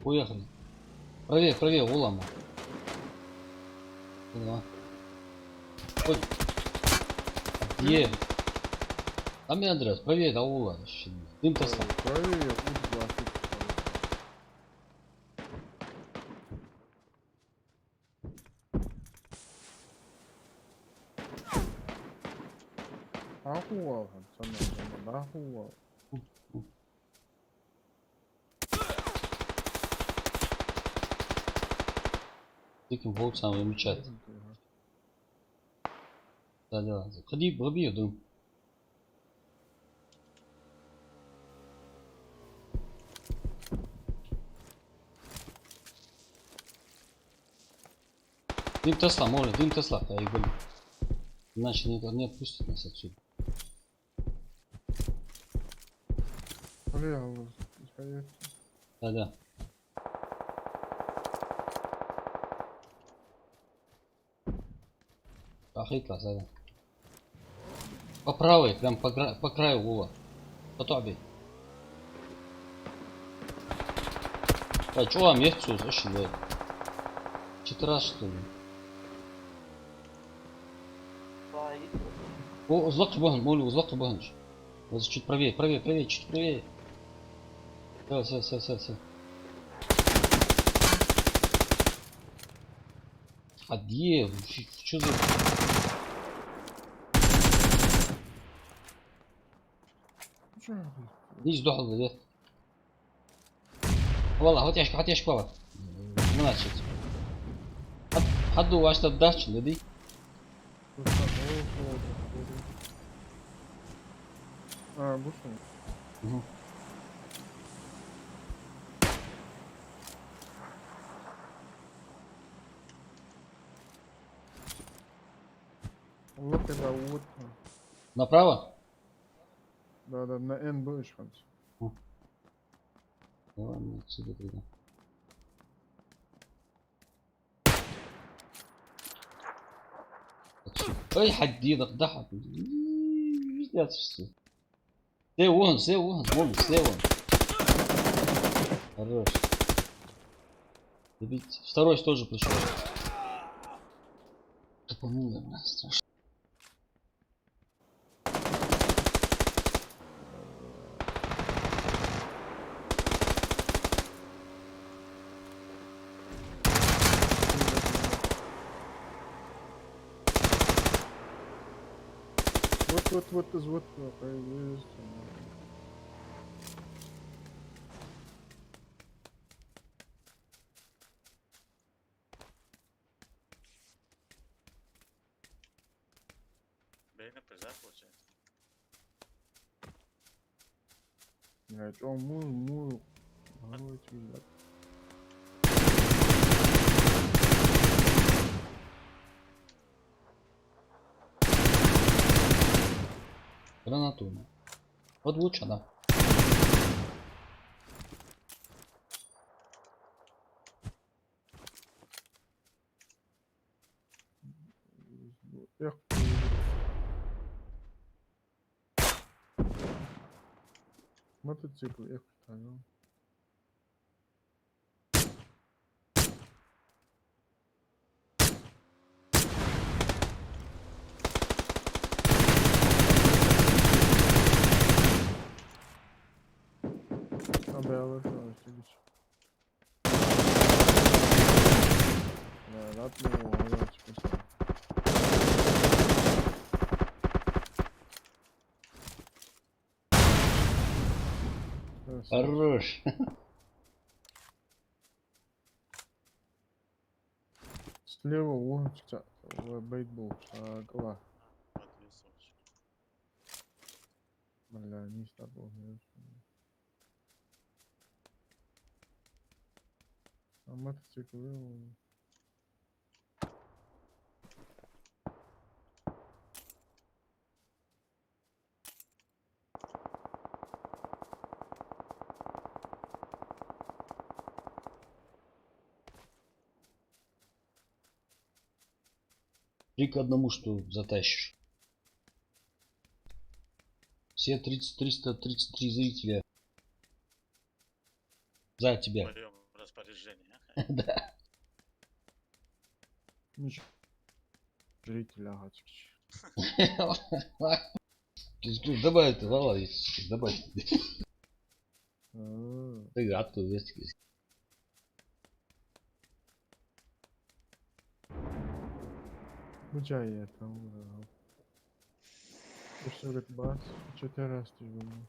Уехали. Правее, улама. Да. Ой. Где? Там я, Андреас, правее, да, ула. Дым-то стал. Правее, тут 20. Ахуал, пацаны, ахуал. Таким волцам и мечать. Да. Ходи, воби, дым. Дым Тесла, моля, дым Тесла, я говорю. Иначе не отпустят нас отсюда. Бля, исходит. Да. Ахитла, да. По правой, прям по краю ула. По тобе. А чё вам есть все, зачем, блядь? 4 раз, что ли? О, узлок бахнул, молю, узлок бахнул. Вот чуть правее, чуть правее. Все. А где? Что за... Иди сдохл, блядь. والله هات بابا مناشد حد واشت الدهش الذي بصوا вот это вот. Направо? Да, на N будешь хоть. Ладно, отсюда тогда. اي حد يضغط ضحك. Слева, вон, слева. Хорош. Добить. Второй тоже пришел. Тупануло, бля, страшно. Вот из вот появились. Бейна приза получается. Блять, о, мую. Головой блядь. Гранату. Вот лучше, да. Эх, мотоцикл, эх, понял. Haberler üstelik. Ya atma o hala çıkmasın. Хорош. Слева вон çıkacak. Бейтбол. Шагла. Вот две сволочи. Бля, не с тобой. А мотоцикл. Три к одному, что затащишь. Все 333 зрителя за В тебя. моем распоряжении. Да. Ничего. Жритель агачки. Добавь это, Вала, добавь. А, Ты откуда вести? Mücahit tamam. Üstelik bas. 14 bunu.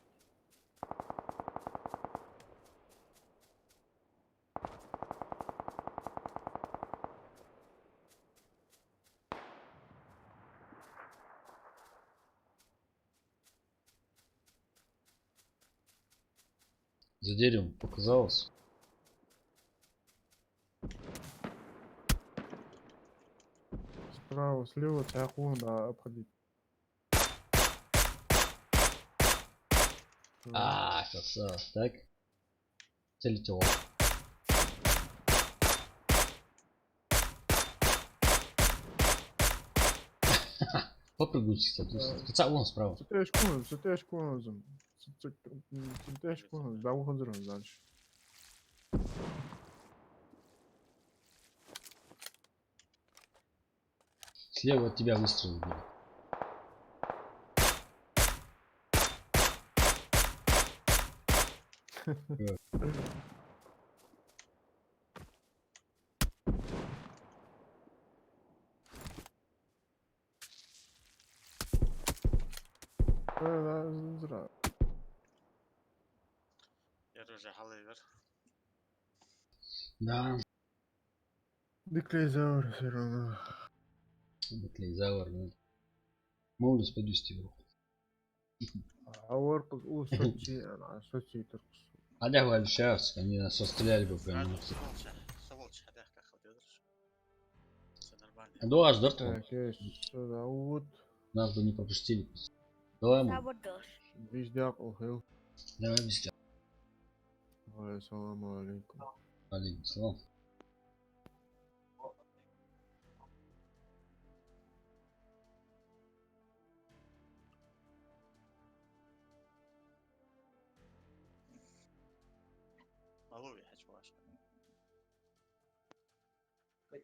За деревом показалось. Справа, слева, тяху, да, обходить. А, красава. Так. Целитело. Попрыгуйте, кстати. Хотя вон справа. Sıteş kullanırım. Sıteş kullanırım. Daha hazırım dальше. Слева от тебя выстрел будет. Да, зра. Я уже халивер. Да. Деклейзавр все равно. Баклейзавр, да. Молодец подвести его. А орпус у Сочи Туркус. А да, вальшавс, они нас стреляли бы прям. Сволочь, а как ходишь? Все нормально. Дуаш, да? Так, есть сюда вот. Нас бы не пропустили. Давай, мам. Виздяк, охил. Давай без тебя. Ассаламу алейкум. Алейкум салам. голове очевидно.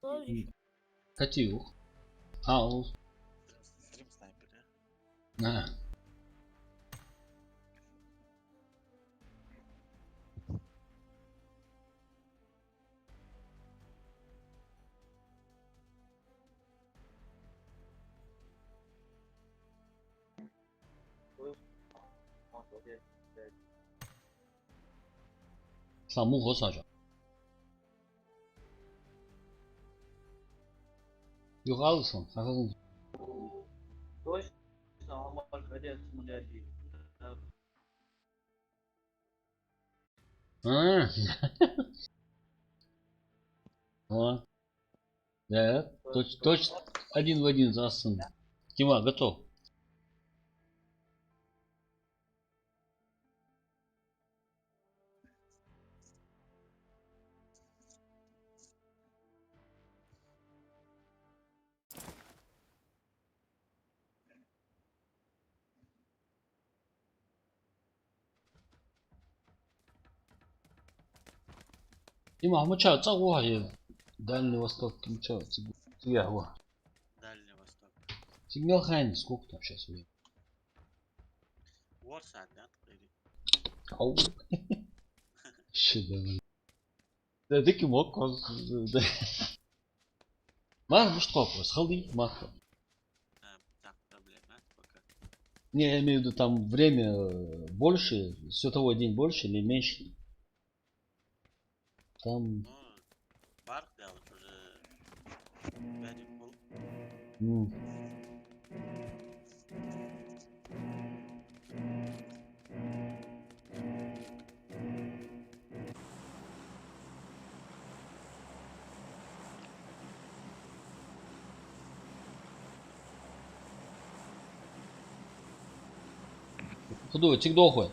Тоже Катил. А, Стрим снайпер, да? а. Саму госажа. Югалсон, сагын. Точно, Алмар Кадет Смолядий. А. Вот. Да, точно один в один засын. Тима, готов. Тима, мы чё, целую Дальний Восток, ты чё, тебе его. Дальний Восток. Сигнал Хайн, сколько там сейчас время? Warsaw, да, тaqriban. Ау. Шедевр. Да, ты мог. Мар, ну что, сходи, махом. Так, проблема, пока. Не, я имею в виду, там время больше, световой день больше или меньше? Там... Ну, бар делать уже 5,5. м. Худой, тигдохуй.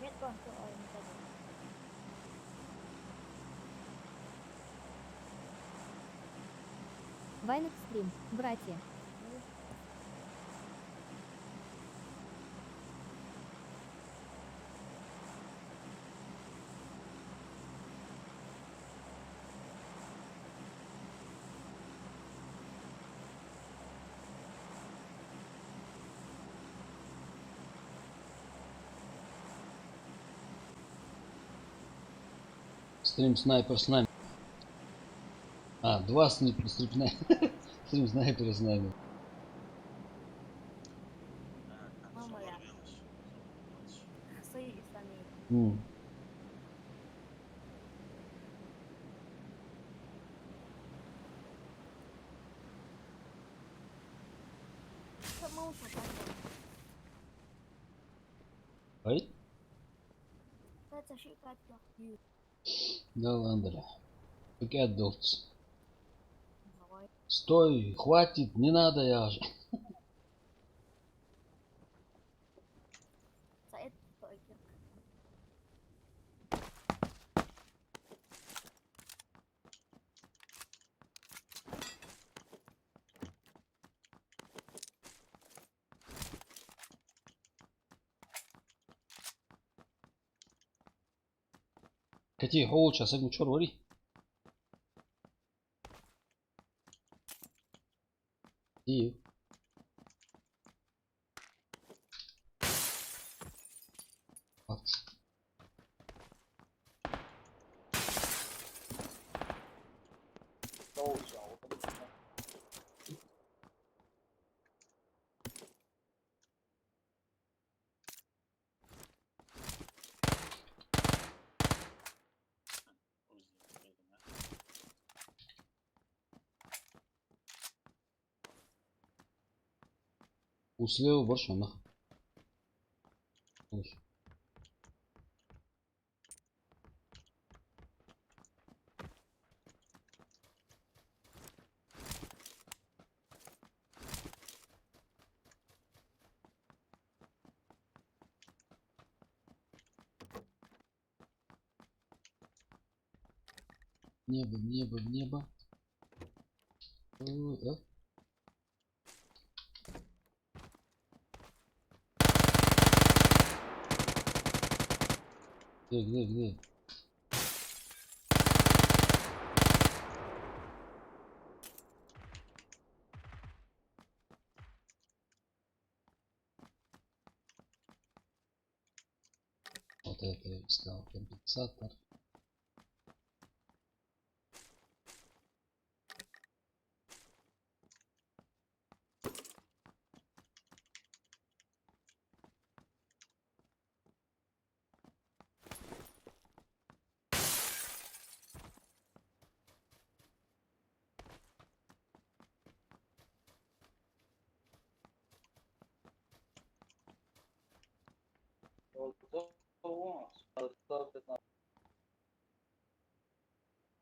нет банка, а не так. Вайнек стрим, братья. Стрим снайпер с нами. А, два стрим снайпера с нами. Мама я. Свои сами. М. Самому попасть. Ай? Это шикарно. Да, Андре. Какие отдохцы. Давай. Стой, хватит, не надо я же. За это только. Какие хоуча, сагу чорвари. И. Услева больше нах. Небо, небо, небо. Где? Вот это я искал, компенсатор.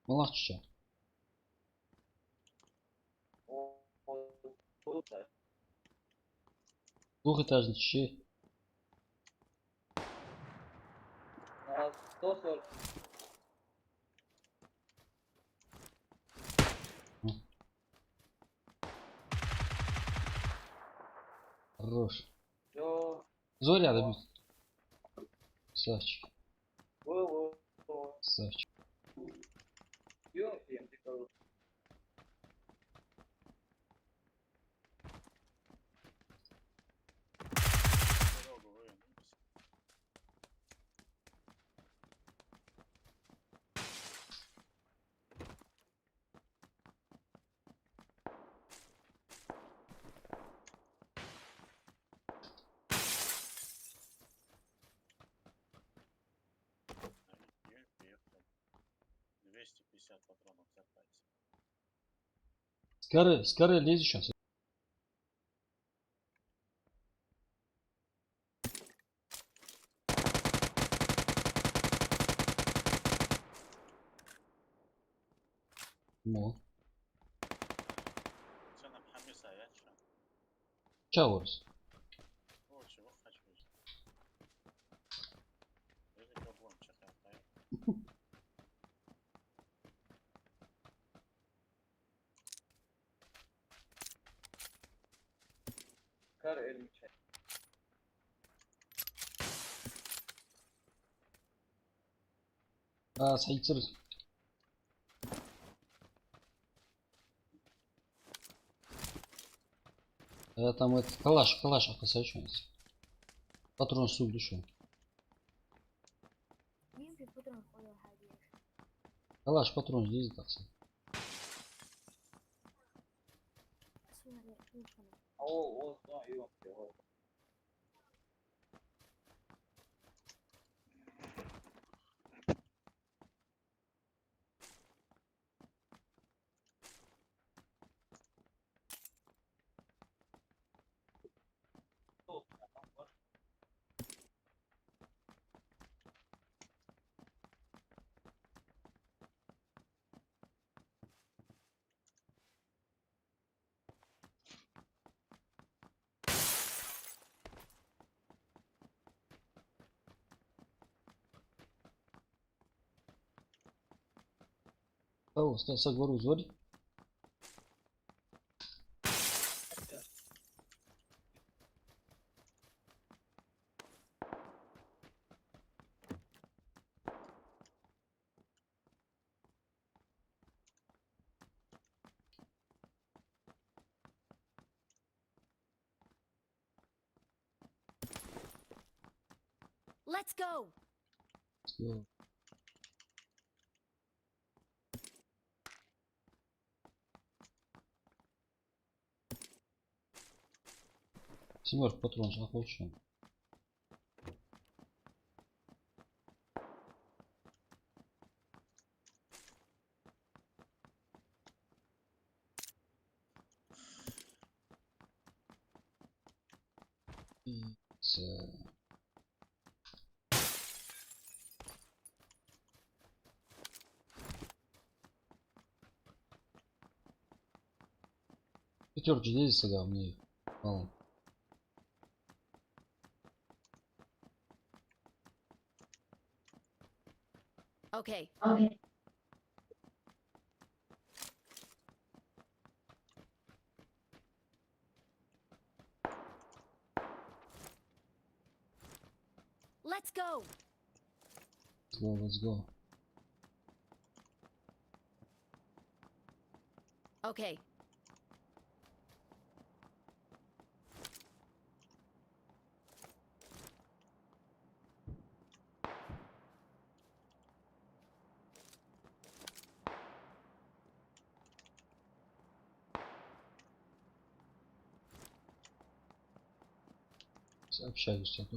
Малахча. Двухэтажный щи. Хорош. Зоря добить. Савчик. Савчик. Дорогу вывернулись. Приехал. 250 патронов запасов. Скорее лезь сейчас. Ну, Цена Хамиса, я чё? чаурс. О, чего хочу. Или кого чахай. Сайцер. Там это калаш окосачивается. Патрон сук душой. يمكن فترة نقولها هذه. Калаш патрон здесь так. اسمها يوفنا. О, соговору зорь. Let's go! Семерка патрон же охочу. Пятерки здесь сюда мне. Мало. Okay. Let's go. Let's go, let's go. Okay. Общаюсь, а то...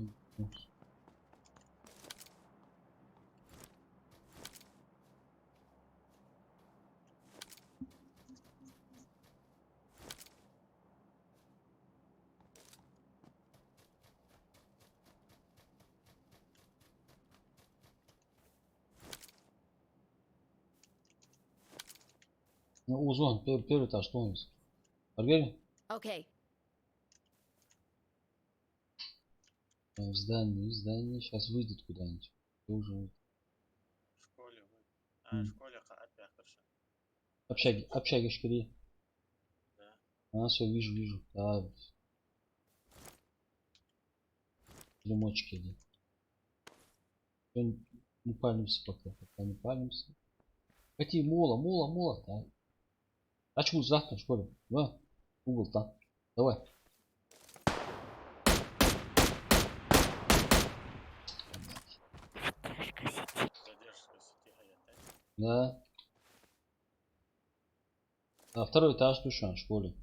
Ну, узон, первый этаж, что у нас? Аргель? Okay. В здании, сейчас выйдет куда-нибудь. Ты уже В школе вы. М. В школе قاعد بآخر общаги шкаре. Да. А, все, вижу. Да. Лимочки иди. Не палимся пока не палимся. Какие мола, да. Очку завтра в школе. Да. Угол там. Давай. Задержка сети hayatay. Да. А второй этаж душа в школе.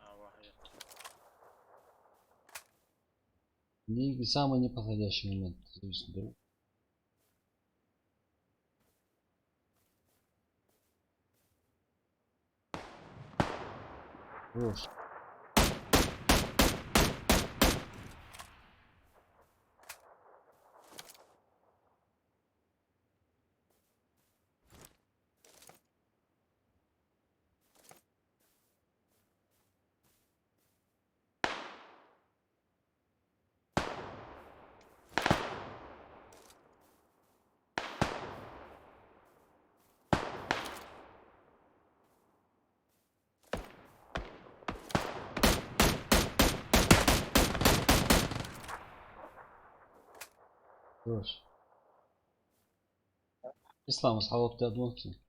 واحد. И самый неподходящий момент. Зависит друг. Хорош. Хорош. Ислам, асхаб ты однокий.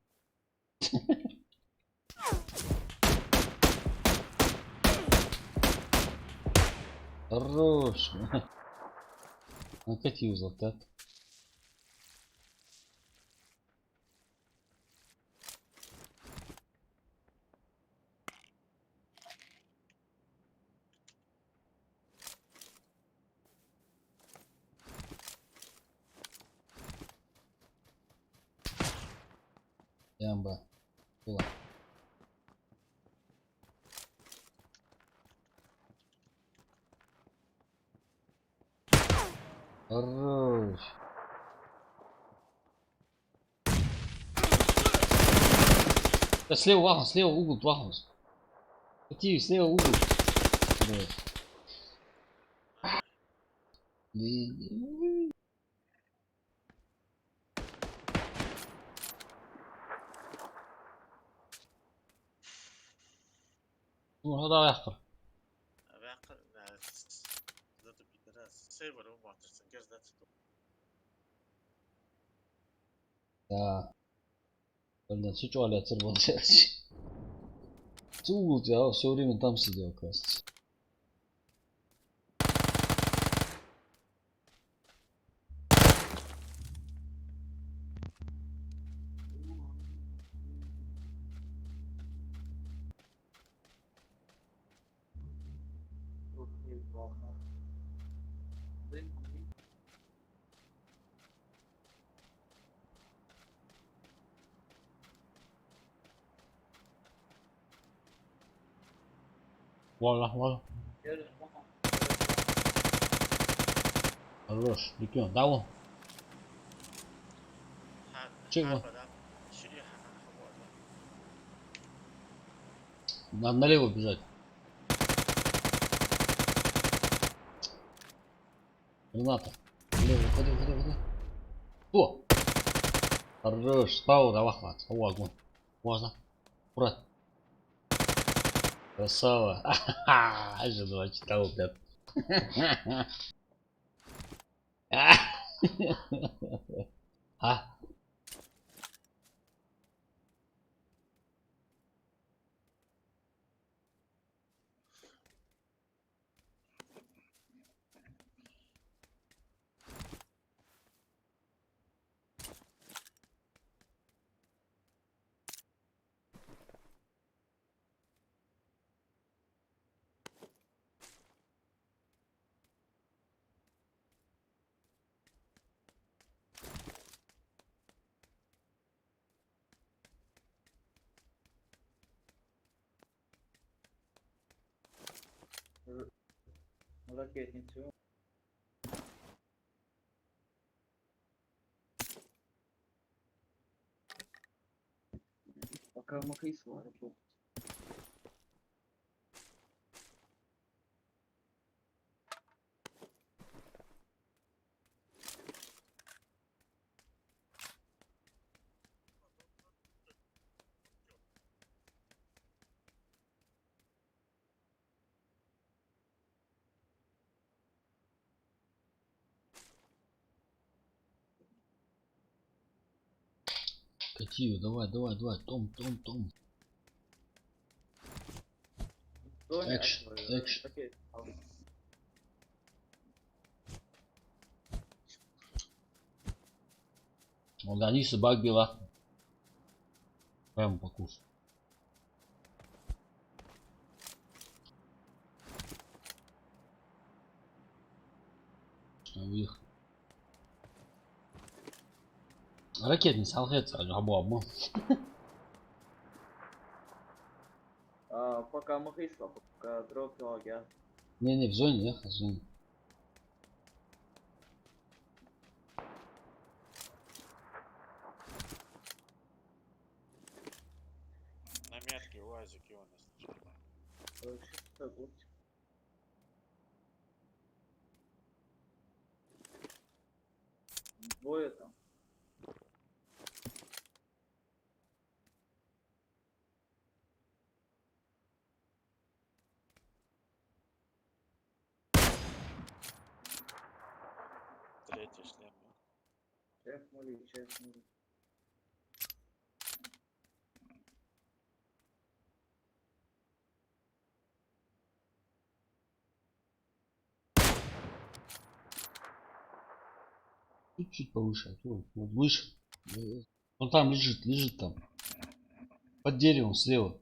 Хорош. Опять юзал, так? Ямба. Была. Хорош. Да слева угол, вахнус. Какие слева угол. Да. Ну, هذا يحقر. باقي ناس ضد بيدراس سيبر ومعتصم جرزات Да. Блин, все туалет работает. Угол я все время там сидел, кажется. Тут неплохо. Вала. Хорош. Рекион, да вон. Чего? Надо налево бежать. Рената. Налево, ходи. О! Хорош. Справа, давай хват. О, огонь. Можно. Брать. Красава. Аж два читал, блядь. А? Ракетницу. Пока махай сварит. Катию, давай, давай, давай. Том, Том, Том. Экшн, экшн. Он они собак била. Прямо покушай. Их. Ракетница, алхец, абу. Пока махай сварит. Пока дроп я. Не, в зоне, ехал, в зоне. На метке УАЗик его нас. Чисто будет. Двое там. Третий шлем. Чек мули, чек мули. Чуть повыше. Вот выше. Он там лежит там. Под деревом слева.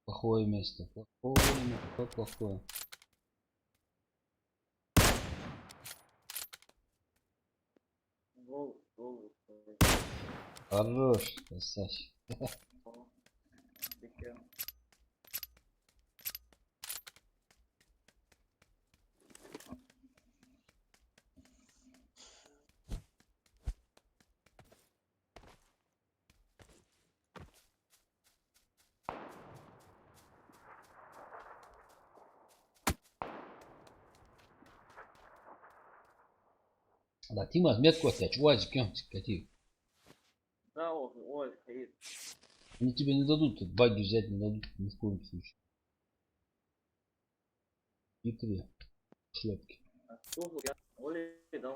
Плохое место. Плохое. Гол. Хорош, красавчик. Да, Тима, отметку отвечать. УАЗик, катив. Да, ой, стоит. Они тебе не дадут, тут баги взять не дадут ни в коем случае. Хитрые шлепки. Слушай, я Оля, да,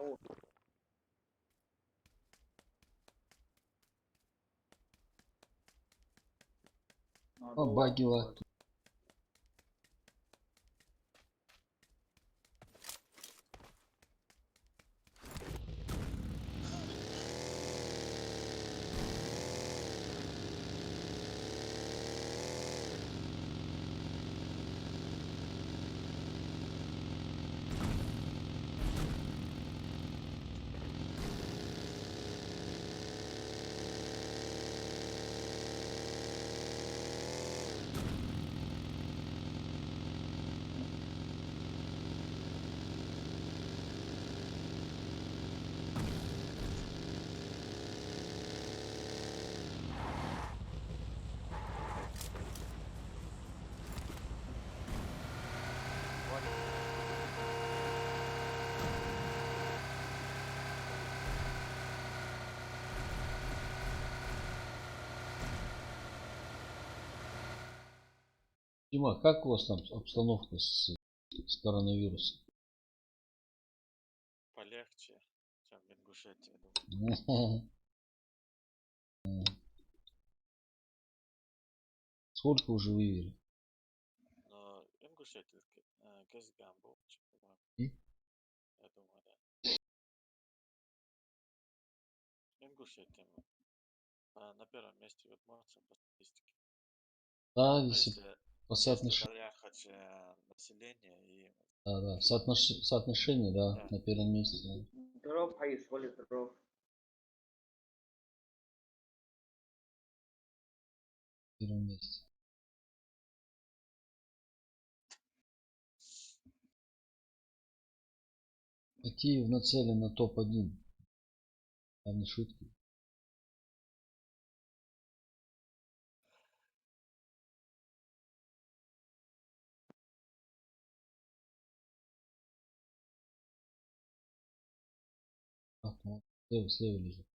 Багила. Дима, как у вас там обстановка с коронавирусом? Полегче, чем в Ингушетии, думаю. Сколько уже вывели? Но Ингушетия Кезган был, по-моему. И? Я думаю, да. Ингушетия на первом месте в Удмуртии по статистике. Да, Ну, если если, по если соотношению. доехать население и Да, да. Соотношение, да, да. на первом месте. Да. Здоров, Хаис, Оля, здоров. На первом месте. Акиев нацелен на топ-1. Там не шутки. Так, ну, слева лежит.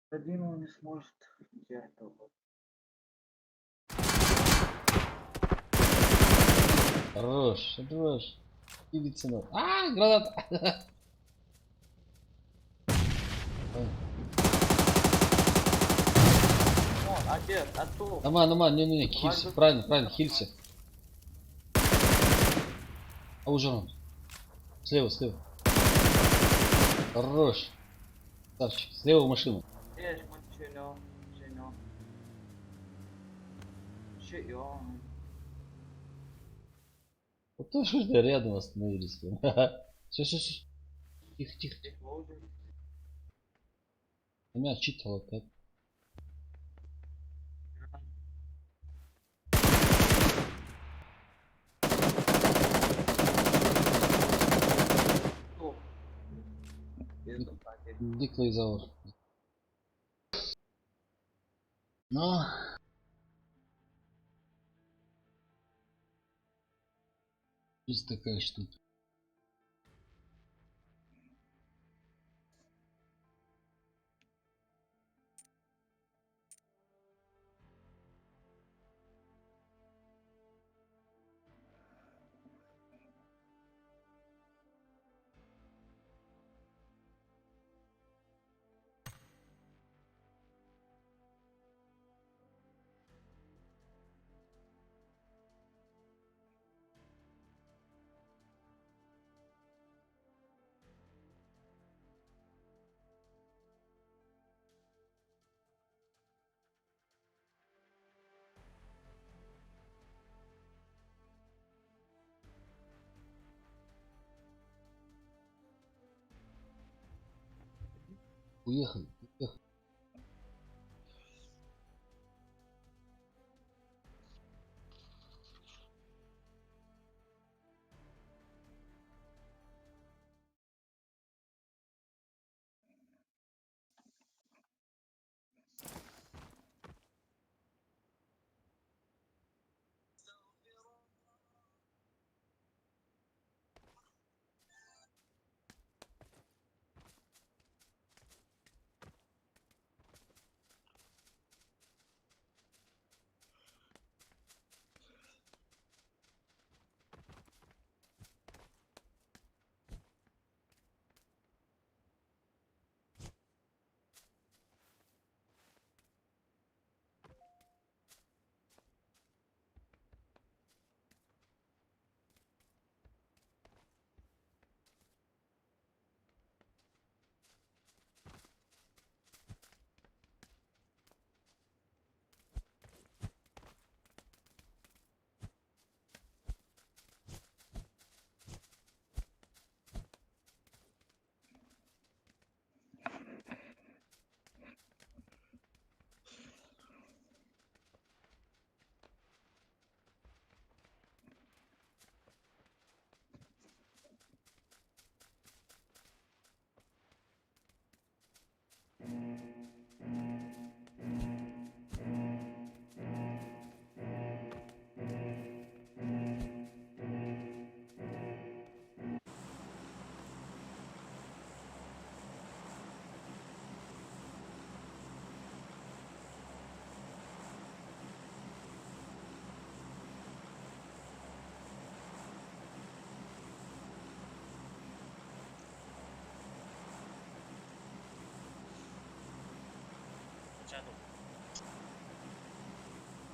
Один он не сможет взять того. Хорош, хорош. Кибица надо. А, граната! О, отец, отцу. Нормально, не, хилься. Правильно, хилься. А уже он. Слева. Хорош. Ставчик. Слева машину. Здесь мы чинем. Чьем. Вот то, что да, рядом остановились. Все. Тихо. Их лоудинг. У меня читало так. Стоп. Без атаки. Диклый завод. Но есть такая штука. Уехали.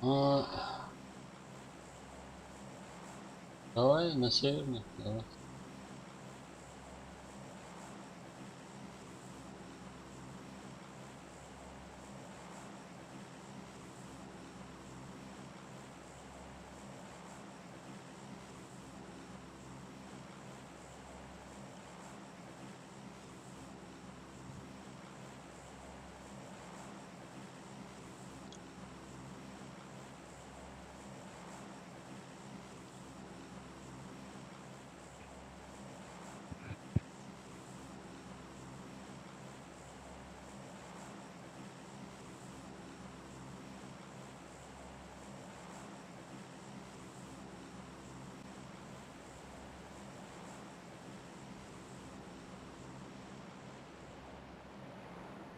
А, давай на северный, давай.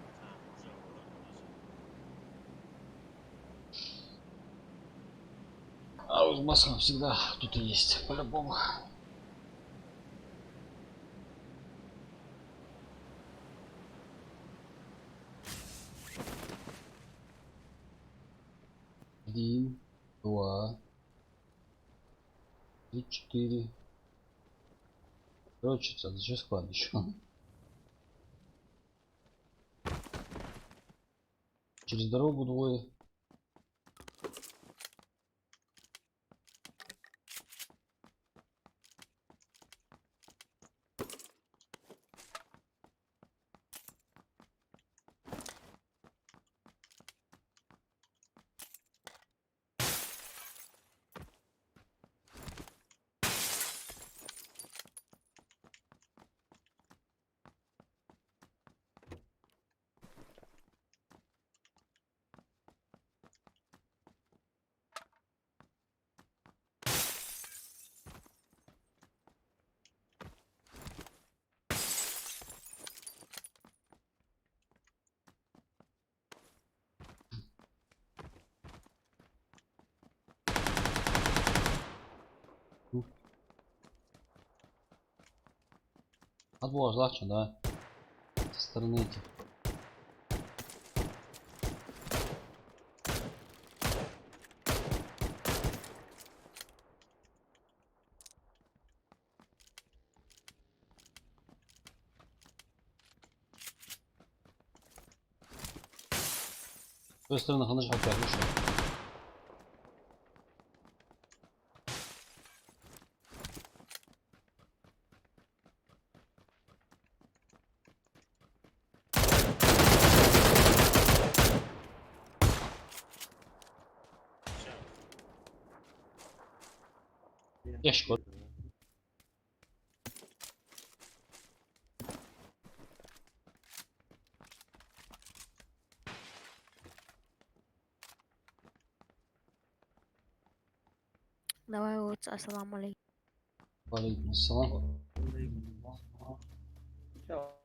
Так, уже вроде. А вот в Москве всегда кто-то есть, по-любому. Один, два, три, четыре. Короче, это же склад еще. Через дорогу двое. Отбор легче, да? Со стороны этих. С той стороны ханажа опять вышел. Ящик вот. Давай вот, ассаламу алейкум. Валейкум ассалам. Чао.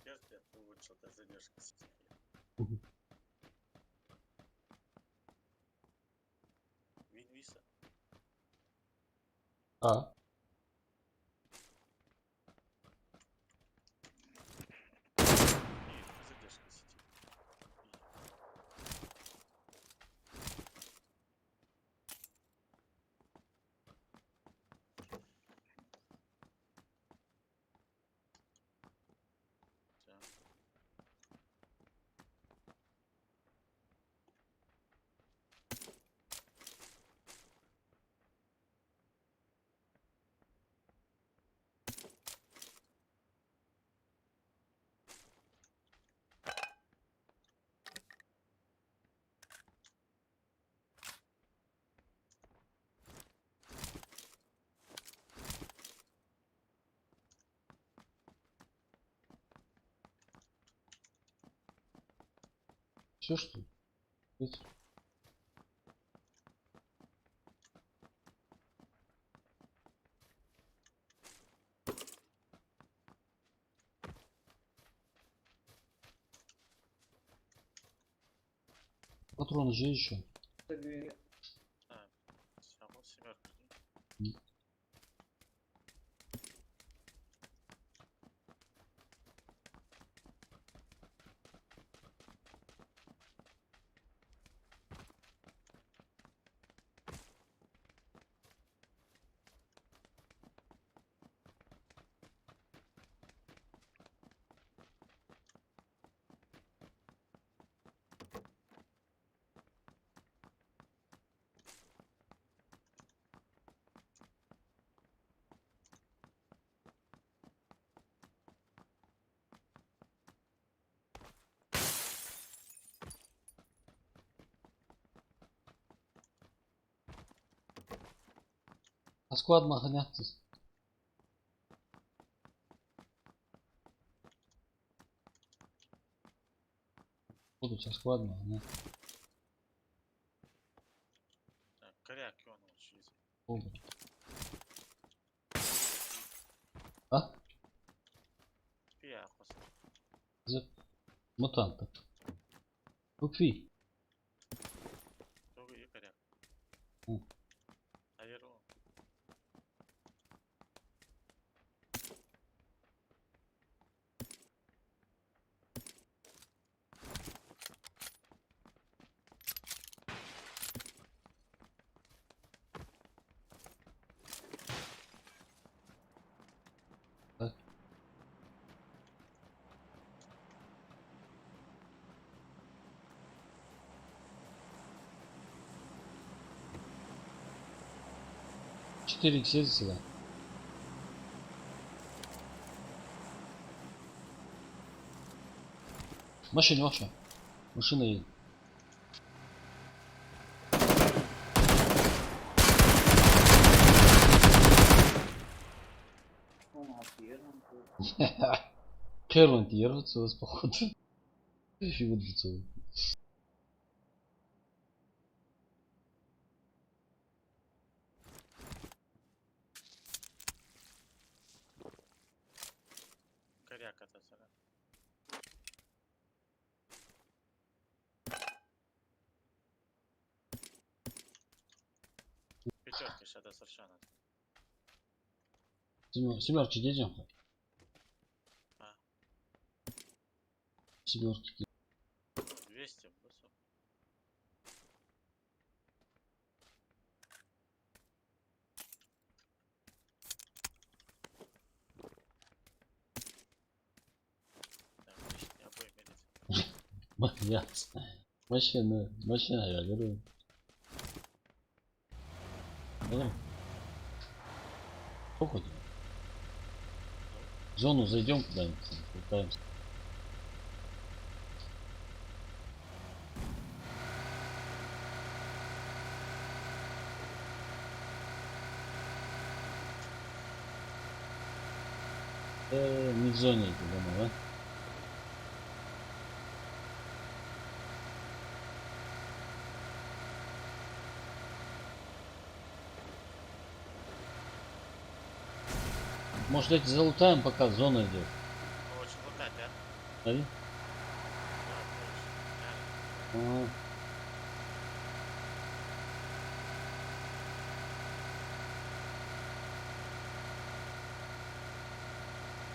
Кажется, я улучшил до задержки сети. Винвиса. А, И задержка сети. Всё. Все что ли? Ведь патроны же еще. Да. Всё, семерка. А склад маханяться. Будут со склад маханяться. Так, коряк он учись. Будут. А? Пиахос. За мутанта. Купи. Тоже и коряк. М. Наверное. Так. Четыре икс сюда. Машина, машина. Машина едет. Херланд держится у вас, походу. Фигу держится. Коряк это сара. Пятерки сейчас совершенно. Семерки дядем. А. Семерки. 200 высок. Так, лишние обои мерить. Машина. Машина, я говорю. Пойдем. Походим. В зону зайдем куда-нибудь. Пытаемся. Не в зоне эти дома, да? Может эти залутаем, пока зона идет. Ну, очень лутать, да? Смотри. Да, точно. А,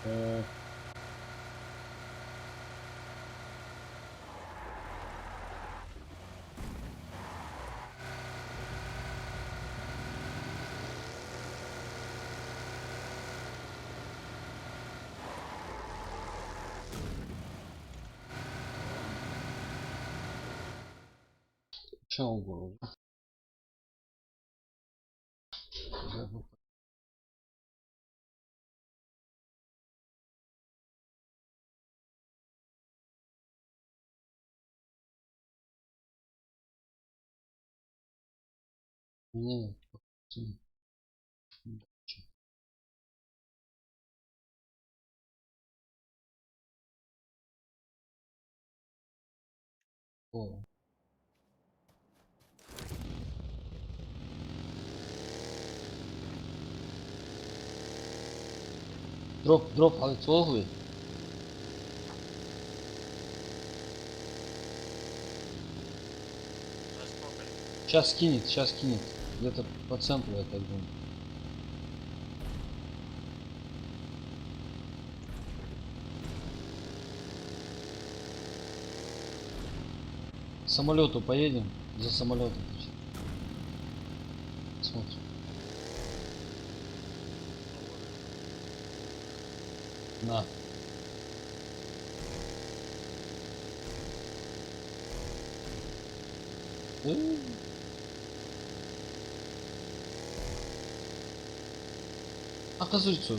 так. Че он говорит? Не, О. Дроп, Алекс, олгуй. За сколько? Сейчас кинет. Где-то по центру, я так думаю. К самолету поедем. За самолетом. Смотрим. На. Оказывается.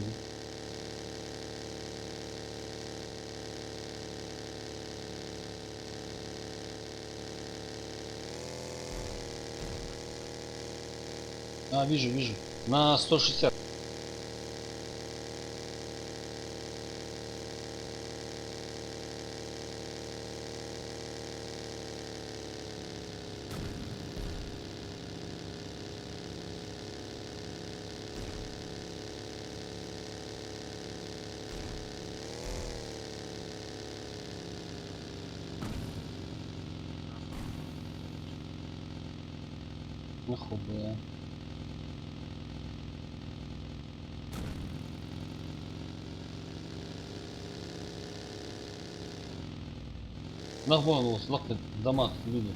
А, вижу. На 160. Нахуй, бля. Нахуй, ну, слахты, дома, люди.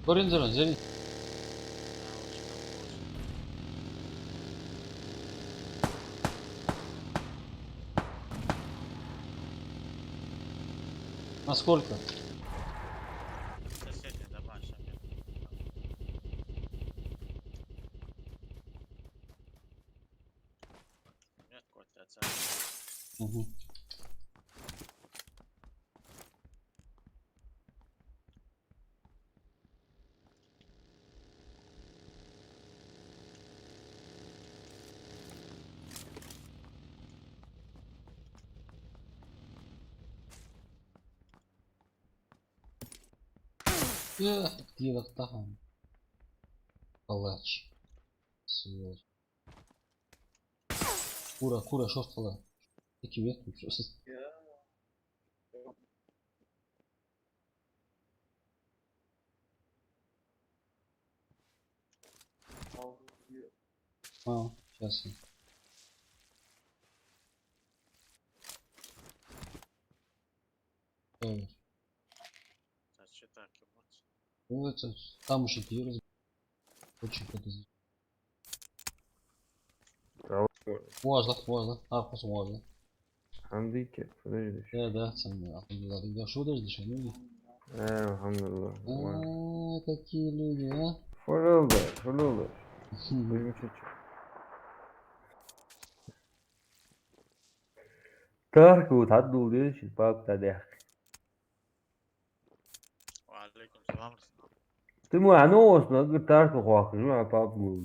Корень зелень. Да, очень там Насколько? соседние дома сейчас нет. Нет какой-то оценки. Угу. Где там? Палач. Сволочь. Кура, что стало? Таки ветку, что А, сейчас я. Ой, Сейчас что так эмоции. ну это там еще пьер. Очень подозрительно. Можно. Аркус можно. Hamdike, подожди. Да, ценный. Алхамдулillah. Ребят, что дождешь? Ну, Alhamdulillah. какие люди, а? Фололда. Хм. Поймите. Тарку тадду деш, пап тадех. وعليكم السلام. Ты мой анос, но тарку хвах, ну а пап был.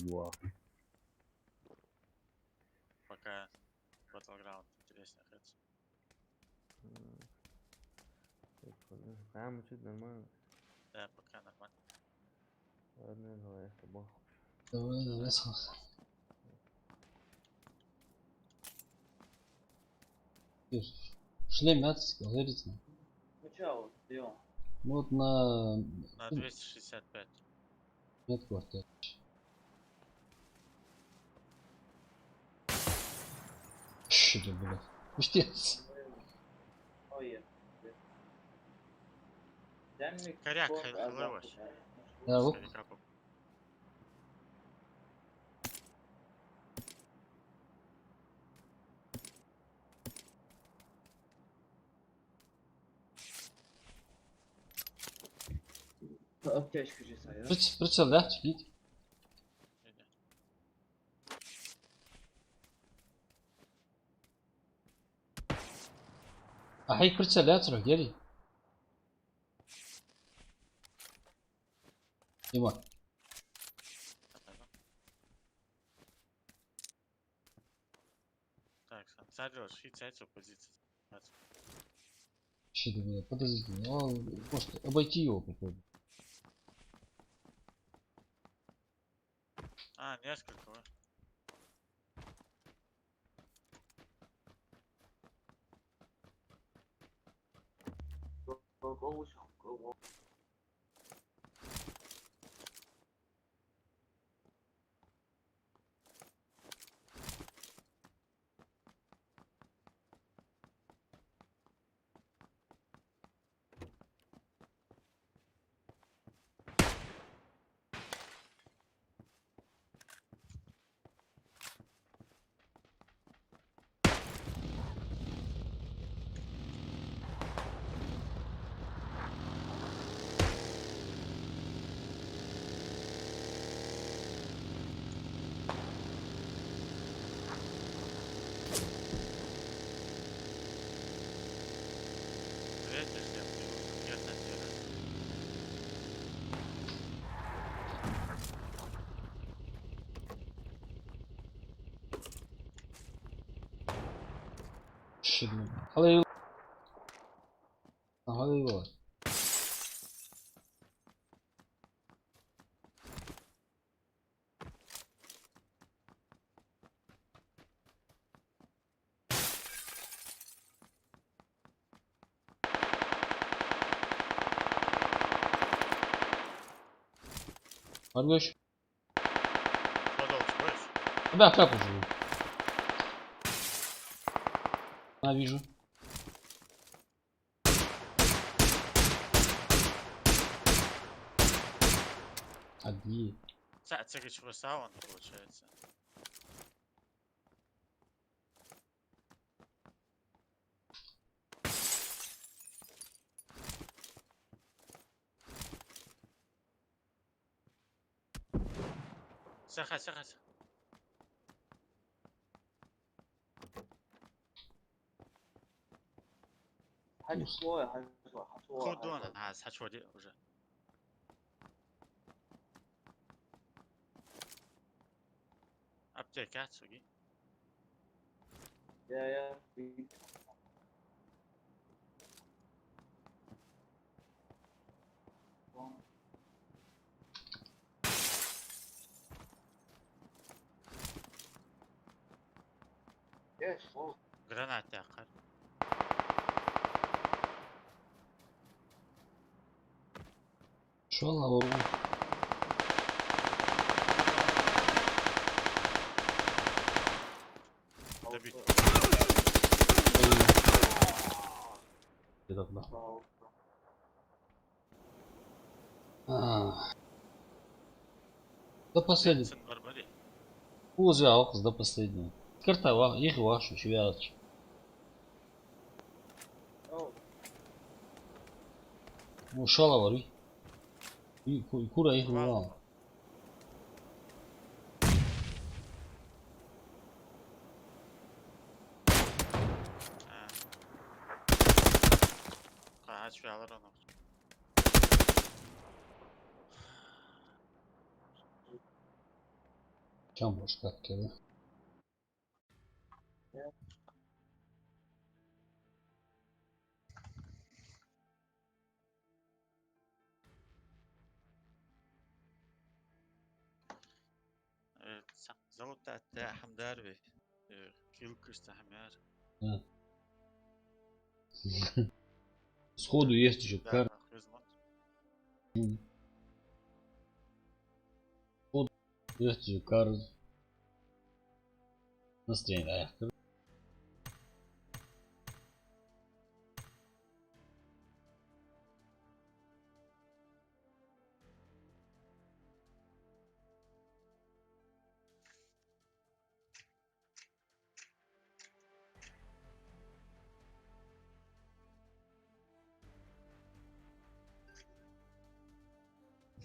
Пока Battleground интереснее хоть. Там чуть нормально. Да, пока нормально. Ладно, давай с тобой. Давай. Шлем мятский, говорится. Ну чё, ждём. Ну вот на На 265. метку оставь. Что, блядь? Пустец. Ой, Демик Коряк, спорт хайловаш. Да, вот. Скоряка поп. Аптечка же я. Прицел, да? Чекить. Иди. هي كرتسة لا تروح ديالي ديما Так, Саджош, хитсайцу позиция. что ты, подожди, может обойти его попробуй. А, несколько, вы. Có uống xong, có uống. Третий шлем, нет, наверное. Şunu. Alayım. Alayım. Маргош. Продолжи, будешь? Да, как уже? Вижу. А где? Цегачевый саунд, получается. Саха. Hai số rồi, hai số, hai số. Кудона, сачоди уже. Аптека, суги. Yeah. Yes, oh. Гранат яқар. Что лавру? Добить. Где-то туда. Oh. До последнего. Сен барбари. Взял до последнего. Карта, их вашу, чувяч. Oh. Ушел аварий. И кура их Вау. вал. Kaç bir alır onu. Чем больше как да? Завод تاع حمداربي. كيلو كريستا حمار. Сходу есть еще Да, кар. хризмот. Есть еще кар. Настроение, да.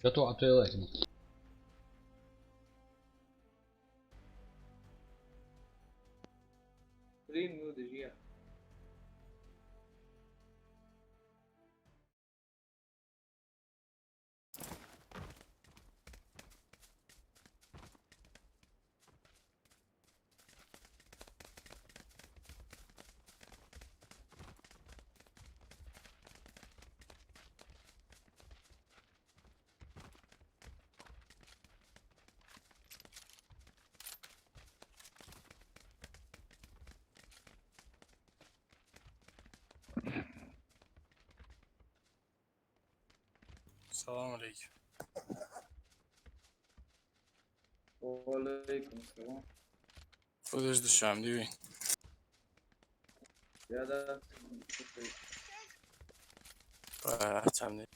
Готов отвелать. 3 minutos já. Салам алейкум. Алейкум салам. Подожди, шам, диви. Я да. Там не.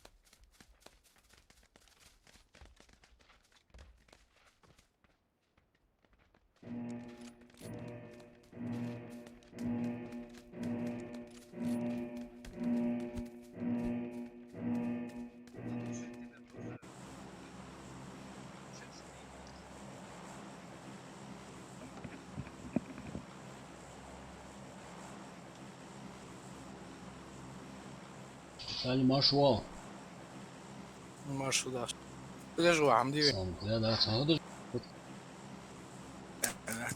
Сали Машуа. Маршу да. Подожди, вам диви. Сам, да, сам.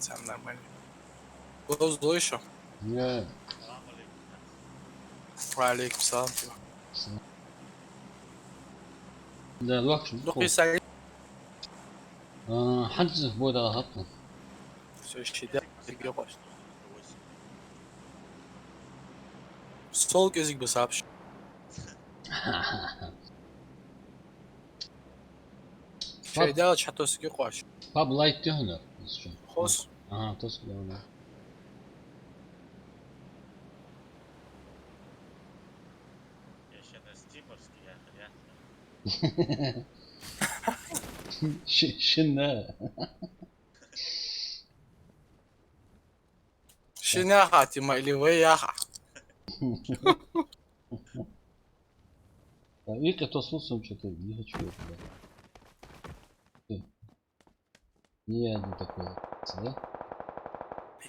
Там нормально. Кто еще? Не, Салам алейкум. Алейкум салам. да, лак шо. Ну, писали. Ханс бойда хатна. Все, считай. Сол кезик бы сообщил. Şey de çatosu ki koş. Pab light diyorlar. Hos. Aha, tos diyorlar. Yaşada Stiborski ya. Şinne. Шиняха, Тима, или вы яха. İlk tos olsun что-то не хочу это. Не один такой. Да?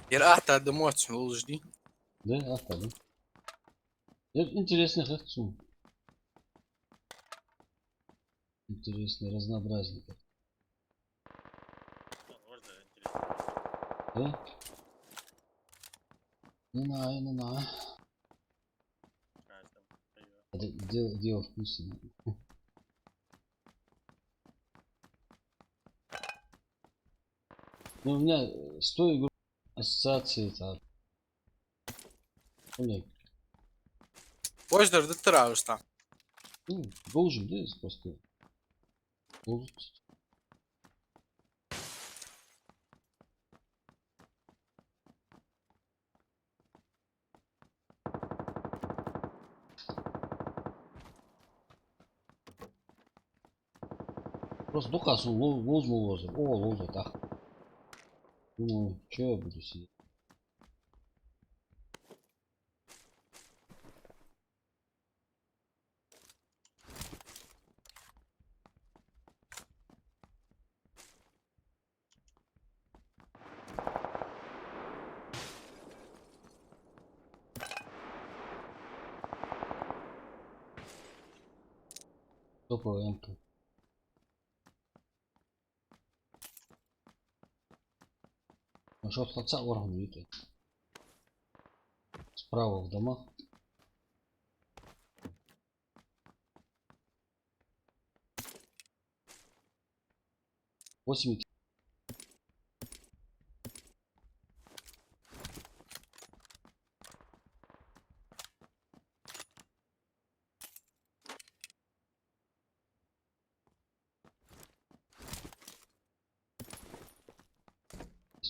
Ирата домой жди. Да, оставим. Интересный хочу. Интересный, разнообразный. Orada enteresan. Да? Не знаю, не знаю. Каждому свое. Это дело вкусно. Ну, у меня с той игрой ассоциации так. Блин, Boşdur da travuştan. ну, должен, да, просто. Должен. Просто до кассу лозу. О, лозу, так. Думаю, что я буду сидеть. Топовая эмка. Ну что, отца орган видите? Справа в домах. Восемь.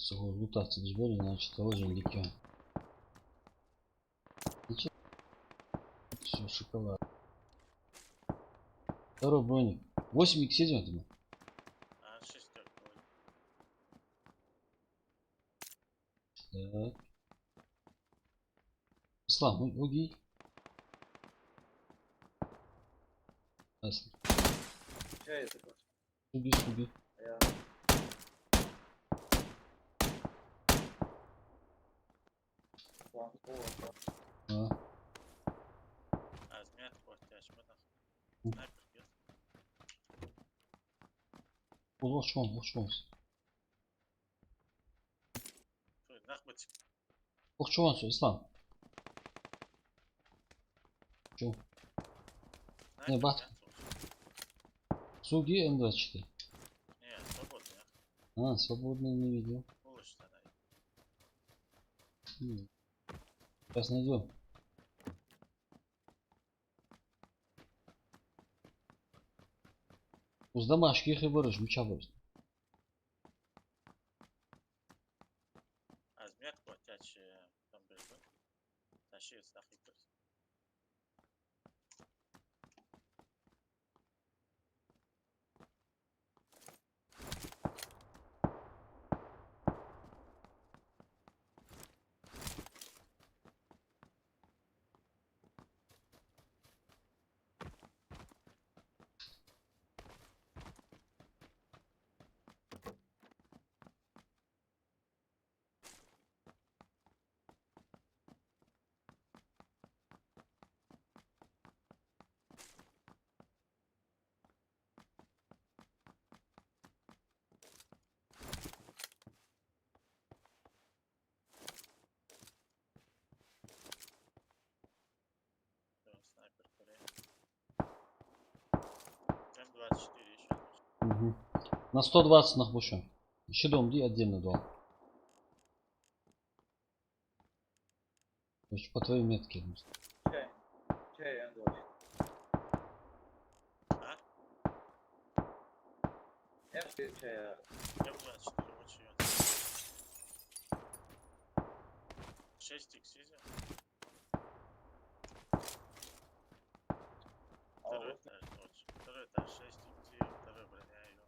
Цього лутаться в зборі, значит, ложим дитя. Все, шоколад. Второй броник. 8 х идет ему. Ha, şestek koy. Так. Ислам, уги. Ясно. Şey yapıyor. Уги. Ya. А. Azmiyet ihtiyaç mı da? Sniper gel. Лошон. Şöyle nakbet. Охчуван, все, Ислам. Чё? Не, бат. Суги М24. Не, свободно ya. А, свободно не видел. Улучши тогда. Сейчас найдем. Uz домашних и выраж, мечавыш. Azmiyat qo'ytachi tam berdi. Tashi istaqib. Снайпер Корея. М24 еще. Угу. На 120 нах бушо. Еще дом, ди отдельно дом. То есть по твоей метке. Чай, Андрош. А? М4 чая. М24 очень. 6 х изи. Второй этаж ночь. Второй этаж 6 х, второй броня ее.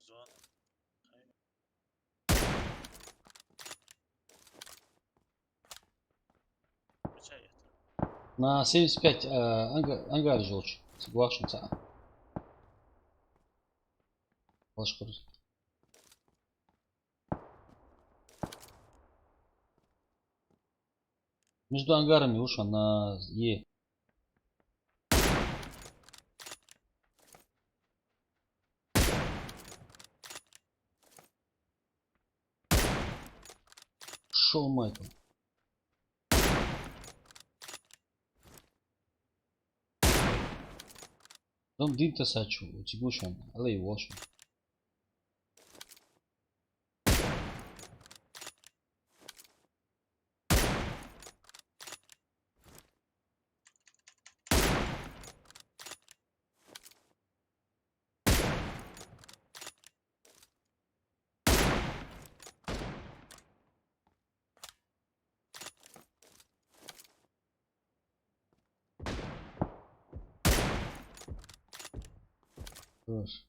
Зона. Чай это. На 75 ангар желчь. Соглашуться. Башкор. Между ангарами ушел на Е. Шоу Майкл. Дом дым-то сачу. У тебя ушел. Але и вошел. Хорош.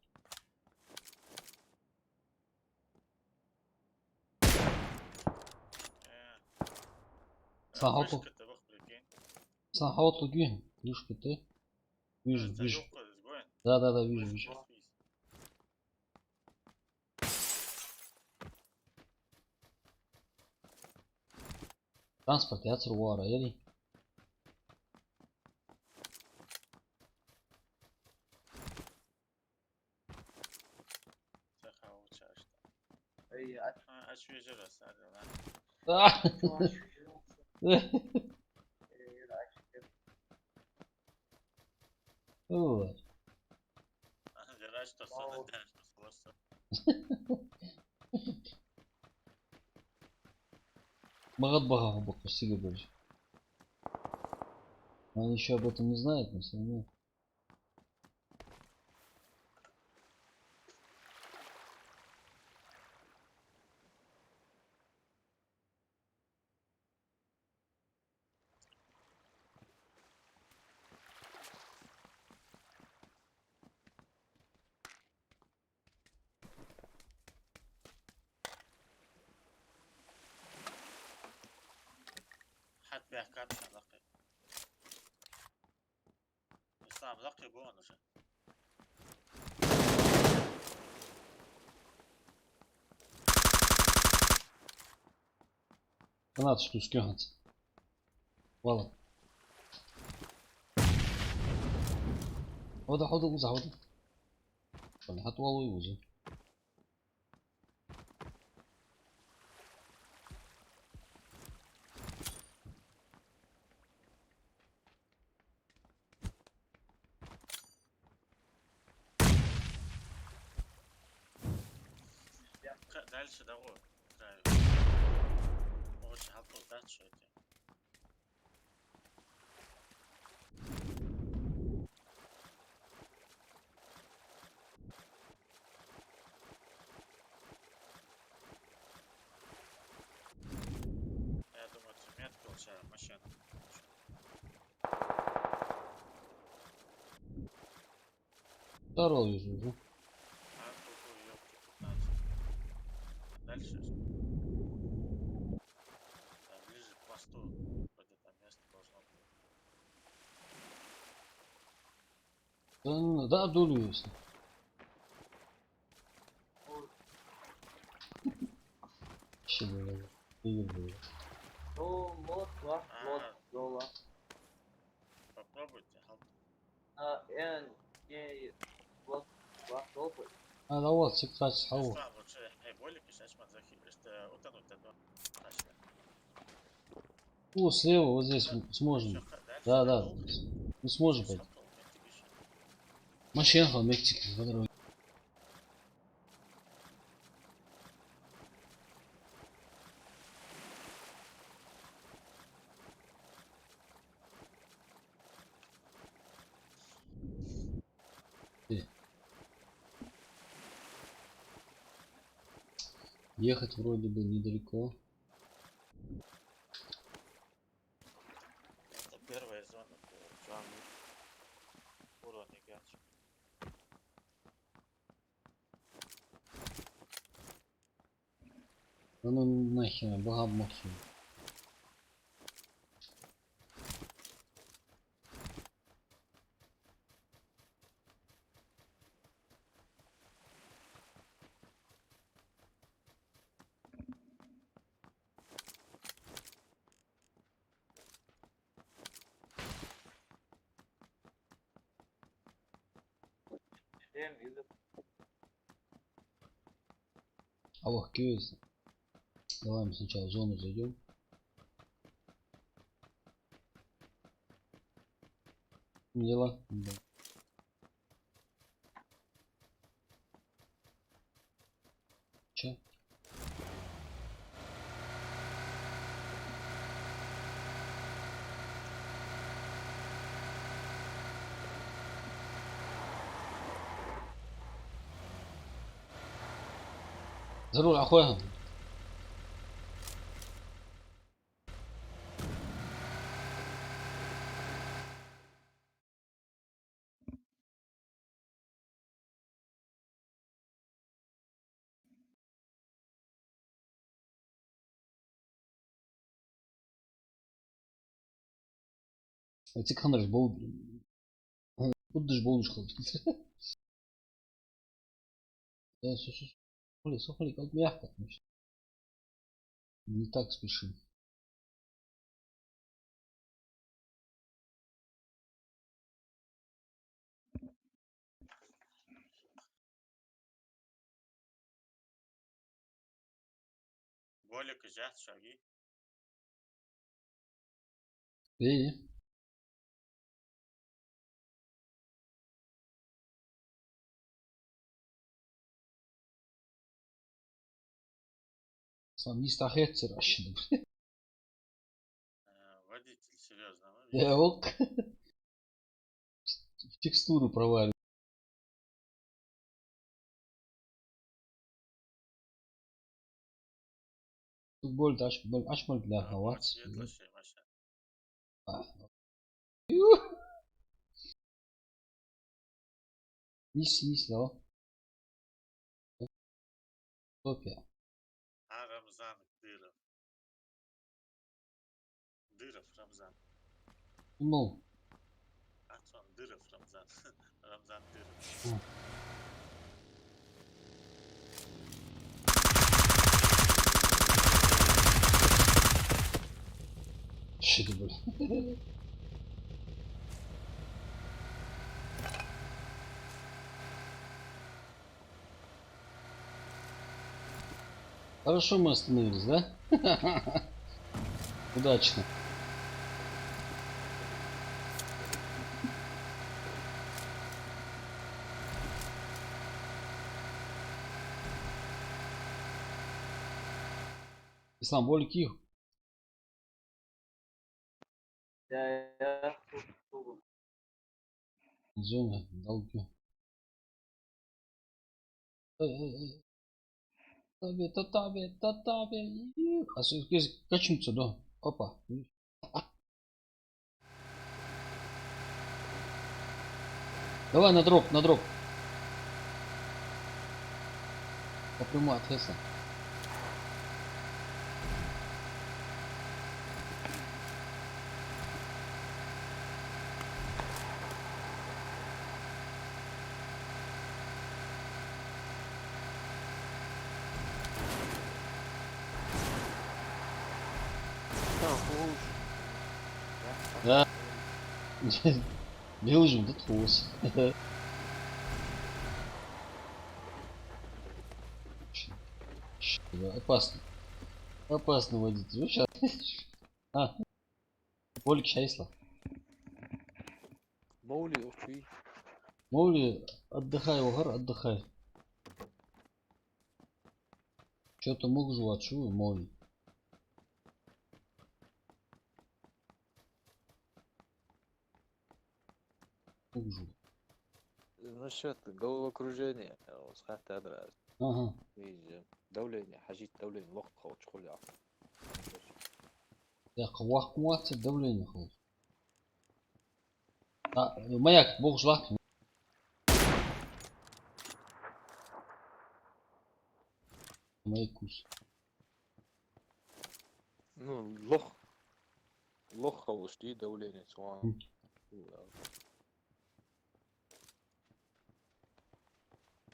Сахал Вышка ты бог прикинь. Сахал тут вижу. Вижу ты. Вижу, вижу. Да, вижу, вижу. Транспорт, я цруара, ели. Сахал учаш. Эй, Освежи рассадил, да? Да. Вот. Дираж, что сон, дираж, что способ. Магат Бага глубоко сига больше. Они еще об этом не знают, но все равно. حد بيحكي لقي إسلام لقي بونش Канат что скёнц. Вала. هذا حوض وزع حوض. ولا حط والله يوزع. Дальше дорогу. Очень халту дальше идти. Я думаю, это метка у тебя машина. Второй уже. А тут ёпки 15. Дальше. Да, ближе к мосту. Где-то место должно быть. Да, дуреюсь. Şimdi iyi böyle. Ну, вот, два, вот, дола. Попробуйте. Вот, два, доллар. Hadi hava çık kaç hava. Руслан, лучше болик и шашман захилишь, утонуть одно. О, слева вот здесь сможем. Да, да. Мы сможем пойти. Машина Мексика по дороге. Ехать вроде бы недалеко. Это первая зона по джангу. Уровень играть. Да ну нахер, богам махи. Всем видов. Аллах, киёс. Давай мы сначала в зону зайдем. Дела? Да. Че? ضروري اخويا. Эти камеры будешь ходить. Да, сухоли, как мягко. Не так спешим. Болик и жат шаги. И сам не стахется рассчитан. Водитель серьезно. Я вот в текстуру проваливаю. Футбол açma для хавац. Светлая машина. Nis la. Topya. А Рамзан Дыров. Дыров Рамзан. Ну, Ацон Дыров Рамзан. Рамзан Дыров. что это было? Хорошо мы остановились, да? Удачно. Ислам, более ких. Я Зона, долги. Tabii. Kaçımsa da. Опа. Давай на дроп, на дроп. По прямой ответственно. Да. Белжим, да твос. Опасно. Опасно водитель. Ну, сейчас. А, Полик Шайсла. Моули учи. Моли, отдыхай, Угар, отдыхай. Что-то мог жевать, чую, Моли. Мог жевать. Насчет головокружения, схватит адрес. Ага. Давление, хажит давление, лох хоч хуля. Я квах муатся, давление холод. А, маяк, бог жлах. Маякус. Ну, лох хоч и давление, суан.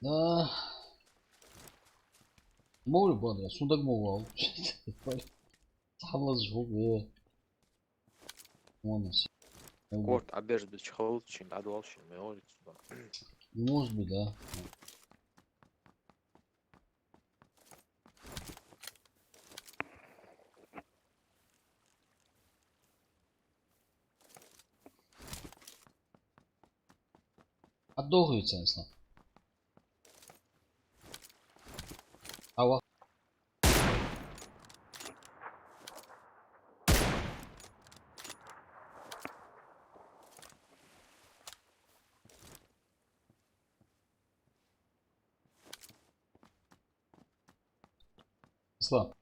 Да. Моли бодра, сундак мовал. Сахалаз жук, Монос. Корт, обежда, чехол, чин, адвалшин, меорит сюда. Может быть, да. Отдохуется, Ислам. Ава. Ислам.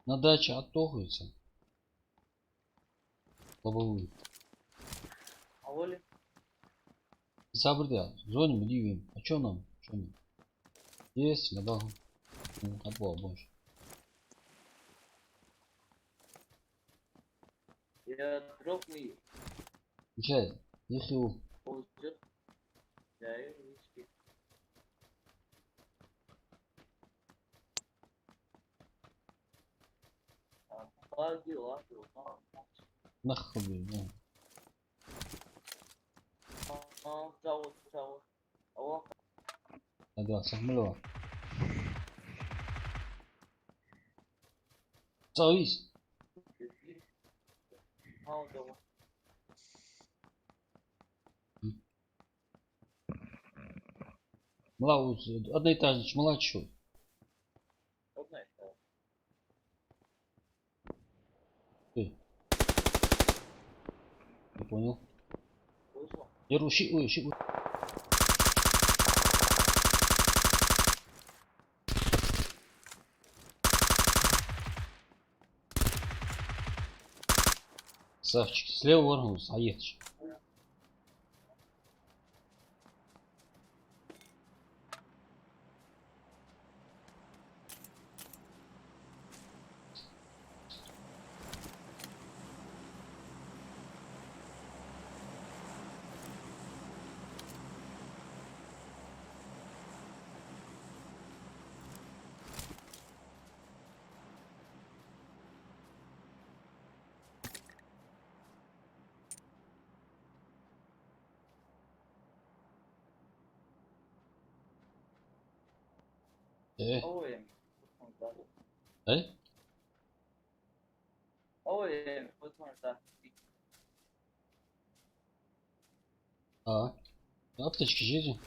На даче отдохуется. Лобовую. Аволи? Сабрда, звоним, удивим. А чё нам? Чё нам? Есть, на багу. Отбор больше. Я drop me. Включай. Ехил. Позже. Я не спит. Дела. Нахуй, блин. Чао. Алло. Да, сахмылова. Завис. Млауз, одноэтажный младший. Ты. Не понял. Я руши, ой, щи. Савчик, слева ворнулся, а едешь. OM. Эй? OM. Вот можно так. А. Аптечки жизни.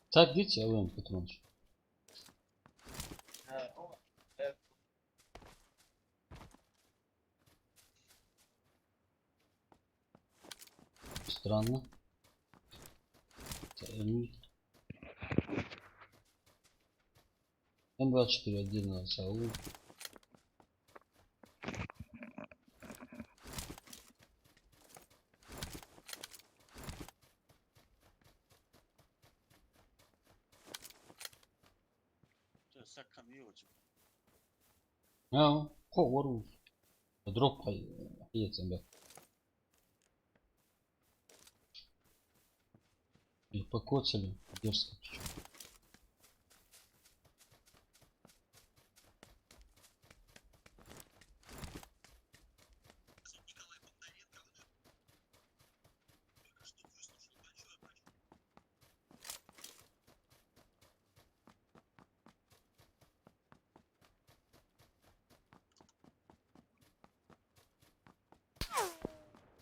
Так, видите, Ален Петрович. Странно. М24 отдельно САУ.这是看没有就 А, вору. Дроп есть, ребят. И покоцали. Дерзко причем.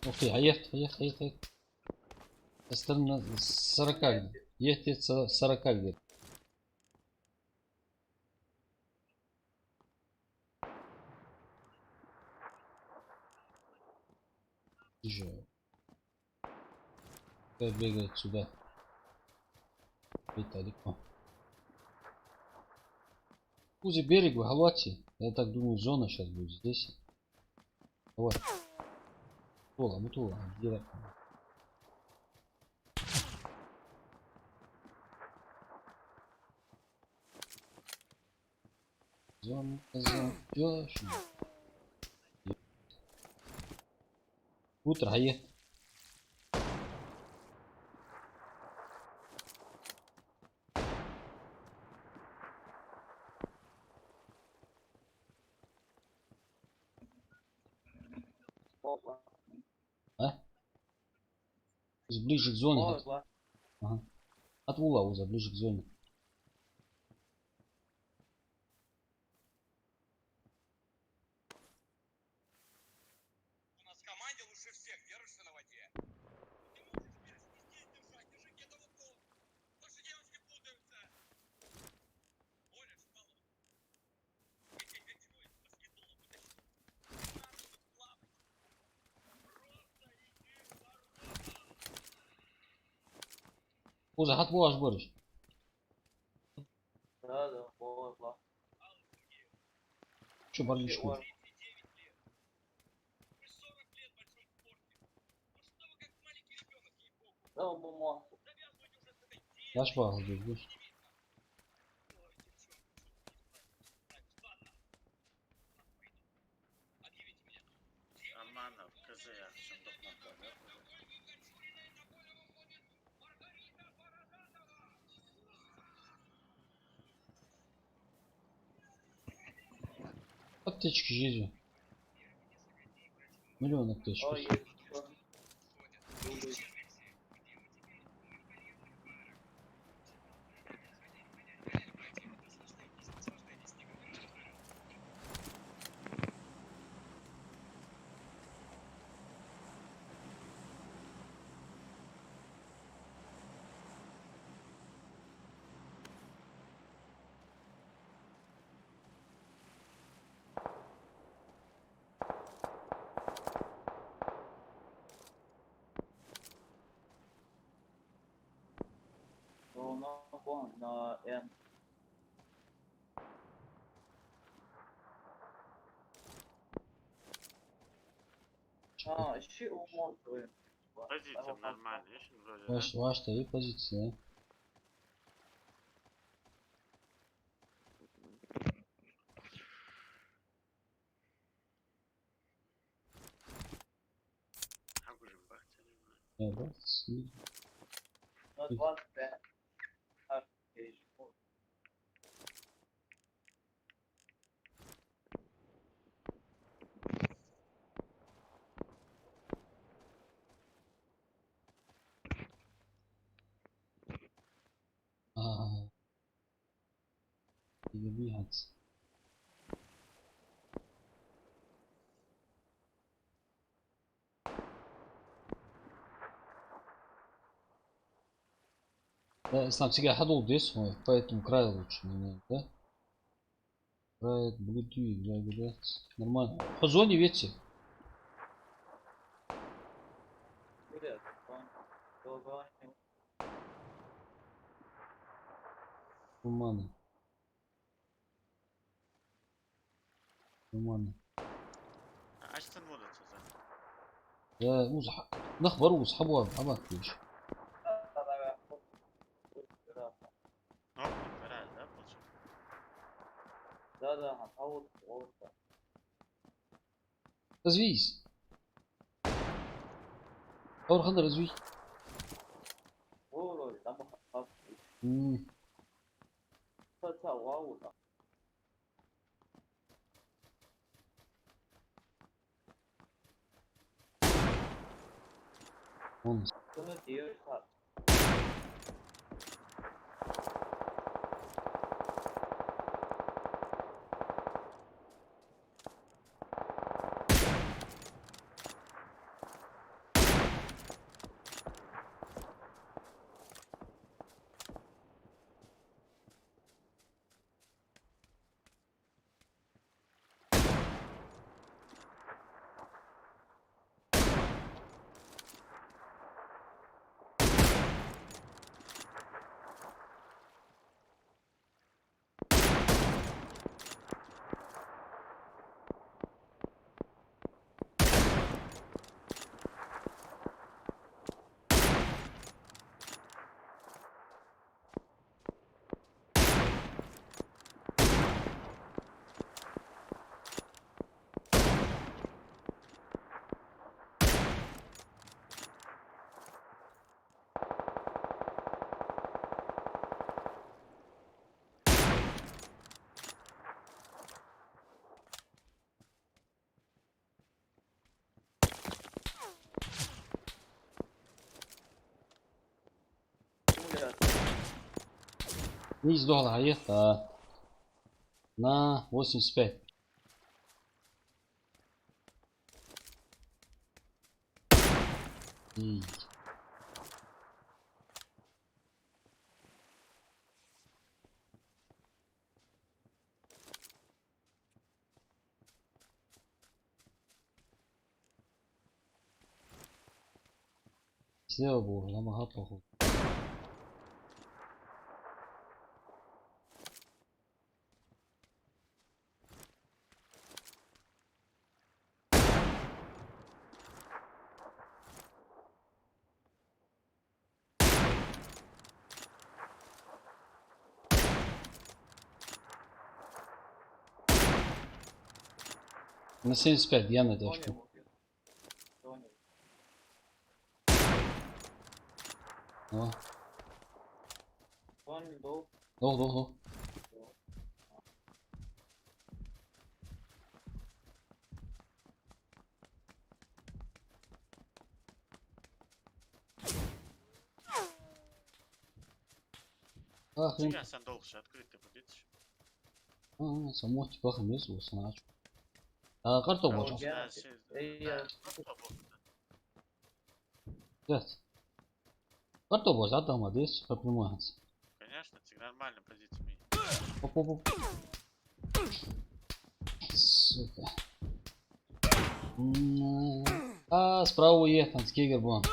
Ух ты, ает. Со стороны 40 где. Есть 40 где. Же. Бегает сюда. Далеко. Узи берег в Галате. Я так думаю, зона сейчас будет здесь. Давай. Мутула. Где? Зона. Точно. Утро, ает. Опа. А? Ближе к зоне. Опа. Ага. От Вула Уза, ближе к зоне. У нас в команде лучше всех держишься на воде. Наши девочки путаются. Уза, от Вула аж борешь. Да, опа. Че боришку? Да, мама. Наш багал бежишь. Нормально, КЗ я чем-то помню. Аптечки жизнью. Миллион аптечек. Ой, на Н. Ищи умон. Позиция нормальная, еще вроде, да? Ваша и позиция. А вы же бахте, Да, да. На 25. Ага. bir hat. Да, Ислам всегда ходил здесь, поэтому край лучше немного, да? Край, блюдю, блядь, нормально. По зоне, видите? Привет. Доброго. Нормально. Нормально. Açtın mı odası zaten? يا وصح نخبر وصحابه حبك ليش Ne oldu? Herhalde bulacak. Да, вот, вот. تزويز أول خضر تزويز Вроде, там вау, да. он Bunu diyor saat. не сдохла это на 85 и слава богу намага плохо на 75 я на точку О, долго хрен Çıkar sen doluşu открытый будет. само типа хамес усанач а карта А боже вот я- я- нет карта боже адама дес поднимается Конечно, ты нормально позиции. Оп-оп-оп. Сука. А, справа уехал, с Кегербон.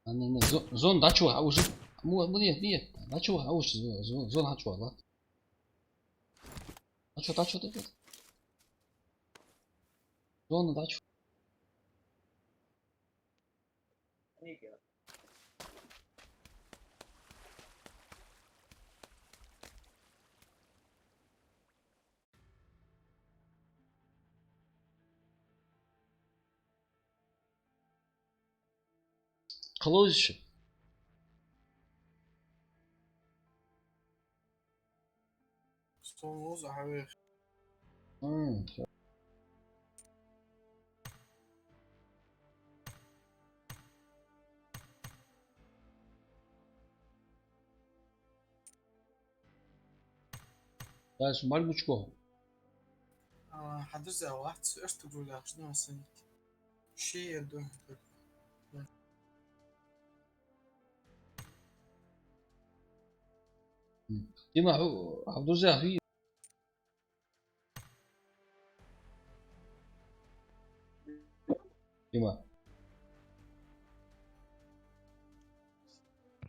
А, не, зон дачу, а уже... Нет, дачу, а уже зон дачу, да? Дачу. Зона дачу. Нигер. Close еще. Son voz a ver. Дальше Мальгучко. حدوزة واحد سؤال تقول لها شنو سنة شيء يدو ديما عبد في ديما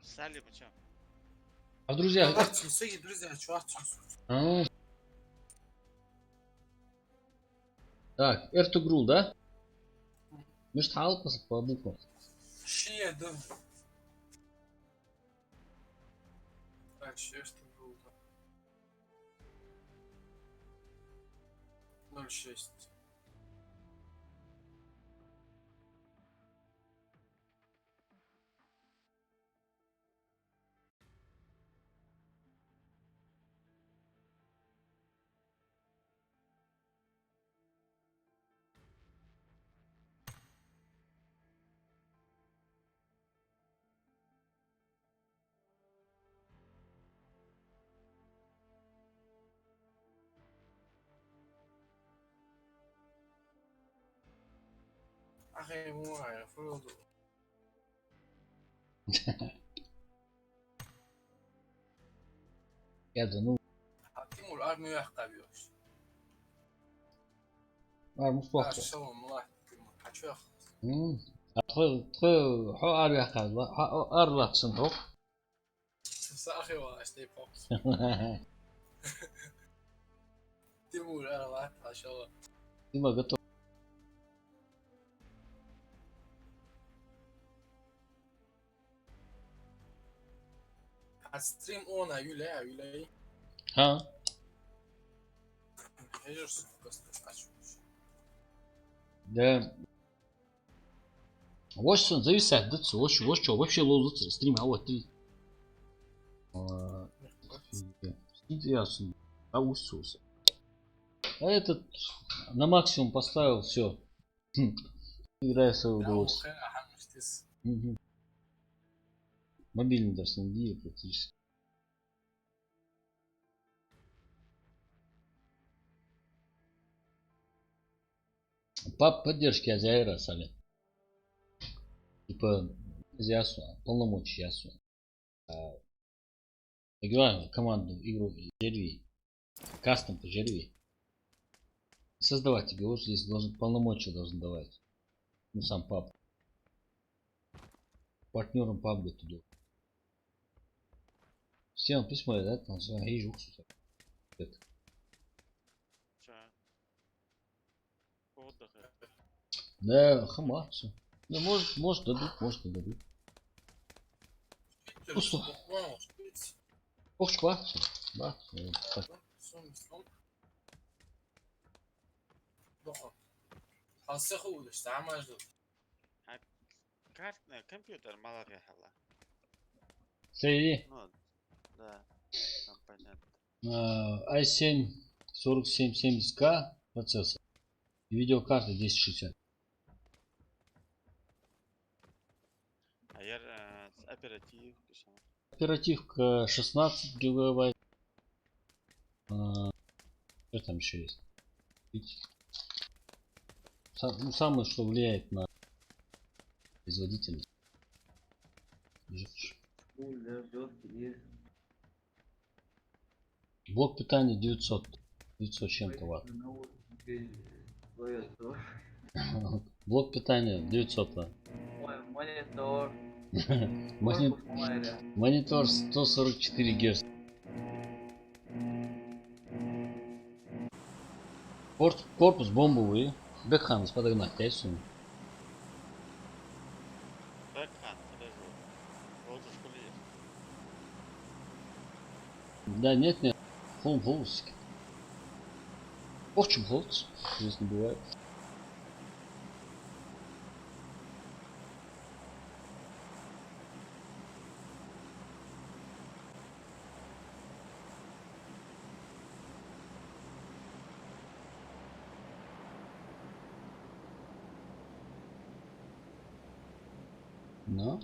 Салли, почему? а в друзьях واحد سوسي друзья واحد سوسي А. Так, Эртугрул, да? Мишт Халк по буквам. شيء يدو так شيء تقول 06 أخي مو المفروض Я ну, حاطين الأرمي يحقق بيوش مش لا وقت. شو ما حشوخ أدخل حو أريح كذا أريح صندوق. أخي واشتي بوكس تيمور أنا واحد حشوخ ديما قلت ستريم أونا يولاي ها. هيجرس Да. Вот он зависает, да, вот что вообще лозут стрим, а вот ты. Ясно. А усус. А этот на максимум поставил, все. Играй в свое удовольствие. Мгм. Мобильный даже не практически. По поддержке Азиара Сали. Типа Азиасу, полномочия Азиасу. Играем команду, игру Жерви. Кастом по Жерви. Создавать тебе вот здесь должен полномочия должен давать. Ну сам пап. Партнером паб туда. Всем письмо, да, там свои жуксы. Это. Чё? Отдых. Да, хама, все. Ну, может дадут, не дадут. Ох, шква. Да. Так. حاسخ ودش تعمل جد Карт, компьютер мало ехала. Среди Ну, да, там понятно. i7 4770K процессор. И видеокарта 1060. А я с оператив писал. Оперативка 16 гигабайт. Что там еще есть? Ну, самое, что влияет на производительность. Блок питания 900 с чем-то ватт. Блок питания 900 ватт. Монитор 144 Гц. Корпус бомбовый. Бэкханс подогнать, ясно? Бэкхан, подожди. Вот в школе есть. Да, нет. Холмс. Ох, чем холмс. Здесь не бывает. Но.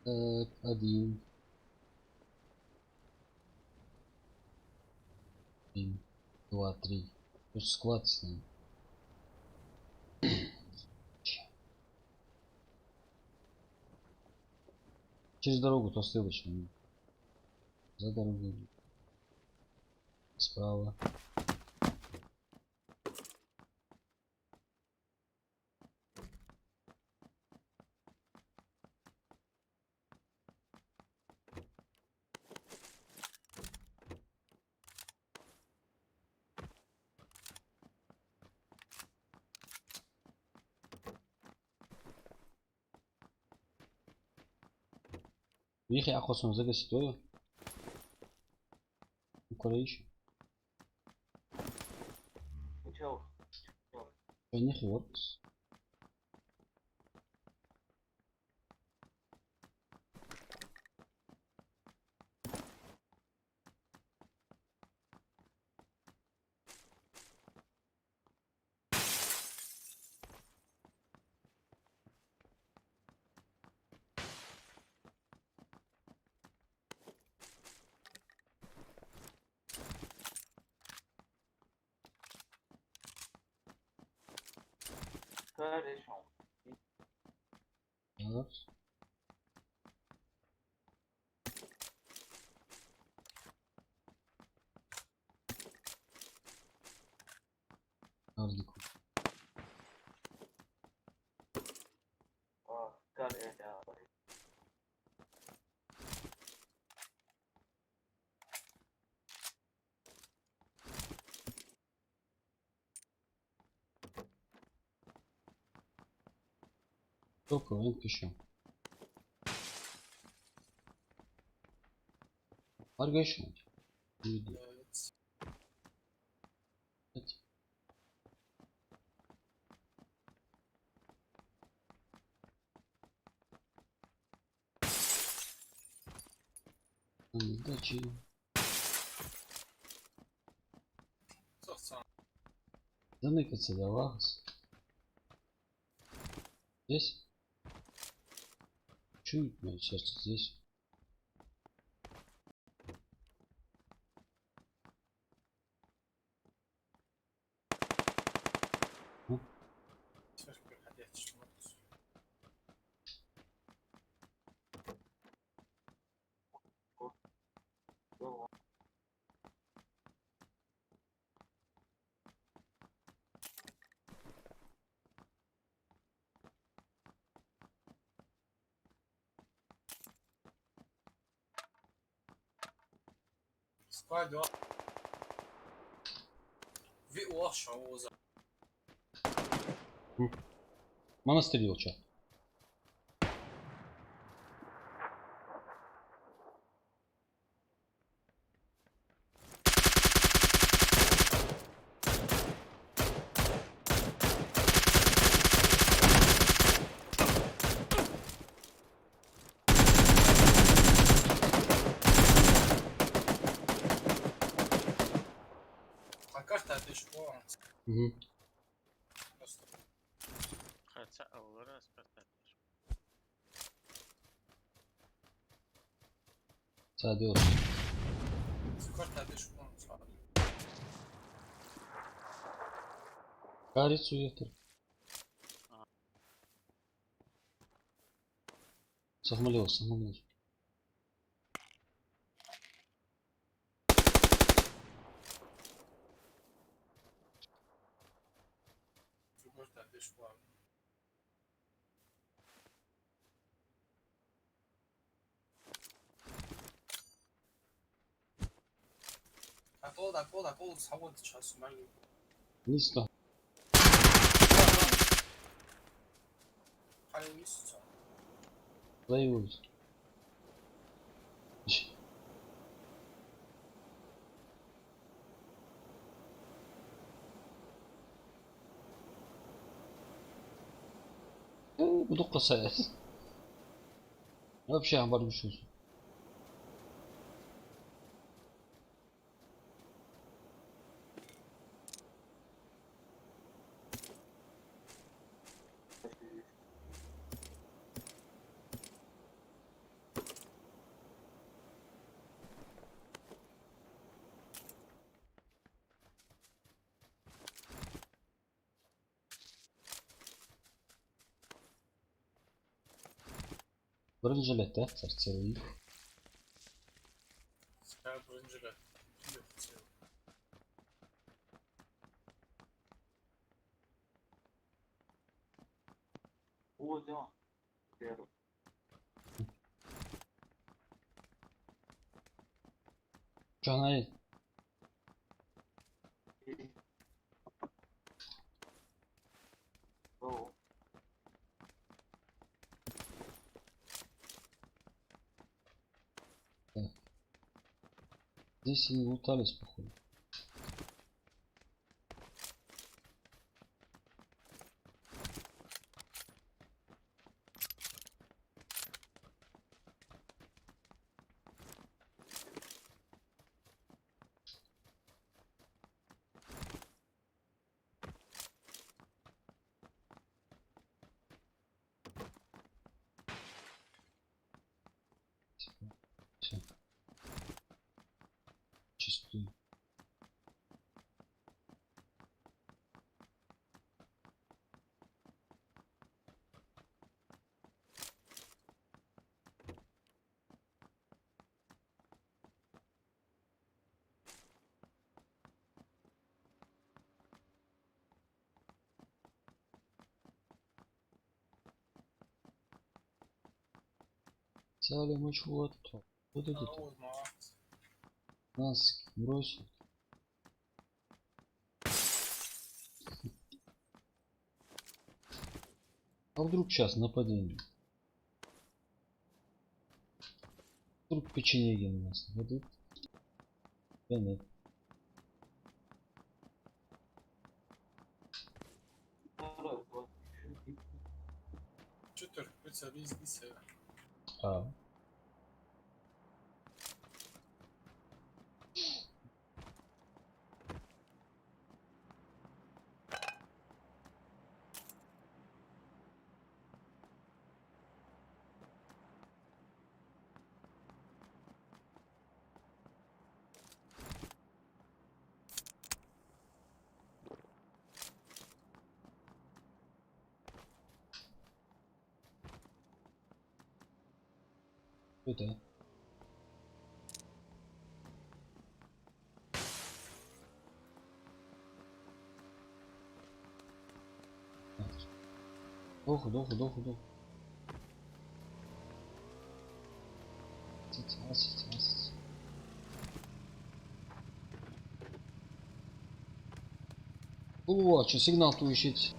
Так, 1. 1, 2, 3. Тут склад с ним. Через дорогу то ссылочную. За дорогой. Справа. Вихи акосunu загасить ой. Укорейш. Ничего. Них воркс. Хорошо. Раз. Ардику. Хорошо. Только он еще. Аргашн. Дачи. Заныкаться до вас. Здесь. Чуть мое сердце здесь. Spider. Vi årsdag och Монастырь что? А карта отошла. Угу. Хотя أول раз катать. Садёс. Карта отошла. Карицу ехал. Сохмалёс, сохмалёс. Карта отошла. Акол 사고 쳤어 말고. Низко. 아니 있어. Заёбываюсь. Буду касаясь. Вообще амбар düşüyorsun. Birinci жилетте sarçeli. Sen birinci Узел. Первый. Canay И. О. здесь и лутались походу. Всё. Чистую. Взяли мы чего-то. Вот эти-то. Нас бросил. А вдруг сейчас нападение? Вдруг печенеги на нас нападут? Да нет. Второй. Вот. Четверть, везде. А. Это. Доху. Сейчас. О, что сигнал tu ищет?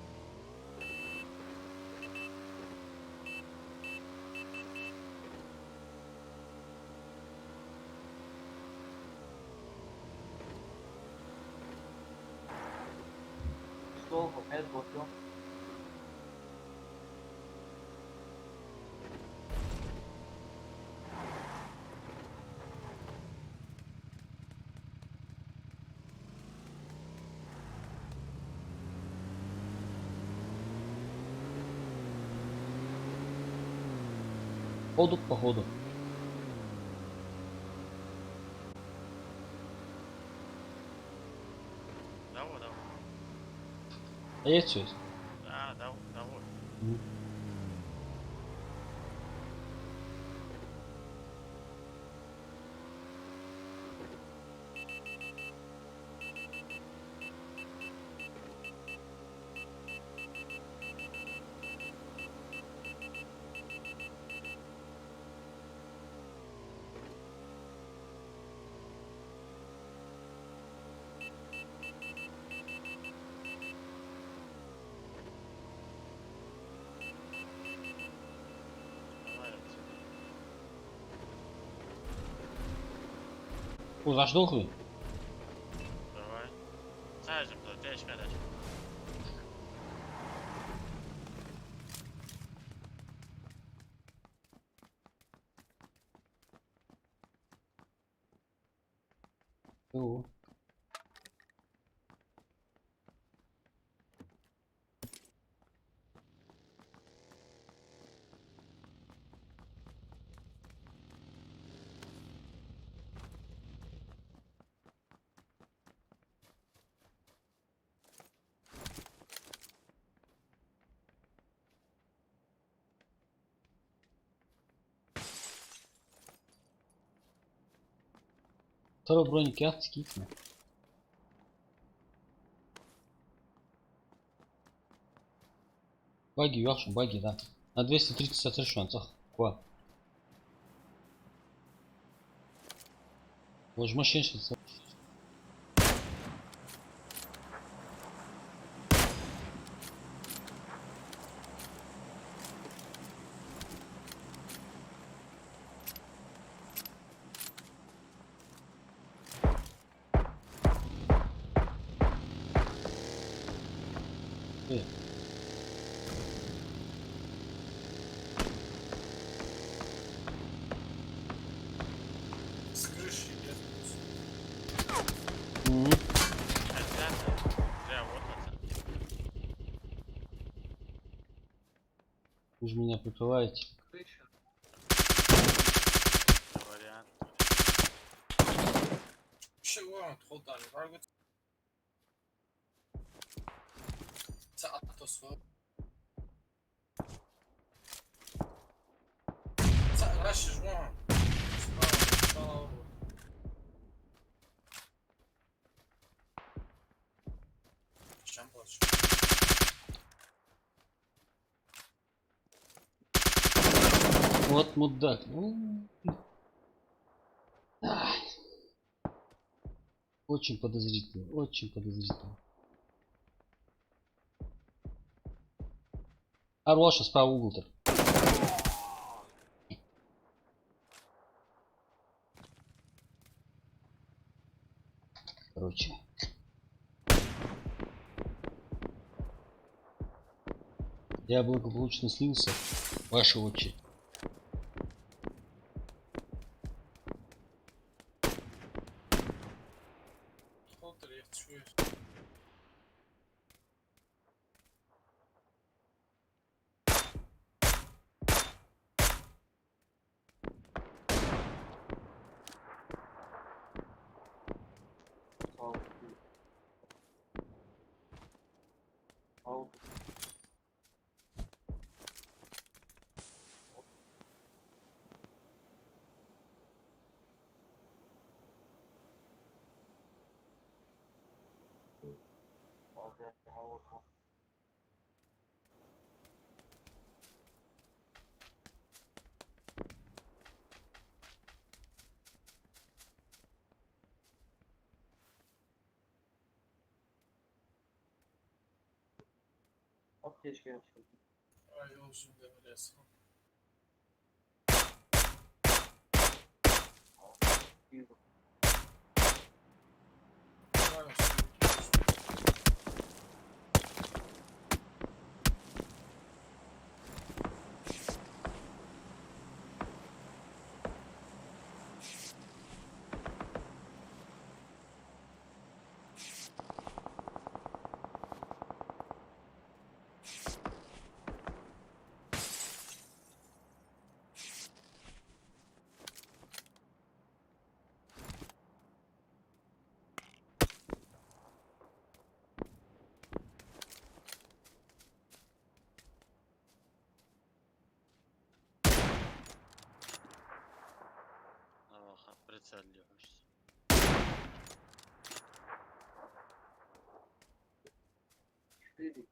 Что? Опять вот всё. Походу. Давай. А есть что? Да, давай. Давай отсюда. О, заштолхли? Давай. Sadece bu da kadar. О. Второй броник я скипну. Баги yok баги, да. На 230 отрешен, цах. Ква. Вот же машин сейчас. С крыши нет. Зря вот это. Вы же меня прикрываете. Крыша. Вариант. Чего? Тхолдан. Варгут. Саато со. Раши жму. Справа. Чем больше? Вот мудак. Ай. Очень подозрительно, очень подозрительно. Хорошо, справа угол-то. Короче. Я благополучно слился. Ваша очередь. Холдер, я чую. Аптечки вообще. Ай, я уже не лез. Вижу. Нормально, что ли? Прицеливаешься. Четыре.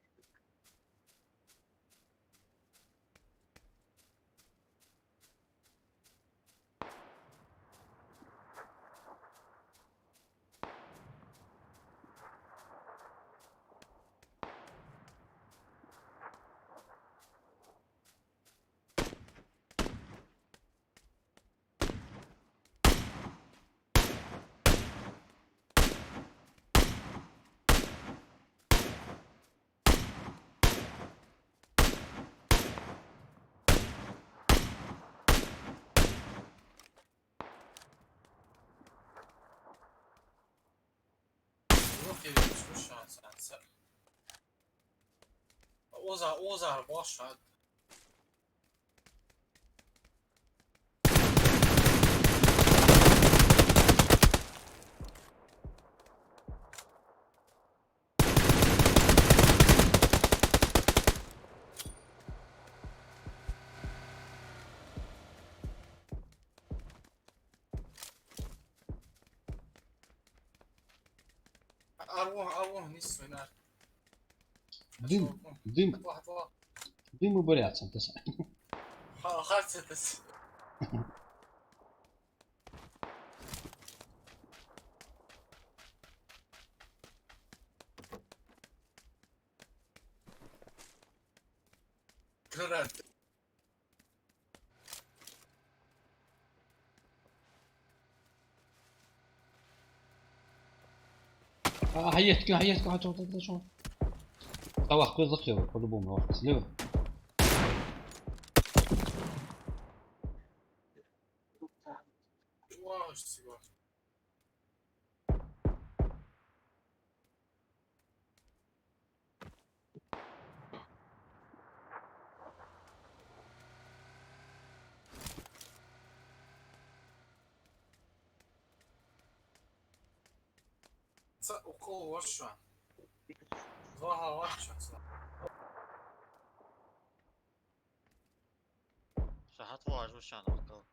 Yok edilmiş şu an sen. Ozar boş ver. أروح نص هناك. Дим, дим, واحد дим и боряться, ти сам. خلصت. كررت. حياتك حاجة شو. طبعا كل ضخي по-любому واحد слева. واش سيبا. وقوة ورشة. ظاهر ورشة. Sahat var bu şu an akıl.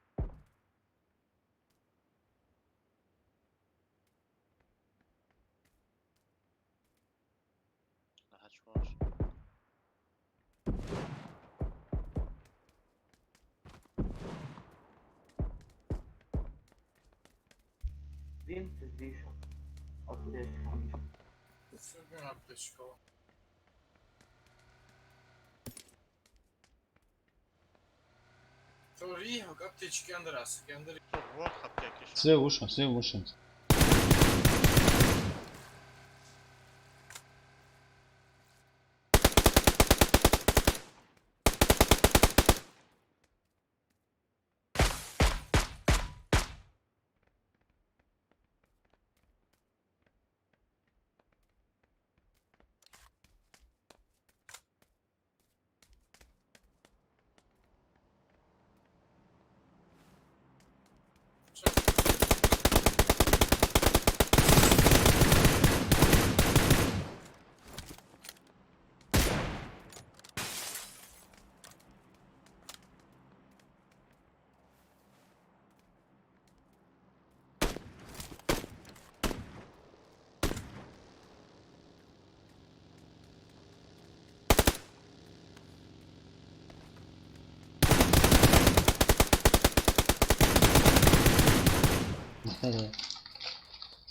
Sahat var. Дым ты здесь. Отлично. سيبين аптечку. Торih, аптечки Андрес. Çok var apteki şu an. Слева уши.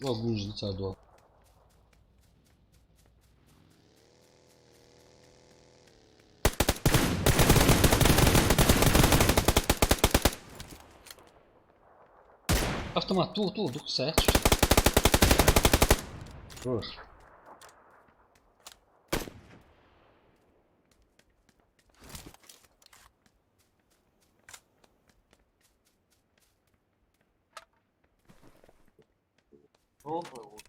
О, будешь лица до. Автомат, ту, certo. Хорош. Новый.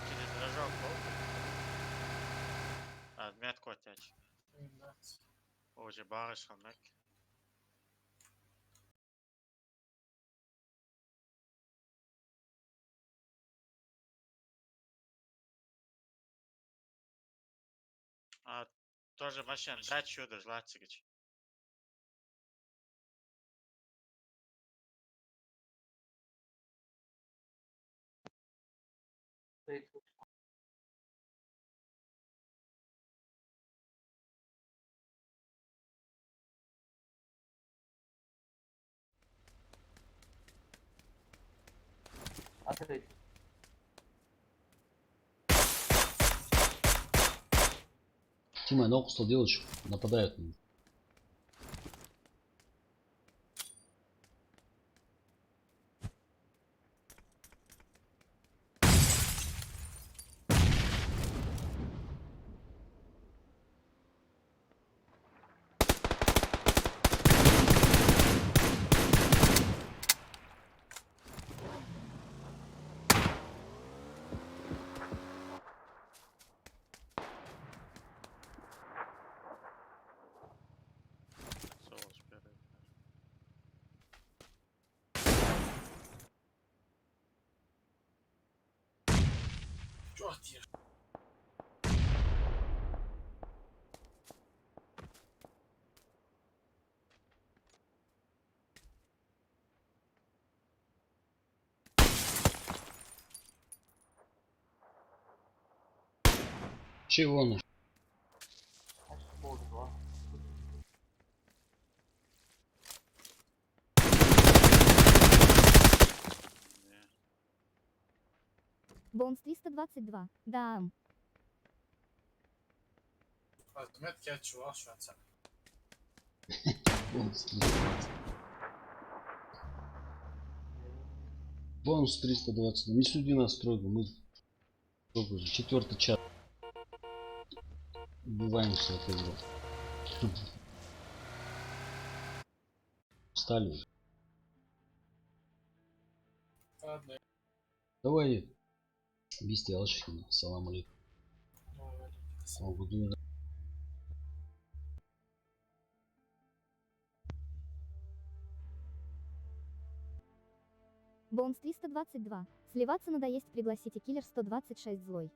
Через дрожок был. Отметку отечь. Уже барыш хамек. А тоже машин дать чудо жлацыгыч. Отлично. Тима, ногу что делаешь? Нападают на них. Ах ты ж. Чего на? Пол 2. Бонс 322. Да. Отметки от чего шваться? Бонус 320. Не суди нас строго. Мы сколько уже? 4-й час. Убиваемся от этого. Встали уже. Ладно. Давай. Бисти Алшихина. Салам алейкум. Алгудуна. Бонс 322. Сливаться надоесть, пригласите киллер 126 злой.